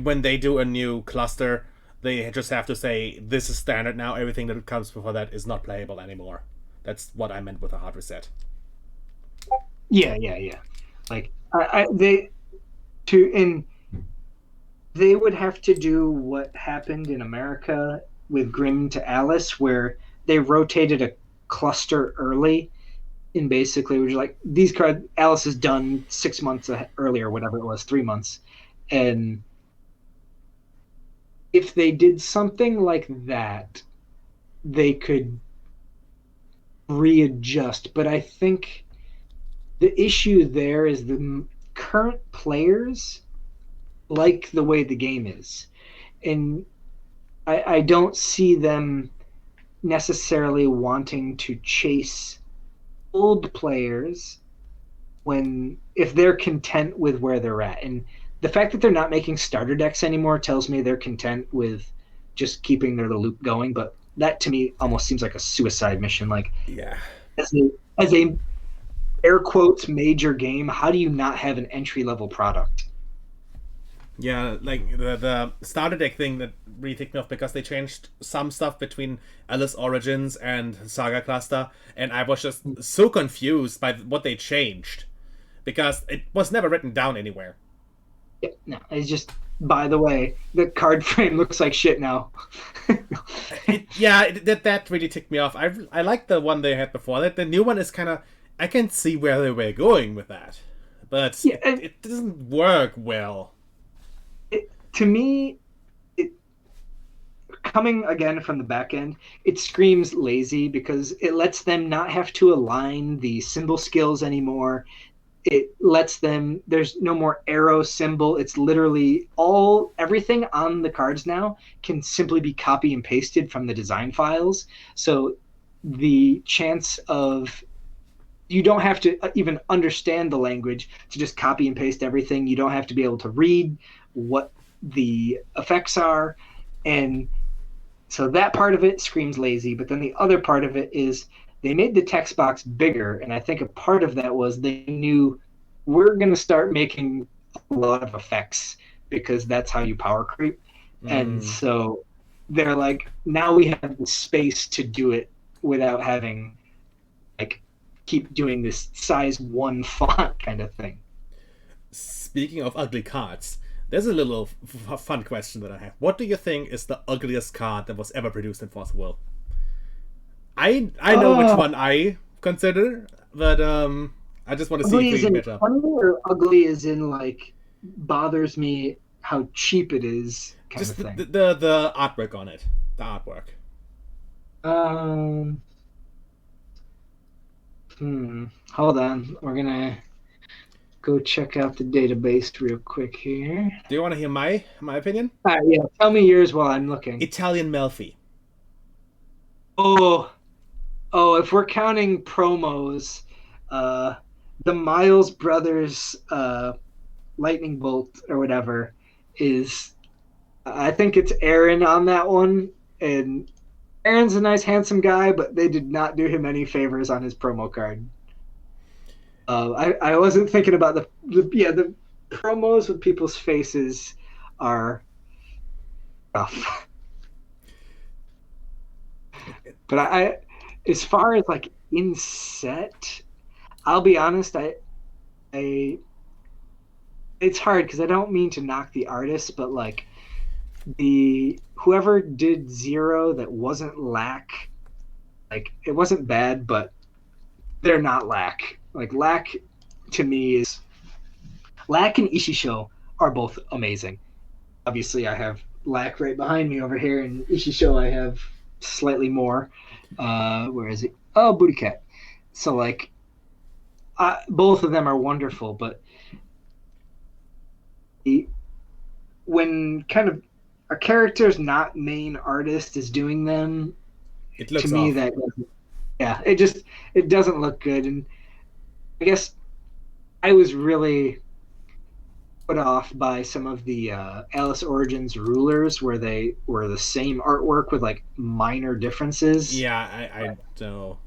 Speaker 1: when they do a new cluster, they just have to say this is standard now. Everything that comes before that is not playable anymore. That's what I meant with a hard reset.
Speaker 2: Yeah. Like they would have to do what happened in America with Grim to Alice, where they rotated a cluster early, and basically we're like, these cards, Alice is done 6 months earlier, whatever it was, 3 months. And if they did something like that, they could readjust. But I think the issue there is the current players like the way the game is, and I don't see them necessarily wanting to chase old players when if they're content with where they're at. And the fact that they're not making starter decks anymore tells me they're content with just keeping their loop going. But that to me almost seems like a suicide mission. Like,
Speaker 1: yeah,
Speaker 2: as a air quotes major game, how do you not have an entry level product?
Speaker 1: Yeah, like the starter deck thing that really ticked me off because they changed some stuff between Alice Origins and Saga Cluster, and I was just so confused by what they changed because it was never written down anywhere.
Speaker 2: Yeah, no, it's just, by the way, the card frame looks like shit now.
Speaker 1: That really ticked me off. I like the one they had before. The new one is kind of, I can see where they were going with that, but it doesn't work well.
Speaker 2: To me, coming again from the back end, it screams lazy because it lets them not have to align the symbol skills anymore. It lets them, there's no more arrow symbol. It's literally everything on the cards now can simply be copy and pasted from the design files. So the chance of, you don't have to even understand the language to just copy and paste everything. You don't have to be able to read what the effects are. And so that part of it screams lazy. But then the other part of it is they made the text box bigger. And I think a part of that was they knew we're going to start making a lot of effects because that's how you power creep. And so they're like, now we have the space to do it without having like keep doing this size 1 font kind of thing.
Speaker 1: Speaking of ugly cards, there's a little fun question that I have. What do you think is the ugliest card that was ever produced in Force of Will? I know which one I consider, but I just want to see if we can match up.
Speaker 2: Funny or ugly as in like bothers me how cheap it is kind
Speaker 1: just
Speaker 2: of thing?
Speaker 1: The artwork on it. The artwork.
Speaker 2: Hold on. We're gonna go check out the database real quick here.
Speaker 1: Do you want to hear my opinion?
Speaker 2: Yeah, tell me yours while I'm looking.
Speaker 1: Italian Melfi.
Speaker 2: Oh, if we're counting promos, the Miles Brothers Lightning Bolt or whatever is, I think it's Aaron on that one. And Aaron's a nice, handsome guy, but they did not do him any favors on his promo card. I wasn't thinking about the promos with people's faces are rough. But I as far as like in set, I'll be honest, it's hard because I don't mean to knock the artist, but like whoever did Zero that wasn't Lack, like it wasn't bad, but they're not Lack. Like Lack to me is Lack and Ishisho are both amazing. Obviously I have Lack right behind me over here, and Ishisho I have slightly more. Where is it? Oh, Booty Cat. So like both of them are wonderful, but when kind of a character's not main artist is doing them,
Speaker 1: it looks
Speaker 2: to me
Speaker 1: off.
Speaker 2: It doesn't look good. And I guess I was really put off by some of the Alice Origins rulers where they were the same artwork with like minor differences.
Speaker 1: Yeah, I don't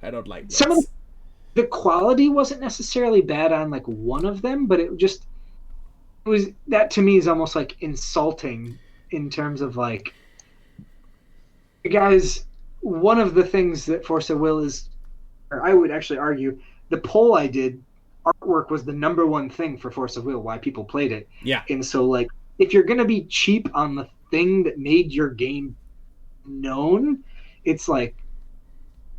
Speaker 1: I don't like
Speaker 2: some of the quality wasn't necessarily bad on like one of them, but it was that to me is almost like insulting in terms of like, guys, one of the things that Force of Will is, or I would actually argue, the poll I did, artwork was the number one thing for Force of Will, why people played it.
Speaker 1: Yeah.
Speaker 2: And so like, if you're going to be cheap on the thing that made your game known, it's like,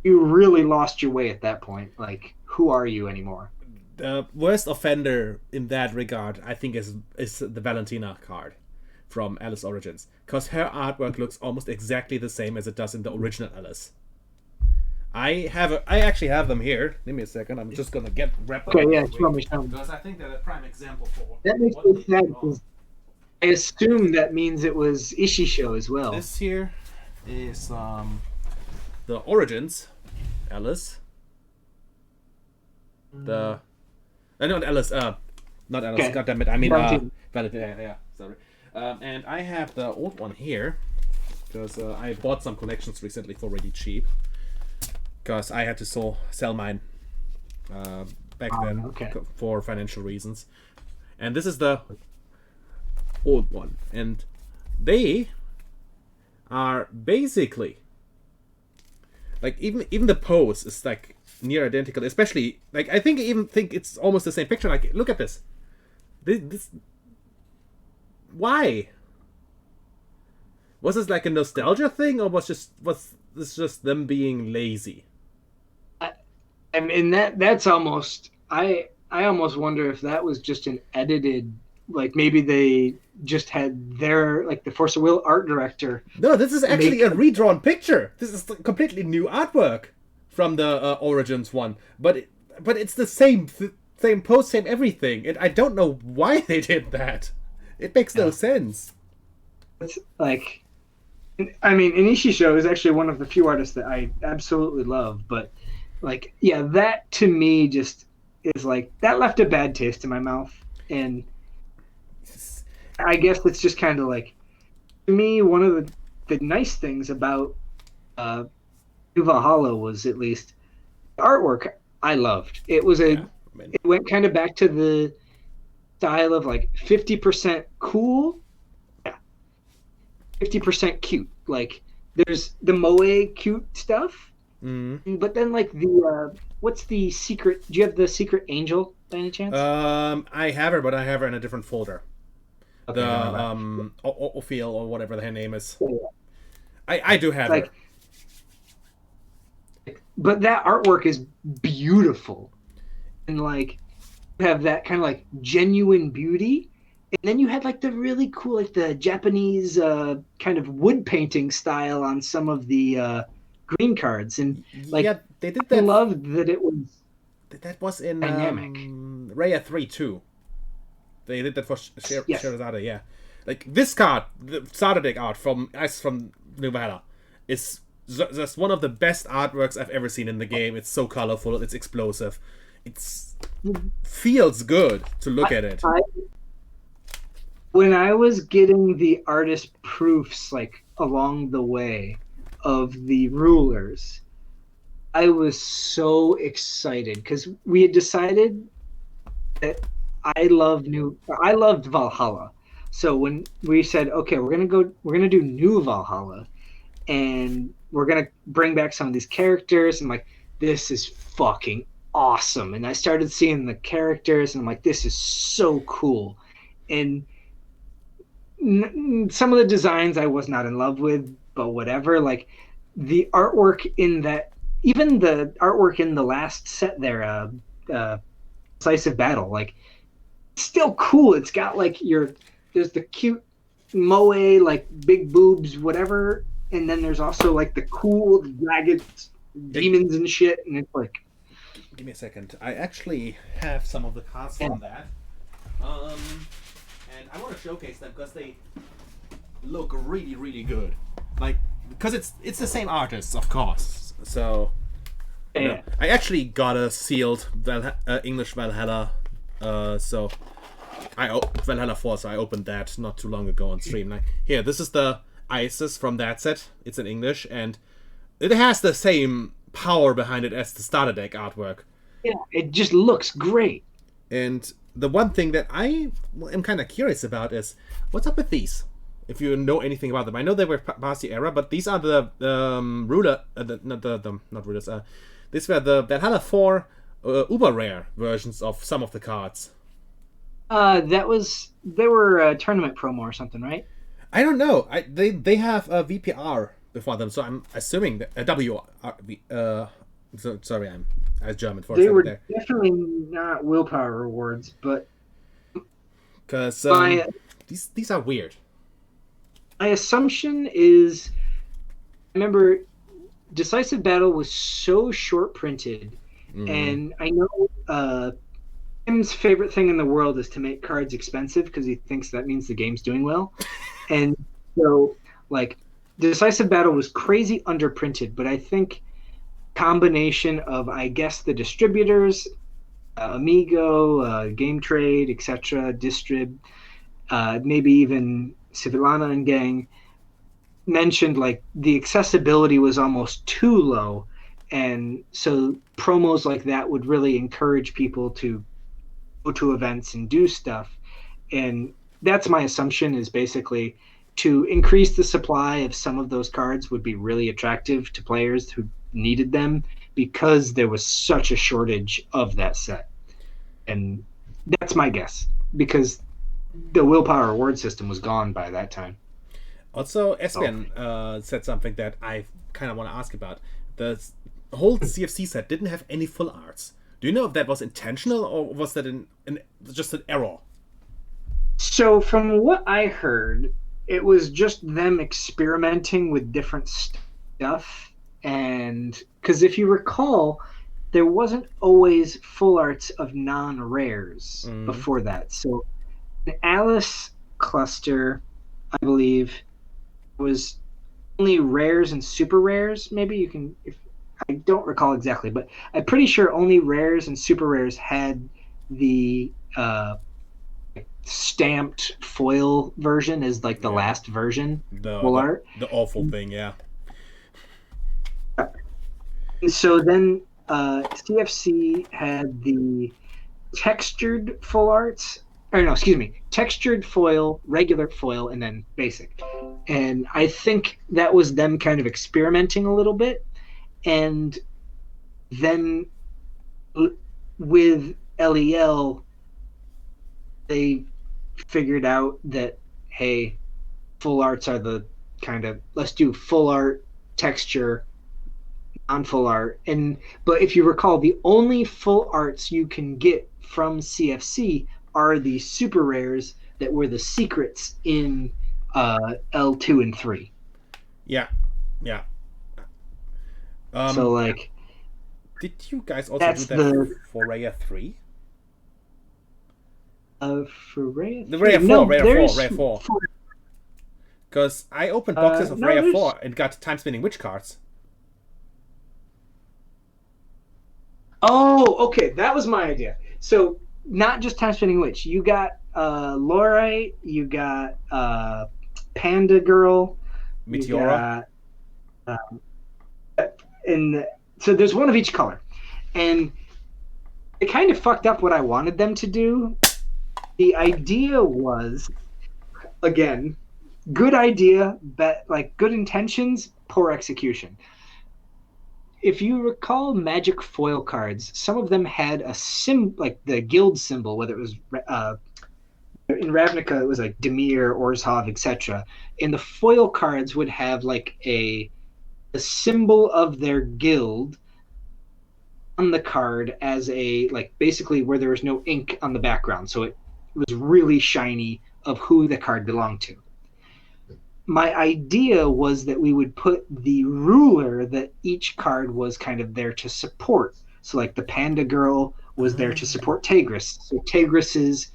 Speaker 2: you really lost your way at that point. Like, who are you anymore?
Speaker 1: The worst offender in that regard, I think, is the Valentina card from Alice Origins, because her artwork looks almost exactly the same as it does in the original Alice. I actually have them here. Give me a second. I'm just gonna grab them.
Speaker 2: Okay, yeah, show me.
Speaker 1: Because I think they're a prime example for.
Speaker 2: That makes me sad because I assume that means it was Ishisho as well.
Speaker 1: This here is the Origins Alice. The Not Alice. Not Alice.
Speaker 2: Okay.
Speaker 1: God damn it. I mean,
Speaker 2: Valentine.
Speaker 1: Yeah. Sorry. And I have the old one here because I bought some collections recently for really cheap because I had to sell mine back then for financial reasons. And this is the old one, and they are basically like even the pose is like near identical, especially like I even think it's almost the same picture. Like, look at this. This why was this like a nostalgia thing, or was this just them being lazy?
Speaker 2: I mean that's almost I almost wonder if that was just an edited, like maybe they just had their, like, the Force of Will art director.
Speaker 1: No, this is actually a redrawn picture. This is completely new artwork from the Origins one, but it's the same pose, same everything. And I don't know why they did that. It makes no sense.
Speaker 2: It's like, I mean, Inishisho is actually one of the few artists that I absolutely love, but like, yeah, that to me just is like, that left a bad taste in my mouth. And I guess it's just kind of like, to me, one of the nice things about New Valhalla was, at least, the artwork I loved. It was it went kind of back to the style of like 50% cool, 50% cute. Like, there's the moe cute stuff, but then like the what's the secret? Do you have the secret angel by any chance?
Speaker 1: I have her, but I have her in a different folder.
Speaker 2: Okay,
Speaker 1: the Ophiel or whatever her name is. I do have her.
Speaker 2: But that artwork is beautiful, and like, you have that kind of like genuine beauty, and then you had like the really cool, like the Japanese kind of wood painting style on some of the green cards, and like, yeah,
Speaker 1: they did that.
Speaker 2: I loved that it was.
Speaker 1: That was in
Speaker 2: dynamic.
Speaker 1: Raya 3 too. They did that for Sherazade, yeah. Like, this card, the starter deck art from New Valhalla, is just one of the best artworks I've ever seen in the game. It's so colorful, it's explosive. It feels good to look at it.
Speaker 2: When I was getting the artist proofs, like, along the way of the rulers, I was so excited because we had decided that I loved Valhalla. So when we said, okay, we're gonna do New Valhalla, and we're gonna bring back some of these characters, and like, this is fucking awesome. And I started seeing the characters, and I'm like, this is so cool. And some of the designs I was not in love with, but whatever. Like, the artwork in that, even the artwork in the last set there, Decisive Battle, like, still cool. It's got like there's the cute moe, like big boobs, whatever, and then there's also like the cool ragged demons and shit, and it's like,
Speaker 1: give me a second. I actually have some of the cards from that, and I want to showcase them because they look really, really good. Like, because it's the same artists, of course. So I actually got a sealed English Valhalla. So Valhalla 4, so I opened that not too long ago on stream. Like, here, this is the Isis from that set. It's in English, and it has the same power behind it as the starter deck artwork.
Speaker 2: Yeah, it just looks great.
Speaker 1: And the one thing that I am kind of curious about is, what's up with these? If you know anything about them, I know they were past the era, but these are the ruler, not rulers. These were the Valhalla 4 uber rare versions of some of the cards.
Speaker 2: They were a tournament promo or something, right?
Speaker 1: I don't know. They have a VPR before them, so I'm assuming that sorry, I was German for a second there.
Speaker 2: They were definitely not willpower rewards, but
Speaker 1: because these are weird.
Speaker 2: My assumption is, I remember Decisive Battle was so short printed, and I know Tim's favorite thing in the world is to make cards expensive because he thinks that means the game's doing well. And so, like, Decisive Battle was crazy underprinted, but I think combination of, I guess, the distributors, Amigo, Game Trade, etc., Distrib, maybe even Civilana and Gang, mentioned like the accessibility was almost too low, and so promos like that would really encourage people to go to events and do stuff. And that's my assumption, is basically to increase the supply of some of those cards would be really attractive to players who needed them, because there was such a shortage of that set. And that's my guess, because the willpower reward system was gone by that time.
Speaker 1: Also, Espion said something that I kind of want to ask about. The whole CFC set didn't have any full arts. Do you know if that was intentional, or was that just an error?
Speaker 2: So from what I heard, it was just them experimenting with different stuff. And because if you recall, there wasn't always full arts of non-rares before that. So the Alice cluster, I believe, was only rares and super rares. Maybe you can, I don't recall exactly, but I'm pretty sure only rares and super rares had the stamped foil version as like the last version. Full art.
Speaker 1: The awful thing, yeah.
Speaker 2: So then CFC had the textured full arts, or no, excuse me, textured foil, regular foil, and then basic. And I think that was them kind of experimenting a little bit. And then with LEL, they figured out that, hey, full arts are the kind of, let's do full art, texture, non-full art. But if you recall, the only full arts you can get from CFC are the super rares that were the secrets in L2 and 3.
Speaker 1: Yeah.
Speaker 2: So like,
Speaker 1: did you guys also do that for Raya 3?
Speaker 2: For Raya 3?
Speaker 1: The Raya 4. Because I opened boxes of Raya 4 and got time-spinning witch cards.
Speaker 2: Oh, okay, that was my idea. So not just time-spinning witch. You got Lorite, you got Panda Girl,
Speaker 1: Meteora.
Speaker 2: And so there's one of each color. And it kind of fucked up what I wanted them to do. The idea was, again, good idea, but like good intentions, poor execution. If you recall magic foil cards, some of them had a like the guild symbol, whether it was in Ravnica, it was like Demir, Orzhov, etc. And the foil cards would have like a symbol of their guild on the card as a, like, basically where there was no ink on the background. So it was really shiny of who the card belonged to. My idea was that we would put the ruler that each card was kind of there to support. So like the Panda Girl was there to support Tigris. So Tigris's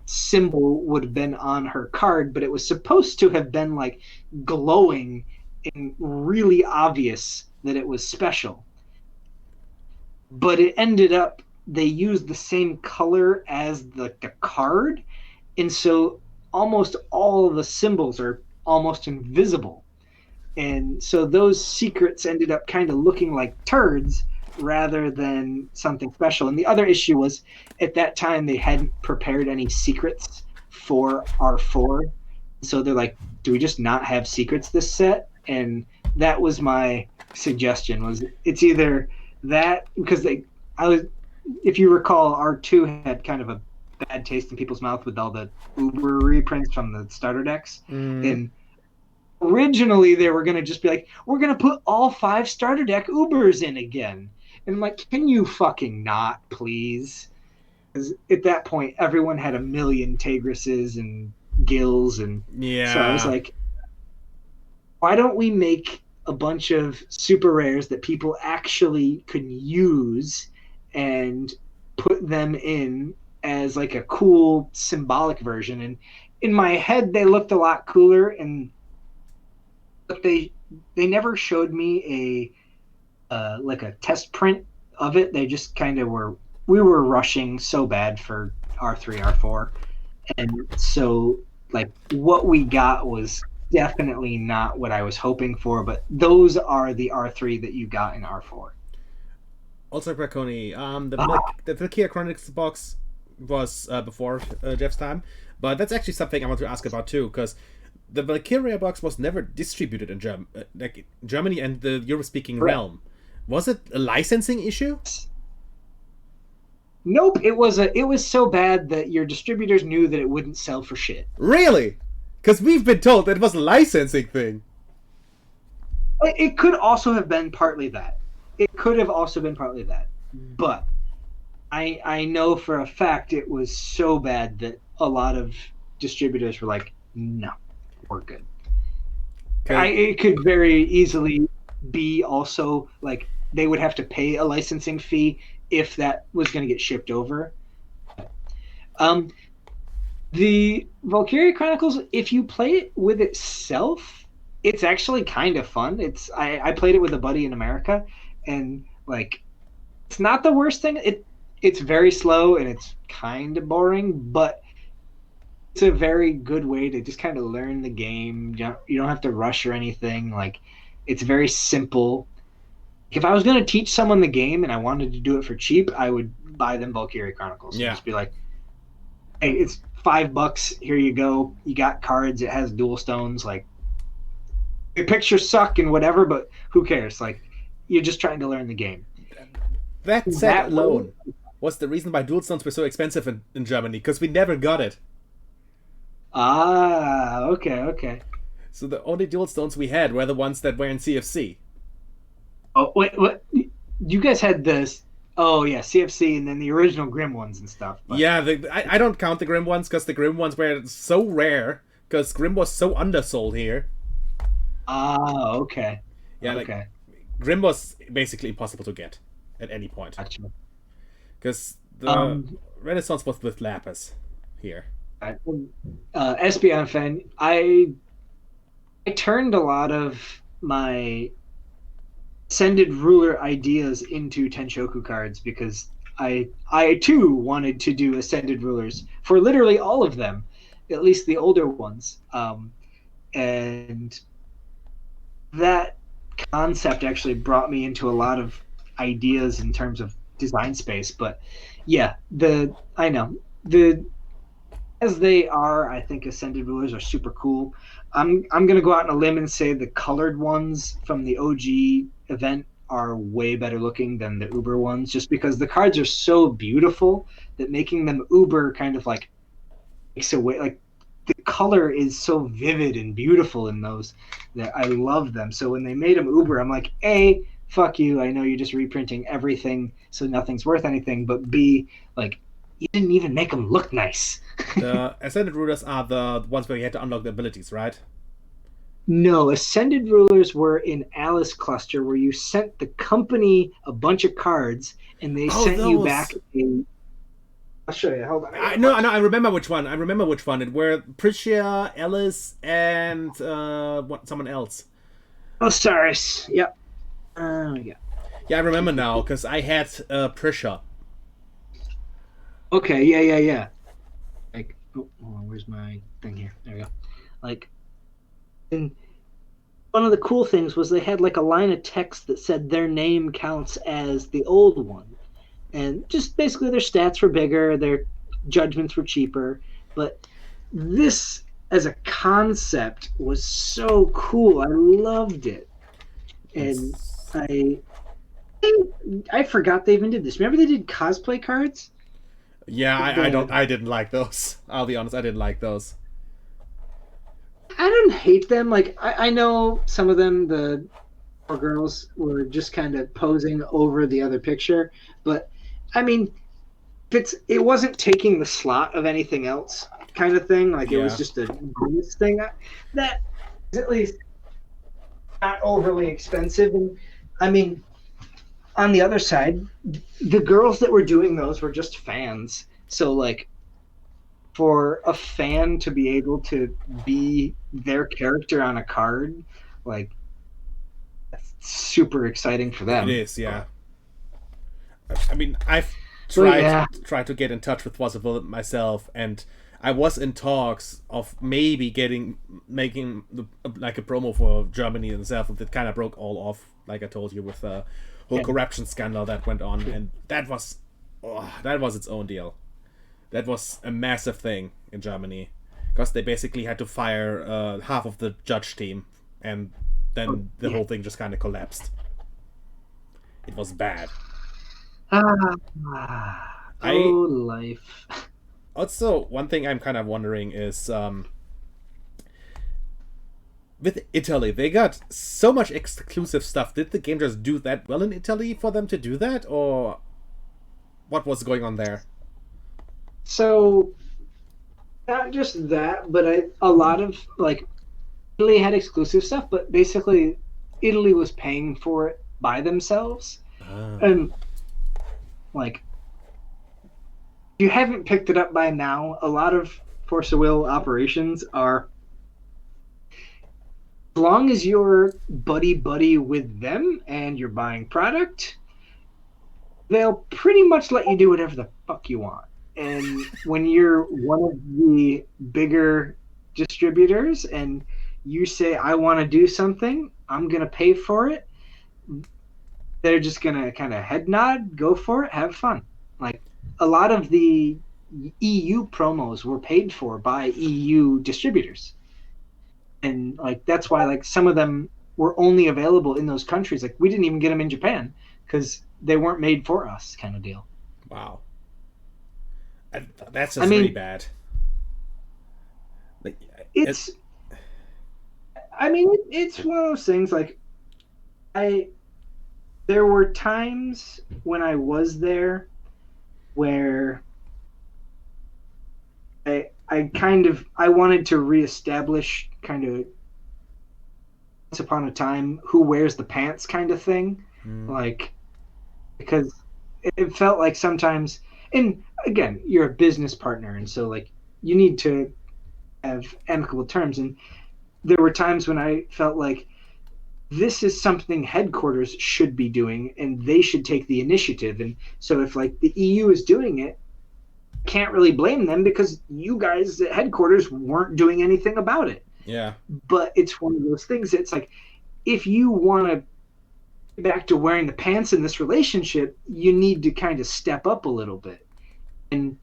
Speaker 2: symbol would have been on her card, but it was supposed to have been like glowing and really obvious that it was special. But it ended up, they used the same color as the card, and so almost all of the symbols are almost invisible. And so those secrets ended up kind of looking like turds rather than something special. And the other issue was, at that time, they hadn't prepared any secrets for R4. So they're like, do we just not have secrets this set? And that was my suggestion, was it's either that, because if you recall, R2 had kind of a bad taste in people's mouth with all the Uber reprints from the starter decks. And originally they were going to just be like, we're going to put all 5 starter deck Ubers in again. And I'm like, can you fucking not, please? Because at that point, everyone had a million Tigrises and Gills. And so I was like, why don't we make a bunch of super rares that people actually could use and put them in as like a cool symbolic version? And in my head, they looked a lot cooler, but they never showed me a like a test print of it. They just kind of were we were rushing so bad for R3, R4, and so like what we got was definitely not what I was hoping for. But those are the R3 that you got in R4.
Speaker 1: Also, Braconi, the Valkyria Chronicles box was before Jeff's time, but that's actually something I want to ask about too, because the Valkyria box was never distributed in Germany and the Euro-speaking realm. Was it a licensing issue?
Speaker 2: Nope, it was so bad that your distributors knew that it wouldn't sell for shit.
Speaker 1: Really? Because we've been told that it was a licensing thing.
Speaker 2: It could also have been partly that. But I know for a fact it was so bad that a lot of distributors were like, no, we're good. Okay. It could very easily be also like they would have to pay a licensing fee if that was going to get shipped over. The Valkyria Chronicles, if you play it with itself, it's actually kind of fun. I played it with a buddy in America, and like it's not the worst thing. It's very slow and it's kind of boring, but it's a very good way to just kind of learn the game. You don't have to rush or anything. Like, it's very simple. If I was going to teach someone the game and I wanted to do it for cheap, I would buy them Valkyria Chronicles.
Speaker 1: Yeah.
Speaker 2: Just be like, hey, it's $5. Here you go. You got cards. It has dual stones. Like, the pictures suck and whatever, but who cares? Like, you're just trying to learn the game.
Speaker 1: That set alone was the reason why dual stones were so expensive in Germany, because we never got it.
Speaker 2: Ah, okay.
Speaker 1: So the only dual stones we had were the ones that were in CFC.
Speaker 2: Oh, wait, what? You guys had this... Oh, yeah, CFC and then the original Grim ones and stuff.
Speaker 1: But... Yeah, I don't count the Grim ones, because the Grim ones were so rare, because Grim was so undersold here.
Speaker 2: Ah, okay.
Speaker 1: Yeah, okay. Like, Grim was basically impossible to get at any point.
Speaker 2: Gotcha.
Speaker 1: Because the Renaissance was with Lapis here.
Speaker 2: Espeon fan, I turned a lot of my Ascended Ruler ideas into Tenshoku cards because I too wanted to do Ascended Rulers for literally all of them, at least the older ones. And that concept actually brought me into a lot of ideas in terms of design space. But yeah, as they are, I think Ascended Rulers are super cool. I'm gonna go out on a limb and say the colored ones from the OG event are way better looking than the Uber ones, just because the cards are so beautiful that making them Uber kind of like takes away, like the color is so vivid and beautiful in those that I love them. So when they made them Uber, I'm like, A, fuck you, I know you're just reprinting everything so nothing's worth anything, but B, like, you didn't even make them look nice.
Speaker 1: The Ascended Rulers are the ones where you had to unlock the abilities, right?
Speaker 2: No, Ascended Rulers were in Alice Cluster, where you sent the company a bunch of cards, and they sent you back a... I'll show you. Hold on.
Speaker 1: I remember which one. It were Priscia, Alice, and someone else.
Speaker 2: Osiris. Yep. Yeah.
Speaker 1: Yeah, I remember now, because I had Priscia.
Speaker 2: Okay, yeah. Like, where's my thing here? There we go. Like, and one of the cool things was they had like a line of text that said their name counts as the old one. And just basically their stats were bigger, their judgments were cheaper. But this, as a concept, was so cool. I loved it. And I forgot they even did this. Remember they did cosplay cards?
Speaker 1: Yeah, I didn't like those. I'll be honest, I didn't like those.
Speaker 2: I don't hate them. Like, I know some of them, the poor girls, were just kind of posing over the other picture. But, I mean, it wasn't taking the slot of anything else kind of thing. Like, it was just a bonus thing. That is at least not overly expensive. And, I mean... On the other side, the girls that were doing those were just fans. So, like, for a fan to be able to be their character on a card, like, that's super exciting for them.
Speaker 1: It is, yeah. I mean, tried to get in touch with Force of Will myself, and I was in talks of maybe making like a promo for Germany itself. That kind of broke all off, like I told you, with the whole corruption scandal that went on, and that was its own deal. That was a massive thing in Germany, because they basically had to fire half of the judge team, and then the whole thing just kind of collapsed. It was bad.
Speaker 2: Life.
Speaker 1: Also, one thing I'm kind of wondering is, with Italy, they got so much exclusive stuff. Did the game just do that well in Italy for them to do that, or what was going on there?
Speaker 2: So, not just that, but a lot of, like, Italy had exclusive stuff, but basically Italy was paying for it by themselves. And, like, if you haven't picked it up by now, a lot of Force of Will operations are, as long as you're buddy with them and you're buying product, they'll pretty much let you do whatever the fuck you want. And when you're one of the bigger distributors and you say, I want to do something, I'm going to pay for it, they're just going to kind of head nod, go for it, have fun. Like, a lot of the EU promos were paid for by EU distributors. And, like, that's why, like, some of them were only available in those countries. Like, we didn't even get them in Japan because they weren't made for us, kind of deal.
Speaker 1: Wow. That's just really bad. Like,
Speaker 2: it's one of those things. Like, there were times when I was there where I wanted to reestablish kind of once upon a time who wears the pants kind of thing, like, because it felt like sometimes. And again, you're a business partner, and so, like, you need to have amicable terms. And there were times when I felt like this is something headquarters should be doing, and they should take the initiative. And so if, like, the EU is doing it, can't really blame them because you guys at headquarters weren't doing anything about it.
Speaker 1: Yeah.
Speaker 2: But it's one of those things. It's like, if you want to back to wearing the pants in this relationship, you need to kind of step up a little bit. And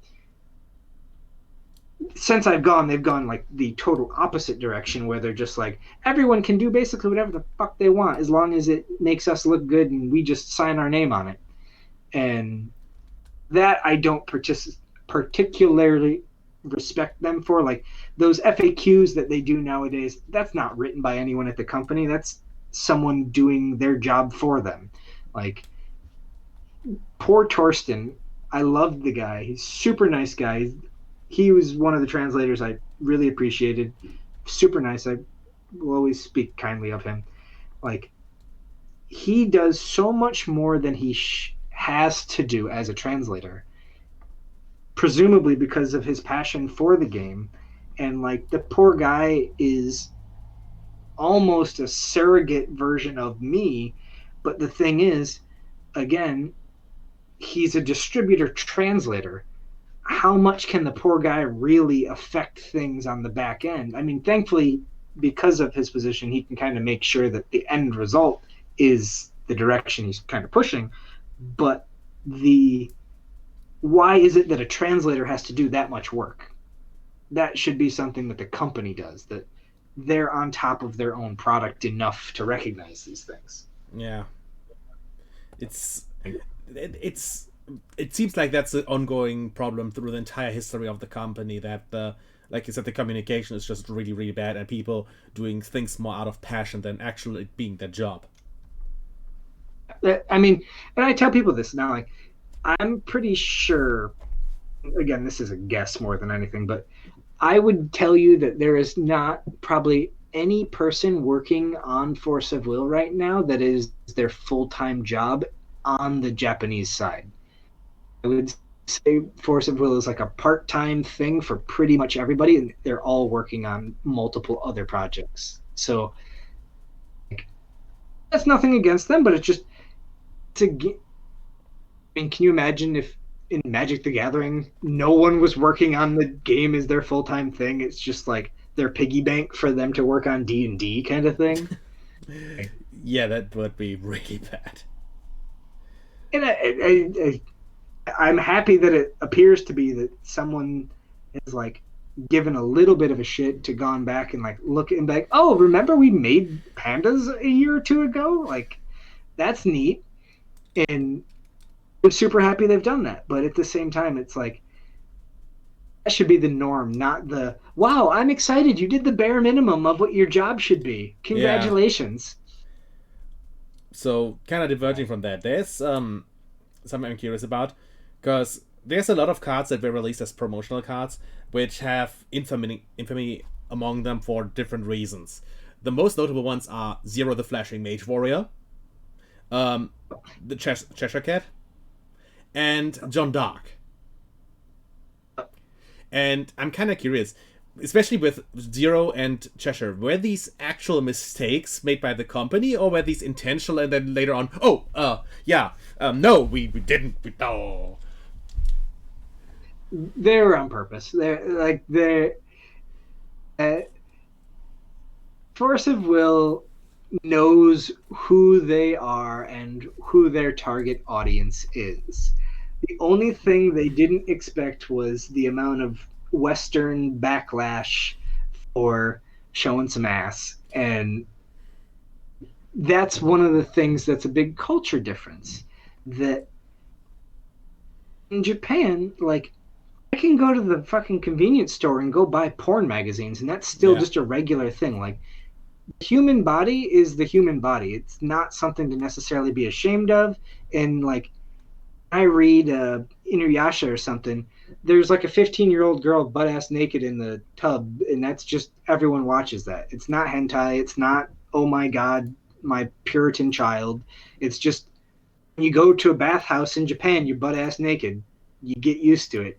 Speaker 2: since I've gone, they've gone like the total opposite direction, where they're just like, everyone can do basically whatever the fuck they want as long as it makes us look good and we just sign our name on it. And that I don't particularly respect them for. Like, those FAQs that they do nowadays, that's not written by anyone at the company. That's someone doing their job for them. Like, poor Torsten, I loved the guy. He's a super nice guy. He was one of the translators I really appreciated. Super nice. I will always speak kindly of him. Like, he does so much more than he has to do as a translator, presumably because of his passion for the game. And, like, the poor guy is almost a surrogate version of me. But the thing is, again, he's a distributor translator. How much can the poor guy really affect things on the back end? I mean, thankfully, because of his position, he can kind of make sure that the end result is the direction he's kind of pushing. But why is it that a translator has to do that much work? That should be something that the company does, that they're on top of their own product enough to recognize these things.
Speaker 1: Yeah. It seems like that's an ongoing problem through the entire history of the company, that like you said, the communication is just really, really bad, and people doing things more out of passion than actually being their job.
Speaker 2: I mean, and I tell people this now, like, I'm pretty sure, again, this is a guess more than anything, but I would tell you that there is not probably any person working on Force of Will right now that is their full-time job on the Japanese side. I would say Force of Will is like a part-time thing for pretty much everybody, and they're all working on multiple other projects. So, like, that's nothing against them, but it's just I mean, can you imagine if in Magic the Gathering, no one was working on the game as their full-time thing. It's just like their piggy bank for them to work on D&D kind of thing.
Speaker 1: Yeah, that would be really bad.
Speaker 2: And I'm happy that it appears to be that someone is like given a little bit of a shit to gone back and like look and be like, oh, remember we made pandas a year or two ago? Like, that's neat. And I'm super happy they've done that. But at the same time, it's like, that should be the norm, not the, wow, I'm excited. You did the bare minimum of what your job should be. Congratulations.
Speaker 1: Yeah. So, kind of diverging from that, there's something I'm curious about. Because there's a lot of cards that were released as promotional cards, which have infamy among them for different reasons. The most notable ones are Zero the Flashing Mage Warrior, the Cheshire Cat, and John Dark. And I'm kind of curious, especially with Zero and Cheshire, were these actual mistakes made by the company, or were these intentional and then later on, no, we didn't, no.
Speaker 2: They're on purpose. They're Force of Will knows who they are and who their target audience is. The only thing they didn't expect was the amount of Western backlash for showing some ass. And that's one of the things that's a big culture difference. That in Japan, like, I can go to the fucking convenience store and go buy porn magazines, and that's still just a regular thing. Like, the human body is the human body. It's not something to necessarily be ashamed of. And, like, I read Inuyasha or something, there's like a 15-year-old girl butt-ass naked in the tub, and that's just, everyone watches that. It's not hentai. It's not, oh my god, my Puritan child. It's just, when you go to a bathhouse in Japan, you're butt-ass naked. You get used to it.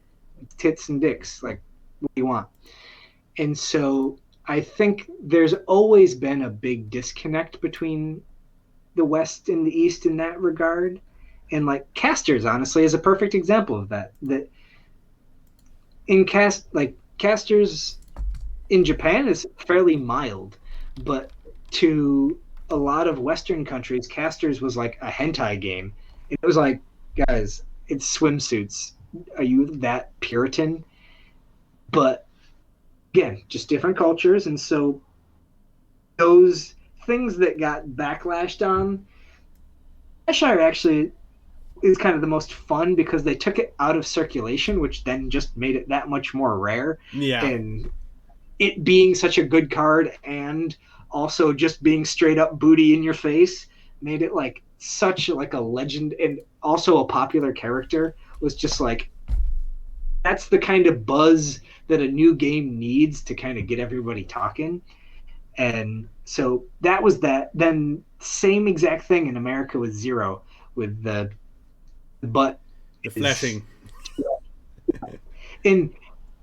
Speaker 2: Tits and dicks, like, what do you want? And so I think there's always been a big disconnect between the West and the East in that regard. And like Casters, honestly, is a perfect example of that. That in Casters in Japan is fairly mild, but to a lot of Western countries, Casters was like a hentai game. It was like, guys, it's swimsuits. Are you that Puritan? But again, just different cultures, and so those things that got backlashed on, Cheshire actually is kind of the most fun because they took it out of circulation, which then just made it that much more rare.
Speaker 1: Yeah.
Speaker 2: And it being such a good card and also just being straight up booty in your face made it like such like a legend, and also a popular character. Was just like, that's the kind of buzz that a new game needs to kind of get everybody talking. And so that was that. Then same exact thing in America with Zero, with the
Speaker 1: flashing.
Speaker 2: And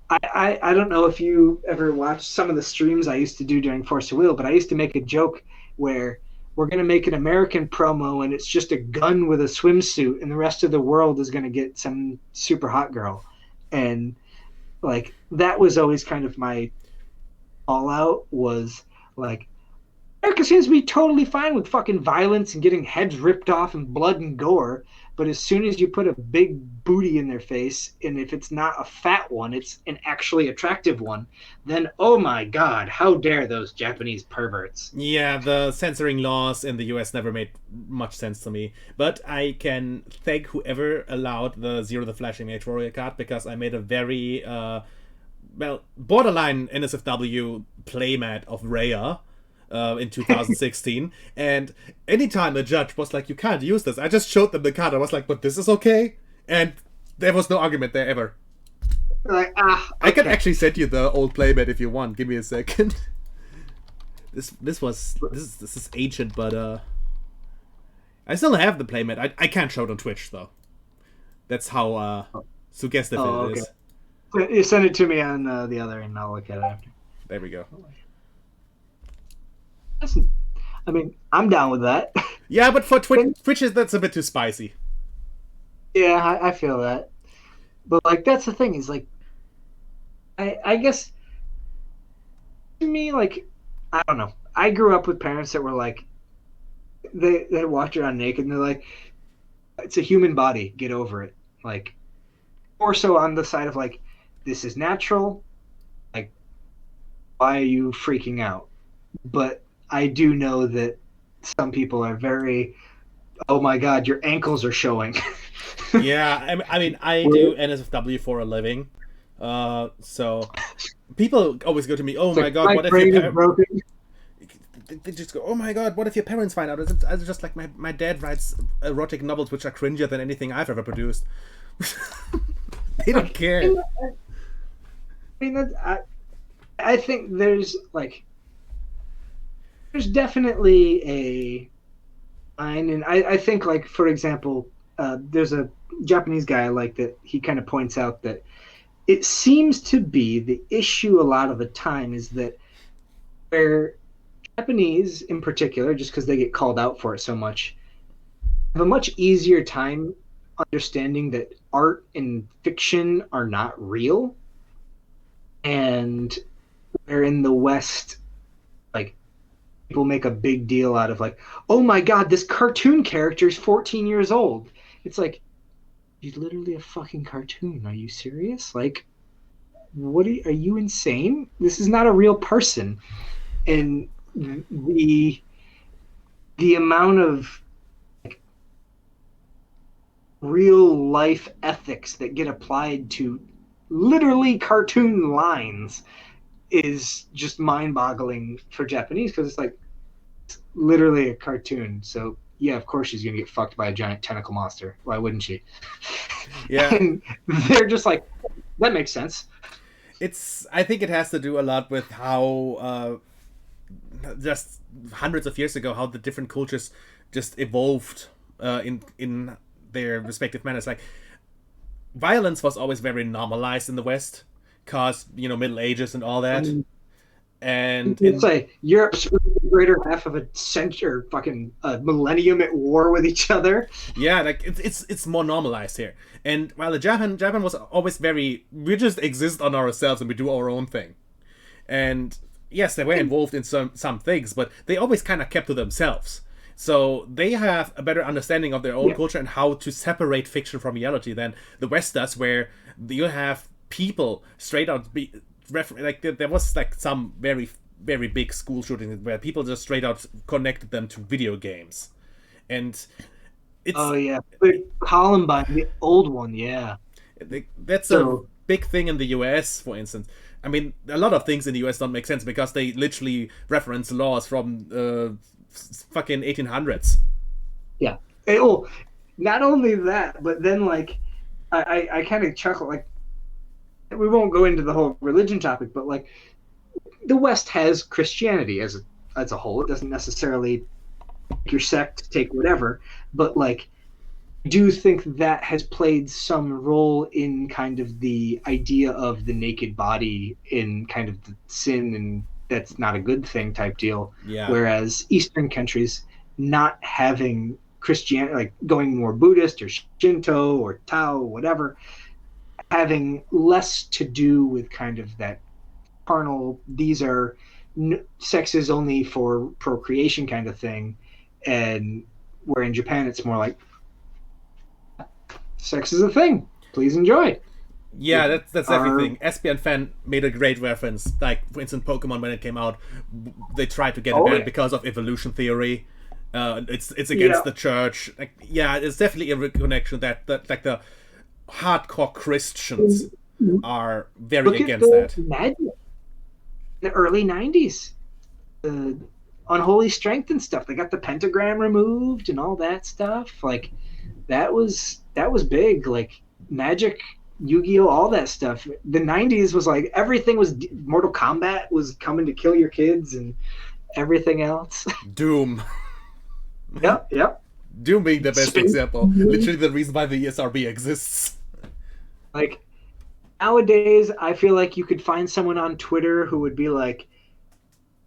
Speaker 2: I don't know if you ever watched some of the streams I used to do during Force of Will, but I used to make a joke where we're going to make an American promo and it's just a gun with a swimsuit, and the rest of the world is going to get some super hot girl. And like, that was always kind of my all out, was like, America seems to be totally fine with fucking violence and getting heads ripped off and blood and gore, but as soon as you put a big booty in their face, and if it's not a fat one, it's an actually attractive one, then oh my god, how dare those Japanese perverts.
Speaker 1: Yeah, the censoring laws in the US never made much sense to me, but I can thank whoever allowed the Zero the Flashing Mage Warrior card, because I made a very borderline NSFW playmat of Rhea in 2016, and anytime a judge was like, you can't use this, I just showed them the card. I was like, but this is okay, and there was no argument there ever.
Speaker 2: Like, okay.
Speaker 1: I can actually send you the old playmat if you want. Give me a second. This is ancient, but I still have the playmat. I can't show it on Twitch though. That's how suggestive it is.
Speaker 2: You send it to me on the other, and I'll look at it after.
Speaker 1: There we go.
Speaker 2: I mean, I'm down with that.
Speaker 1: Yeah, but for Twitch, that's a bit too spicy.
Speaker 2: Yeah, I feel that. But like that's the thing is like I guess to me like I don't know. I grew up with parents that were like they watch it on naked and they're like it's a human body, get over it. Like more so on the side of like this is natural. Like why are you freaking out? But I do know that some people are very oh my god, your ankles are showing.
Speaker 1: Yeah, I mean, I do NSFW for a living, so people always go to me, "Oh my
Speaker 2: like,
Speaker 1: god, what if
Speaker 2: brain
Speaker 1: your
Speaker 2: is broken?
Speaker 1: They just go, "Oh my god, what if your parents find out?" It's just like my dad writes erotic novels which are cringier than anything I've ever produced. They don't care.
Speaker 2: I mean, I think there's definitely a line, and I think like for example, there's a Japanese guy I like that he kind of points out that it seems to be the issue a lot of the time is that where Japanese in particular, just because they get called out for it so much, have a much easier time understanding that art and fiction are not real, and where in the West, like people make a big deal out of like, oh my god, this cartoon character is 14 years old. It's like, he's literally a fucking cartoon. Are you serious? Like, are you insane? This is not a real person. And the amount of like, real life ethics that get applied to literally cartoon lines is just mind-boggling for Japanese because it's like it's literally a cartoon. So yeah, of course she's gonna get fucked by a giant tentacle monster. Why wouldn't she?
Speaker 1: Yeah,
Speaker 2: And they're just like, that makes sense.
Speaker 1: I think it has to do a lot with how just hundreds of years ago how the different cultures just evolved in their respective manners. Like violence was always very normalized in the West, cause Middle Ages and all that. And
Speaker 2: it's like Europe's the greater half of a century, fucking millennium at war with each other.
Speaker 1: Yeah, like it's more normalized here. And while the Japan was always we just exist on ourselves and we do our own thing. And yes, they were involved in some things, but they always kind of kept to themselves. So they have a better understanding of their own culture and how to separate fiction from reality than the West does, where you have people straight out like there was like some very very big school shooting where people just straight out connected them to video games, and it's
Speaker 2: Columbine, the old one, yeah.
Speaker 1: That's a big thing in the US, for instance. I mean, a lot of things in the US don't make sense because they literally reference laws from fucking 1800s.
Speaker 2: Yeah. Not only that, but then like I kind of chuckle like we won't go into the whole religion topic, but like the West has Christianity as a whole. It doesn't necessarily take your sect, take whatever, but like I do think that has played some role in kind of the idea of the naked body in kind of the sin and that's not a good thing type deal.
Speaker 1: Yeah.
Speaker 2: Whereas Eastern countries not having Christianity, like going more Buddhist or Shinto or Tao, whatever, having less to do with kind of that carnal, these are sex is only for procreation kind of thing. And where in Japan, it's more like sex is a thing. Please enjoy.
Speaker 1: Yeah, that's everything. Espion Fan made a great reference. Like, for instance, Pokemon, when it came out, they tried to get it banned because of evolution theory. It's against the church. Like, yeah, it's definitely a connection that like the hardcore Christians are very against that.
Speaker 2: Magic. The early 90s. The unholy strength and stuff. They got the pentagram removed and all that stuff. Like, that was big. Like, Magic, Yu-Gi-Oh, all that stuff. The 90s was like everything was Mortal Kombat was coming to kill your kids and everything else.
Speaker 1: Doom.
Speaker 2: Yep.
Speaker 1: Doom being the best example. Literally the reason why the ESRB exists.
Speaker 2: Like nowadays, I feel like you could find someone on Twitter who would be like,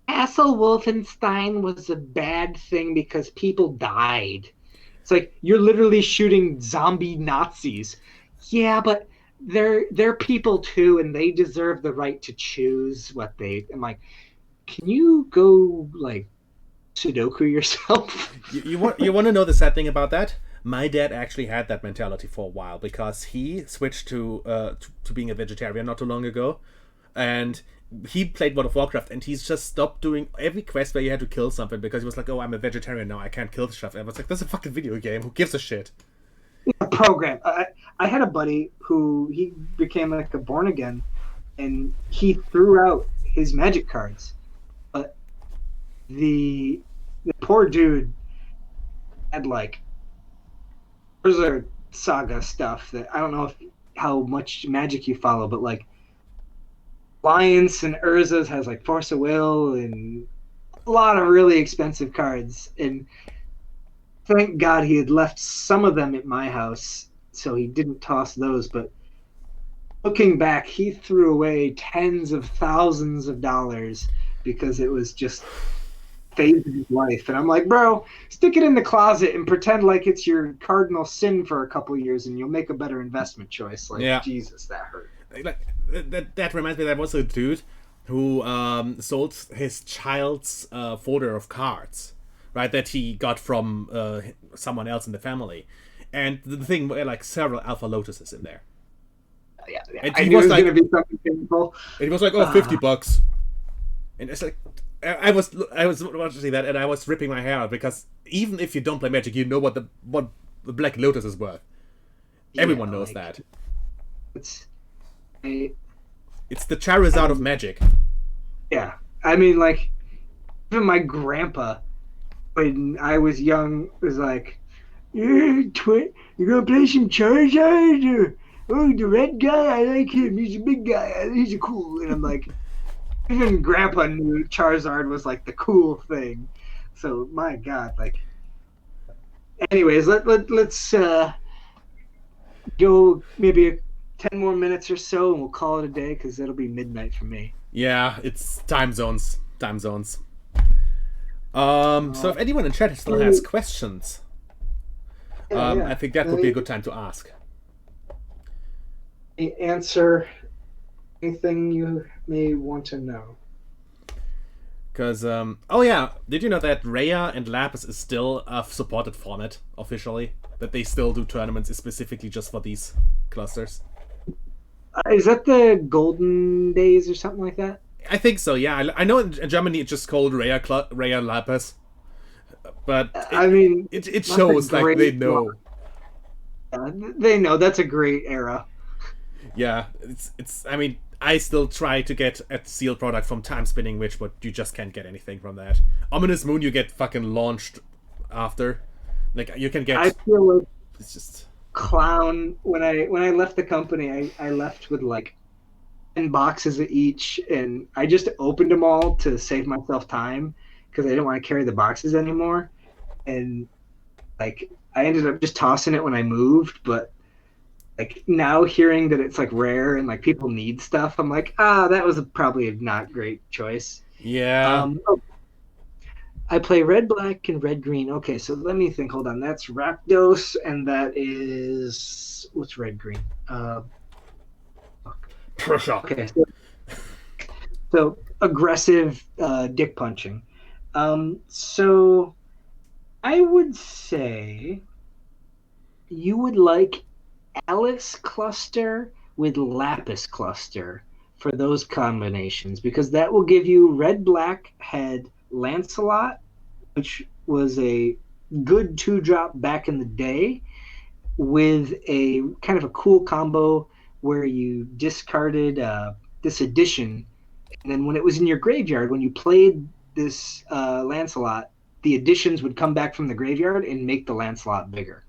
Speaker 2: Castle Wolfenstein was a bad thing because people died. It's like you're literally shooting zombie Nazis. Yeah, but they're people too, and they deserve the right to choose what they. I'm like, can you go like Sudoku yourself?
Speaker 1: You want to know the sad thing about that? My dad actually had that mentality for a while because he switched to being a vegetarian not too long ago, and he played World of Warcraft, and he's just stopped doing every quest where you had to kill something because he was like, "Oh, I'm a vegetarian now. I can't kill stuff." And I was like, "That's a fucking video game. Who gives a shit?"
Speaker 2: A program. I had a buddy who he became like a born again, and he threw out his magic cards, but the poor dude had like there's a saga stuff that I don't know how much magic you follow, but like Alliance and Urza's has like Force of Will and a lot of really expensive cards, and thank God he had left some of them at my house, so he didn't toss those. But looking back, he threw away tens of thousands of dollars because it was just phase of his life. And I'm like, bro, stick it in the closet and pretend like it's your cardinal sin for a couple of years, and you'll make a better investment choice. Like, yeah. Jesus, that hurt.
Speaker 1: Like that reminds me, there was a dude who sold his child's folder of cards, right, that he got from someone else in the family, and the thing were like several Alpha Lotuses in there.
Speaker 2: Yeah.
Speaker 1: And
Speaker 2: he was like, gonna be something painful.
Speaker 1: It was like, oh, $50, and it's like, I was watching that, and I was ripping my hair out because even if you don't play Magic, you know what the Black Lotus is worth. Everyone knows that. It's the Charizard of Magic.
Speaker 2: Yeah, I mean, like, even my grandpa, when I was young, was like, "You gonna play some Charizard? Oh, the red guy, I like him. He's a big guy. He's cool." And I'm like, even Grandpa knew Charizard was like the cool thing. So my God, like. Anyways, let's go maybe 10 more minutes or so, and we'll call it a day because it'll be midnight for me.
Speaker 1: Yeah, it's time zones. So if anyone in chat still has questions, I think that would be a good time to ask.
Speaker 2: Answer anything you may want to know.
Speaker 1: Because, oh yeah, did you know that Rhea and Lapis is still a supported format officially? That they still do tournaments specifically just for these clusters?
Speaker 2: Is that the Golden Days or something like that?
Speaker 1: I think so, yeah. I know in Germany it's just called Rhea Lapis. But it shows like they know.
Speaker 2: They know. That's a great era.
Speaker 1: Yeah, it's. I mean, I still try to get a sealed product from Time Spinning Witch, but you just can't get anything from that. Ominous Moon, you get fucking launched after. Like, you can get.
Speaker 2: I feel like
Speaker 1: it's just
Speaker 2: clown. When I left the company, I left with like 10 boxes of each, and I just opened them all to save myself time because I didn't want to carry the boxes anymore. And like, I ended up just tossing it when I moved, but. Like, now hearing that it's like rare and like people need stuff, I'm like, that was probably a not great choice.
Speaker 1: Yeah.
Speaker 2: I play red, black, and red, green. Okay, so let me think. Hold on. That's Rakdos, and that is what's red, green? Okay. So aggressive dick punching. So I would say you would like Alice cluster with Lapis cluster for those combinations, because that will give you red black head Lancelot, which was a good 2-drop back in the day, with a kind of a cool combo where you discarded this addition, and then when it was in your graveyard, when you played this Lancelot, the additions would come back from the graveyard and make the Lancelot bigger.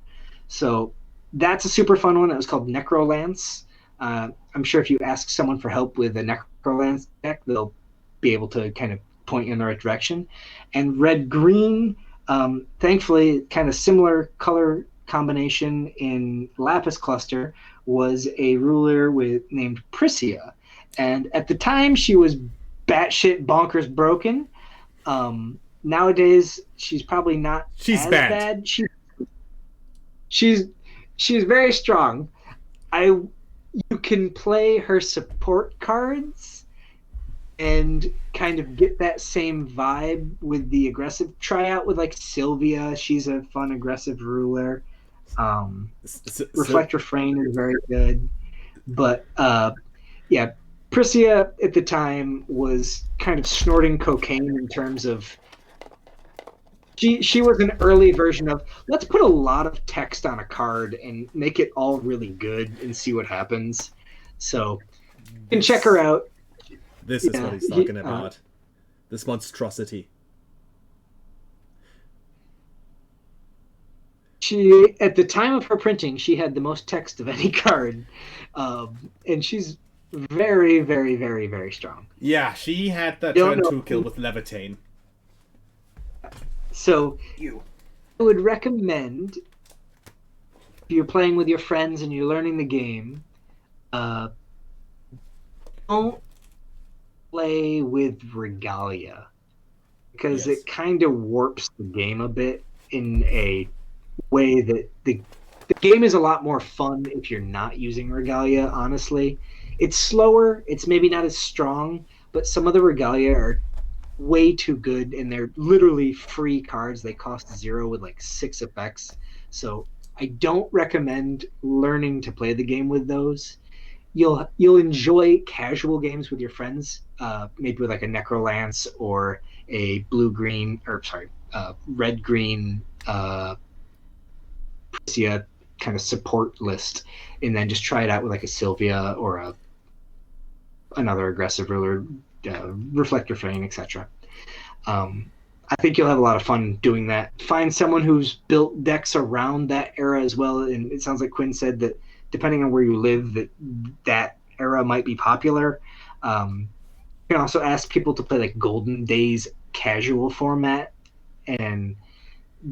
Speaker 2: So that's a super fun one. It was called Necrolance. I'm sure if you ask someone for help with a Necrolance deck, they'll be able to kind of point you in the right direction. And red-green, thankfully, kind of similar color combination in Lapis Cluster was a ruler named Priscia. And at the time, she was batshit bonkers broken. Nowadays, she's probably not as bad. She's very strong. I you can play her support cards and kind of get that same vibe with the aggressive. Try out with like Sylvia. She's a fun aggressive ruler. Reflect Refrain is very good. But yeah, Priscia at the time was kind of snorting cocaine in terms of she was an early version of let's put a lot of text on a card and make it all really good and see what happens. So you can check her out.
Speaker 1: This is what he's talking about. This monstrosity.
Speaker 2: She, at the time of her printing, she had the most text of any card, and she's very, very, very, very strong.
Speaker 1: Yeah, she had that turn 2 kill with Levitain.
Speaker 2: So I would recommend if you're playing with your friends and you're learning the game, don't play with Regalia because it kind of warps the game a bit in a way that the game is a lot more fun if you're not using Regalia, honestly. It's slower, it's maybe not as strong, but some of the Regalia are way too good, and they're literally free cards. They cost 0 with like 6 effects. So I don't recommend learning to play the game with those. You'll enjoy casual games with your friends, maybe with like a Necrolance or a red-green Priscia kind of support list, and then just try it out with like a Sylvia or another aggressive ruler, Reflect Refrain, etc. I think you'll have a lot of fun doing that. Find someone who's built decks around that era as well, and it sounds like Quinn said that depending on where you live, that era might be popular. You can also ask people to play like Golden Days casual format, and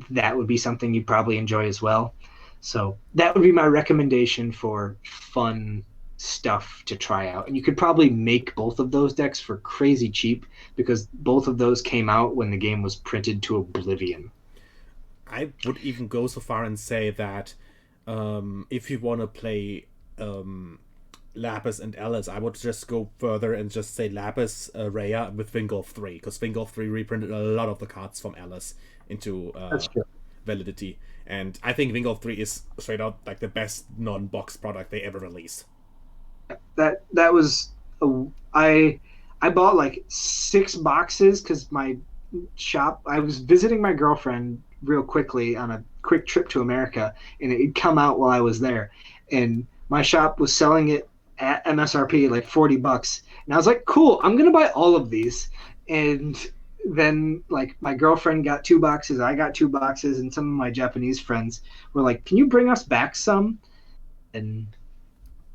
Speaker 2: that would be something you'd probably enjoy as well. So that would be my recommendation for fun stuff to try out. And you could probably make both of those decks for crazy cheap because both of those came out when the game was printed to oblivion.
Speaker 1: I would even go so far and say that if you want to play Lapis and Alice, I would just go further and just say Lapis, Rhea with Vingolf 3, because Vingolf 3 reprinted a lot of the cards from Alice into Validity. And I think Vingolf 3 is straight out like the best non-box product they ever released.
Speaker 2: That was I bought like 6 boxes because my shop, I was visiting my girlfriend real quickly on a quick trip to America, and it'd come out while I was there, and my shop was selling it at MSRP like $40, and I was like, cool, I'm gonna buy all of these. And then like my girlfriend got 2 boxes, I got 2 boxes, and some of my Japanese friends were like, can you bring us back some? And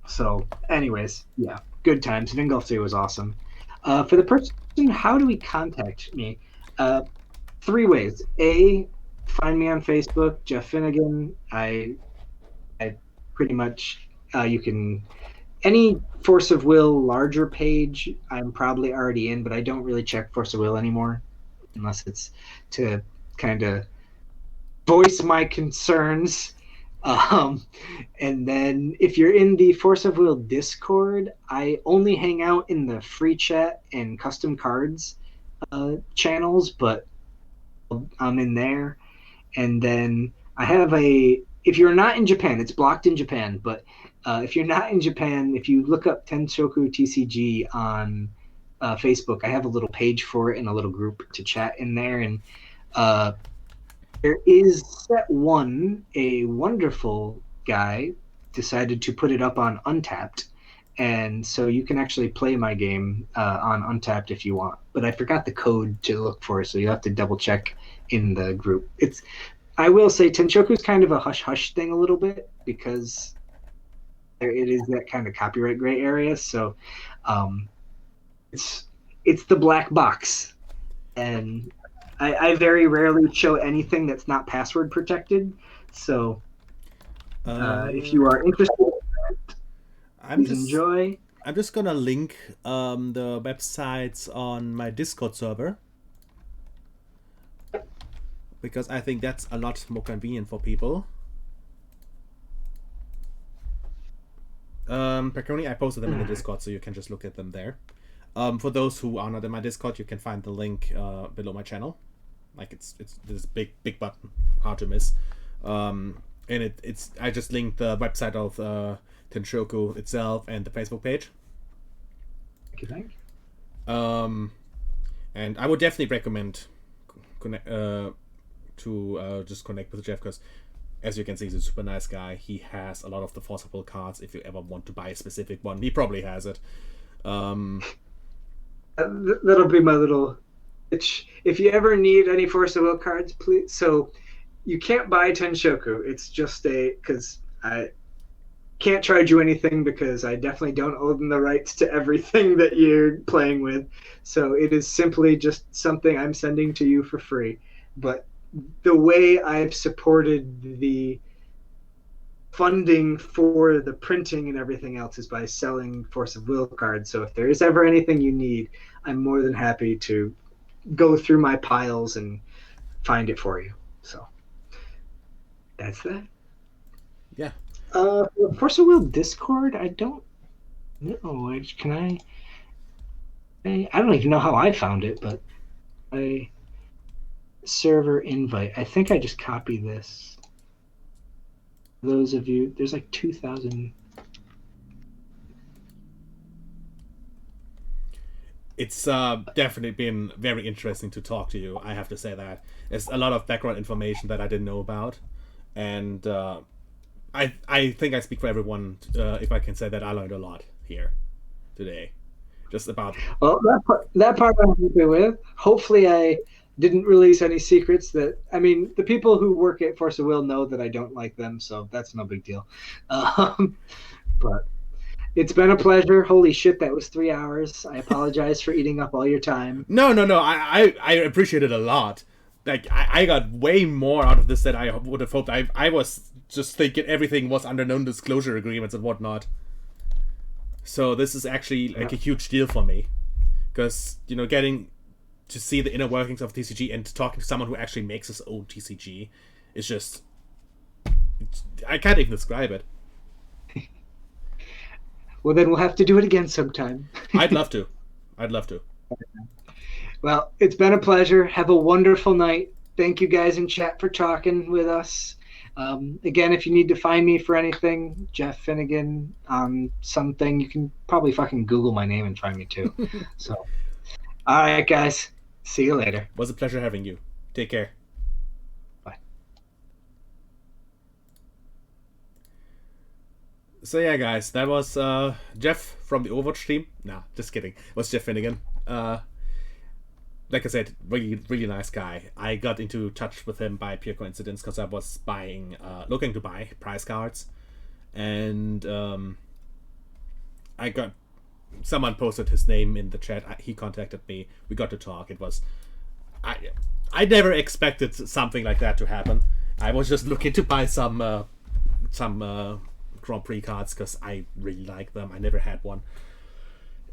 Speaker 2: so anyways, yeah, good times. Vingolf 3 was awesome. For the person, how do we contact me? 3 ways. A, find me on Facebook, Jeff Finnigan. I pretty much, you can, any Force of Will larger page, I'm probably already in, but I don't really check Force of Will anymore unless it's to kind of voice my concerns. And then if you're in the Force of Will Discord, I only hang out in the free chat and custom cards channels, but I'm in there. And then I have if you're not in Japan, it's blocked in Japan, but if you're not in Japan, if you look up Tenshoku TCG on Facebook, I have a little page for it and a little group to chat in there. And there is set 1, a wonderful guy decided to put it up on Untapped, and so you can actually play my game on Untapped if you want. But I forgot the code to look for, so you have to double check in the group. I will say Tenshoku is kind of a hush-hush thing a little bit because it is that kind of copyright gray area. So it's the black box, and I very rarely show anything that's not password protected. So if you are interested, enjoy.
Speaker 1: I'm just gonna link the websites on my Discord server, because I think that's a lot more convenient for people. Peconi, I posted them in the Discord, so you can just look at them there. For those who are not in my Discord, you can find the link below my channel. Like it's this big button, hard to miss. And it's I just linked the website of Tenshoku itself and the Facebook page.
Speaker 2: Thank you.
Speaker 1: And I would definitely recommend just connect with Jeff, because as you can see, he's a super nice guy. He has a lot of the Forcible cards. If you ever want to buy a specific one, he probably has it.
Speaker 2: That'll be my little pitch. If you ever need any Force of Will cards, please. So you can't buy Tenshoku. It's just because I can't charge you anything, because I definitely don't owe them the rights to everything that you're playing with. So it is simply just something I'm sending to you for free. But the way I've supported the funding for the printing and everything else is by selling Force of Will cards. So if there is ever anything you need, I'm more than happy to go through my piles and find it for you. So that's that.
Speaker 1: Yeah.
Speaker 2: Force of Will Discord, I don't know. Can I don't even know how I found it, but server invite. I think I just copied this. Those of you, there's like 2,000.
Speaker 1: It's definitely been very interesting to talk to you. I have to say that there's a lot of background information that I didn't know about, and I think I speak for everyone if I can say that I learned a lot here today, just about.
Speaker 2: Well, that part I'm happy with. Hopefully, I didn't release any secrets that. I mean, the people who work at Force of Will know that I don't like them, so that's no big deal. But it's been a pleasure. Holy shit, that was 3 hours. I apologize for eating up all your time.
Speaker 1: No. I appreciate it a lot. Like I got way more out of this than I would have hoped. I was just thinking everything was under non-disclosure agreements and whatnot. So this is actually like a huge deal for me, because getting to see the inner workings of TCG and talking to someone who actually makes his own TCG is just, I can't even describe it.
Speaker 2: Well, then we'll have to do it again sometime.
Speaker 1: I'd love to.
Speaker 2: Well, it's been a pleasure. Have a wonderful night. Thank you guys in chat for talking with us. Again, if you need to find me for anything, Jeff Finnigan on something, you can probably fucking Google my name and find me too. So, all right, guys. See you later.
Speaker 1: It was a pleasure having you. Take care.
Speaker 2: Bye.
Speaker 1: So yeah, guys, that was Jeff from the Overwatch team. Nah, just kidding. It was Jeff Finnigan. Like I said, really, really nice guy. I got into touch with him by pure coincidence because I was looking to buy prize cards, and someone posted his name in the chat. He contacted me. We got to talk. It was, I never expected something like that to happen. I was just looking to buy some Grand Prix cards because I really like them. I never had one,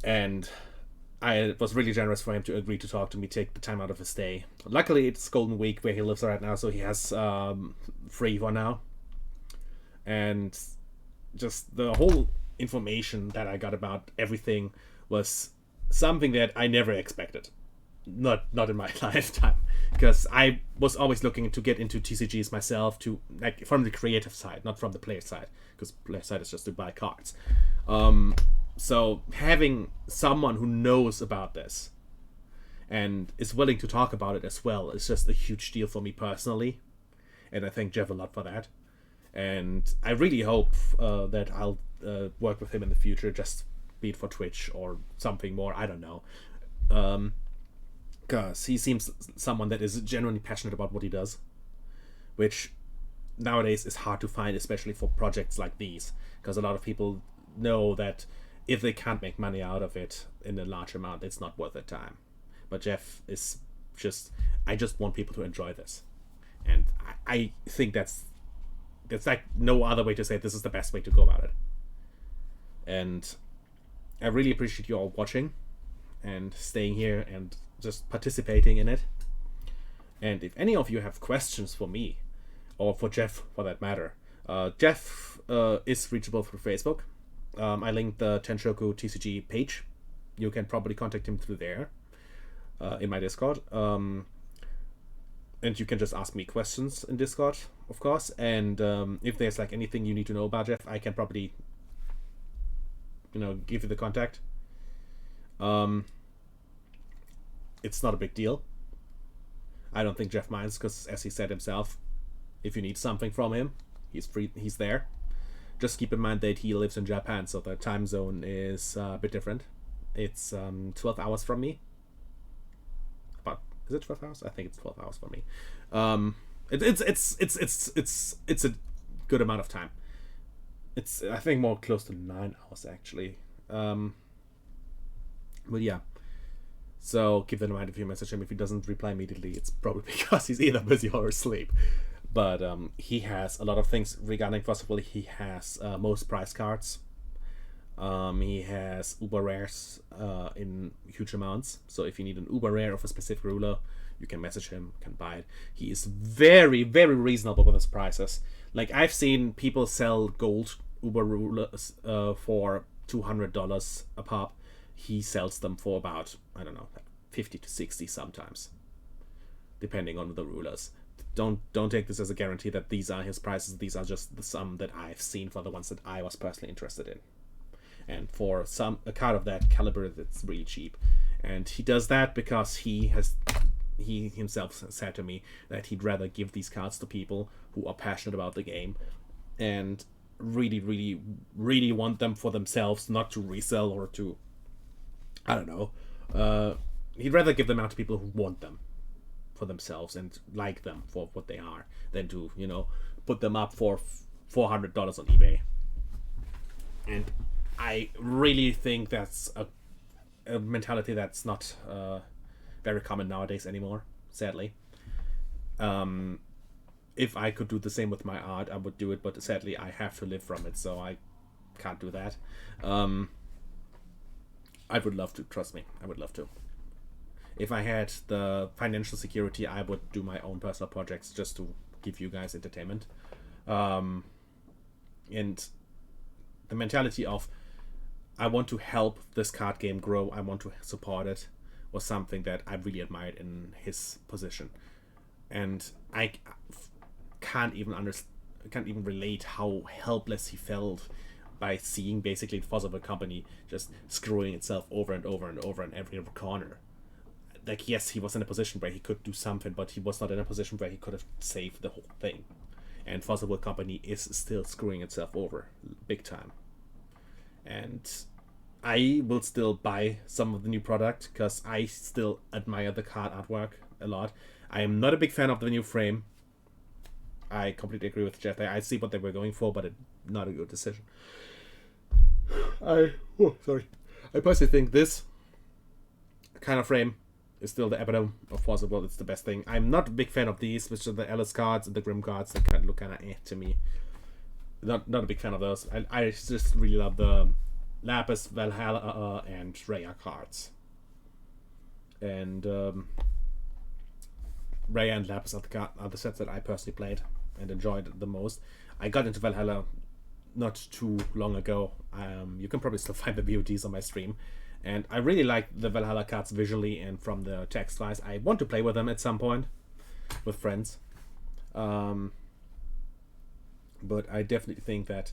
Speaker 1: and I was really generous for him to agree to talk to me, take the time out of his day. Luckily, it's Golden Week where he lives right now, so he has free for now. And just the whole information that I got about everything was something that I never expected. Not in my lifetime, because I was always looking to get into TCGs myself, to like from the creative side, not from the player side, because player side is just to buy cards. So having someone who knows about this and is willing to talk about it as well is just a huge deal for me personally, and I thank Jeff a lot for that. And I really hope that I'll work with him in the future, just be it for Twitch or something more, I don't know. Because he seems someone that is genuinely passionate about what he does, which nowadays is hard to find, especially for projects like these, because a lot of people know that if they can't make money out of it in a large amount, it's not worth their time. But Jeff is just, I just want people to enjoy this, and I think that's like no other way to say it. This is the best way to go about it. And I really appreciate you all watching and staying here and just participating in it. And if any of you have questions for me, or for Jeff for that matter, Jeff is reachable through Facebook. I linked the Tenshoku TCG page. You can probably contact him through there, in my Discord. And you can just ask me questions in Discord, of course. And if there's like anything you need to know about Jeff, I can probably, give you the contact. It's not a big deal. I don't think Jeff minds, because as he said himself, if you need something from him, he's free. He's there. Just keep in mind that he lives in Japan, so the time zone is a bit different. It's 12 hours from me. Is it 12 hours? I think it's 12 hours for me. It's a good amount of time. It's, I think, more close to 9 hours actually. But yeah. So keep that in mind if you message him. If he doesn't reply immediately, it's probably because he's either busy or asleep. But he has a lot of things regarding. First of all, he has most prize cards. He has uber rares in huge amounts. So if you need an uber rare of a specific ruler, you can message him, can buy it. He is very, very reasonable with his prices. Like, I've seen people sell gold uber rulers for $200 a pop. He sells them for about, I don't know, like 50 to 60 sometimes, depending on the rulers. Don't take this as a guarantee that these are his prices. These are just the sum that I've seen for the ones that I was personally interested in. And for a card of that caliber, it's really cheap. And he does that because he himself said to me that he'd rather give these cards to people who are passionate about the game and really, really, really want them for themselves, not to resell or to, I don't know. He'd rather give them out to people who want them for themselves and like them for what they are than to, put them up for $400 on eBay. And I really think that's a mentality that's not very common nowadays anymore, sadly. If I could do the same with my art, I would do it, but sadly I have to live from it, so I can't do that. I would love to, trust me, I would love to. If I had the financial security, I would do my own personal projects just to give you guys entertainment. And the mentality of, I want to help this card game grow, I want to support it, was something that I really admired in his position. And I can't even relate how helpless he felt by seeing basically the force of a company just screwing itself over and over and over in every corner. Like, yes, he was in a position where he could do something, but he was not in a position where he could have saved the whole thing. And Fossil Company is still screwing itself over big time. And I will still buy some of the new product because I still admire the card artwork a lot. I am not a big fan of the new frame. I completely agree with Jeff there. I see what they were going for, but it's not a good decision. I personally think this kind of frame is still the epitome of Forcible. It's the best thing. I'm not a big fan of these, which are the Alice cards and the Grim cards. They kind of look kind of to me. Not a big fan of those. I just really love the Lapis, Valhalla, and Rhea cards. And Rhea and Lapis are the sets that I personally played and enjoyed the most. I got into Valhalla not too long ago. You can probably still find the VODs on my stream. And I really like the Valhalla cards visually and from the text-wise. I want to play with them at some point with friends. But I definitely think that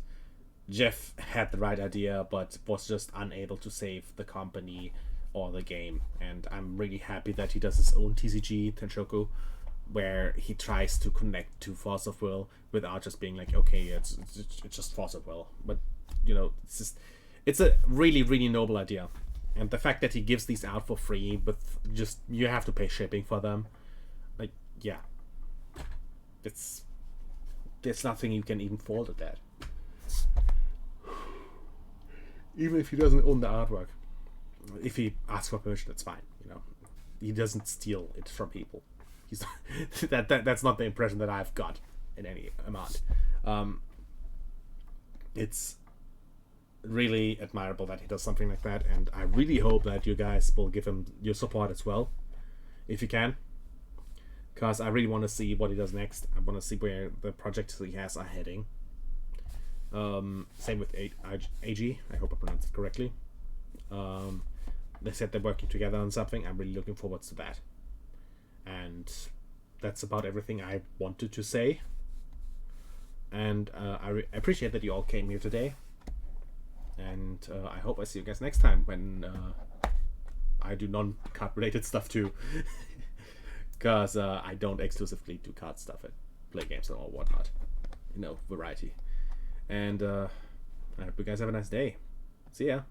Speaker 1: Jeff had the right idea, but was just unable to save the company or the game. And I'm really happy that he does his own TCG, Tenshoku, where he tries to connect to Force of Will without just being like, okay, it's just Force of Will. But, it's a really, really noble idea. And the fact that he gives these out for free, but just, you have to pay shipping for them. Like, yeah. There's nothing you can even fault at that. Even if he doesn't own the artwork. If he asks for permission, that's fine. He doesn't steal it from people. He's that's not the impression that I've got in any amount. It's really admirable that he does something like that, and I really hope that you guys will give him your support as well, if you can, because I really want to see what he does next. I want to see where the projects he has are heading, Same with AG. I hope I pronounced it correctly. They said they're working together on something. I'm really looking forward to that. And that's about everything I wanted to say. And I appreciate that you all came here today. And I hope I see you guys next time when I do non-card related stuff too. Because I don't exclusively do card stuff. I play games or whatnot. Variety. And I hope you guys have a nice day. See ya.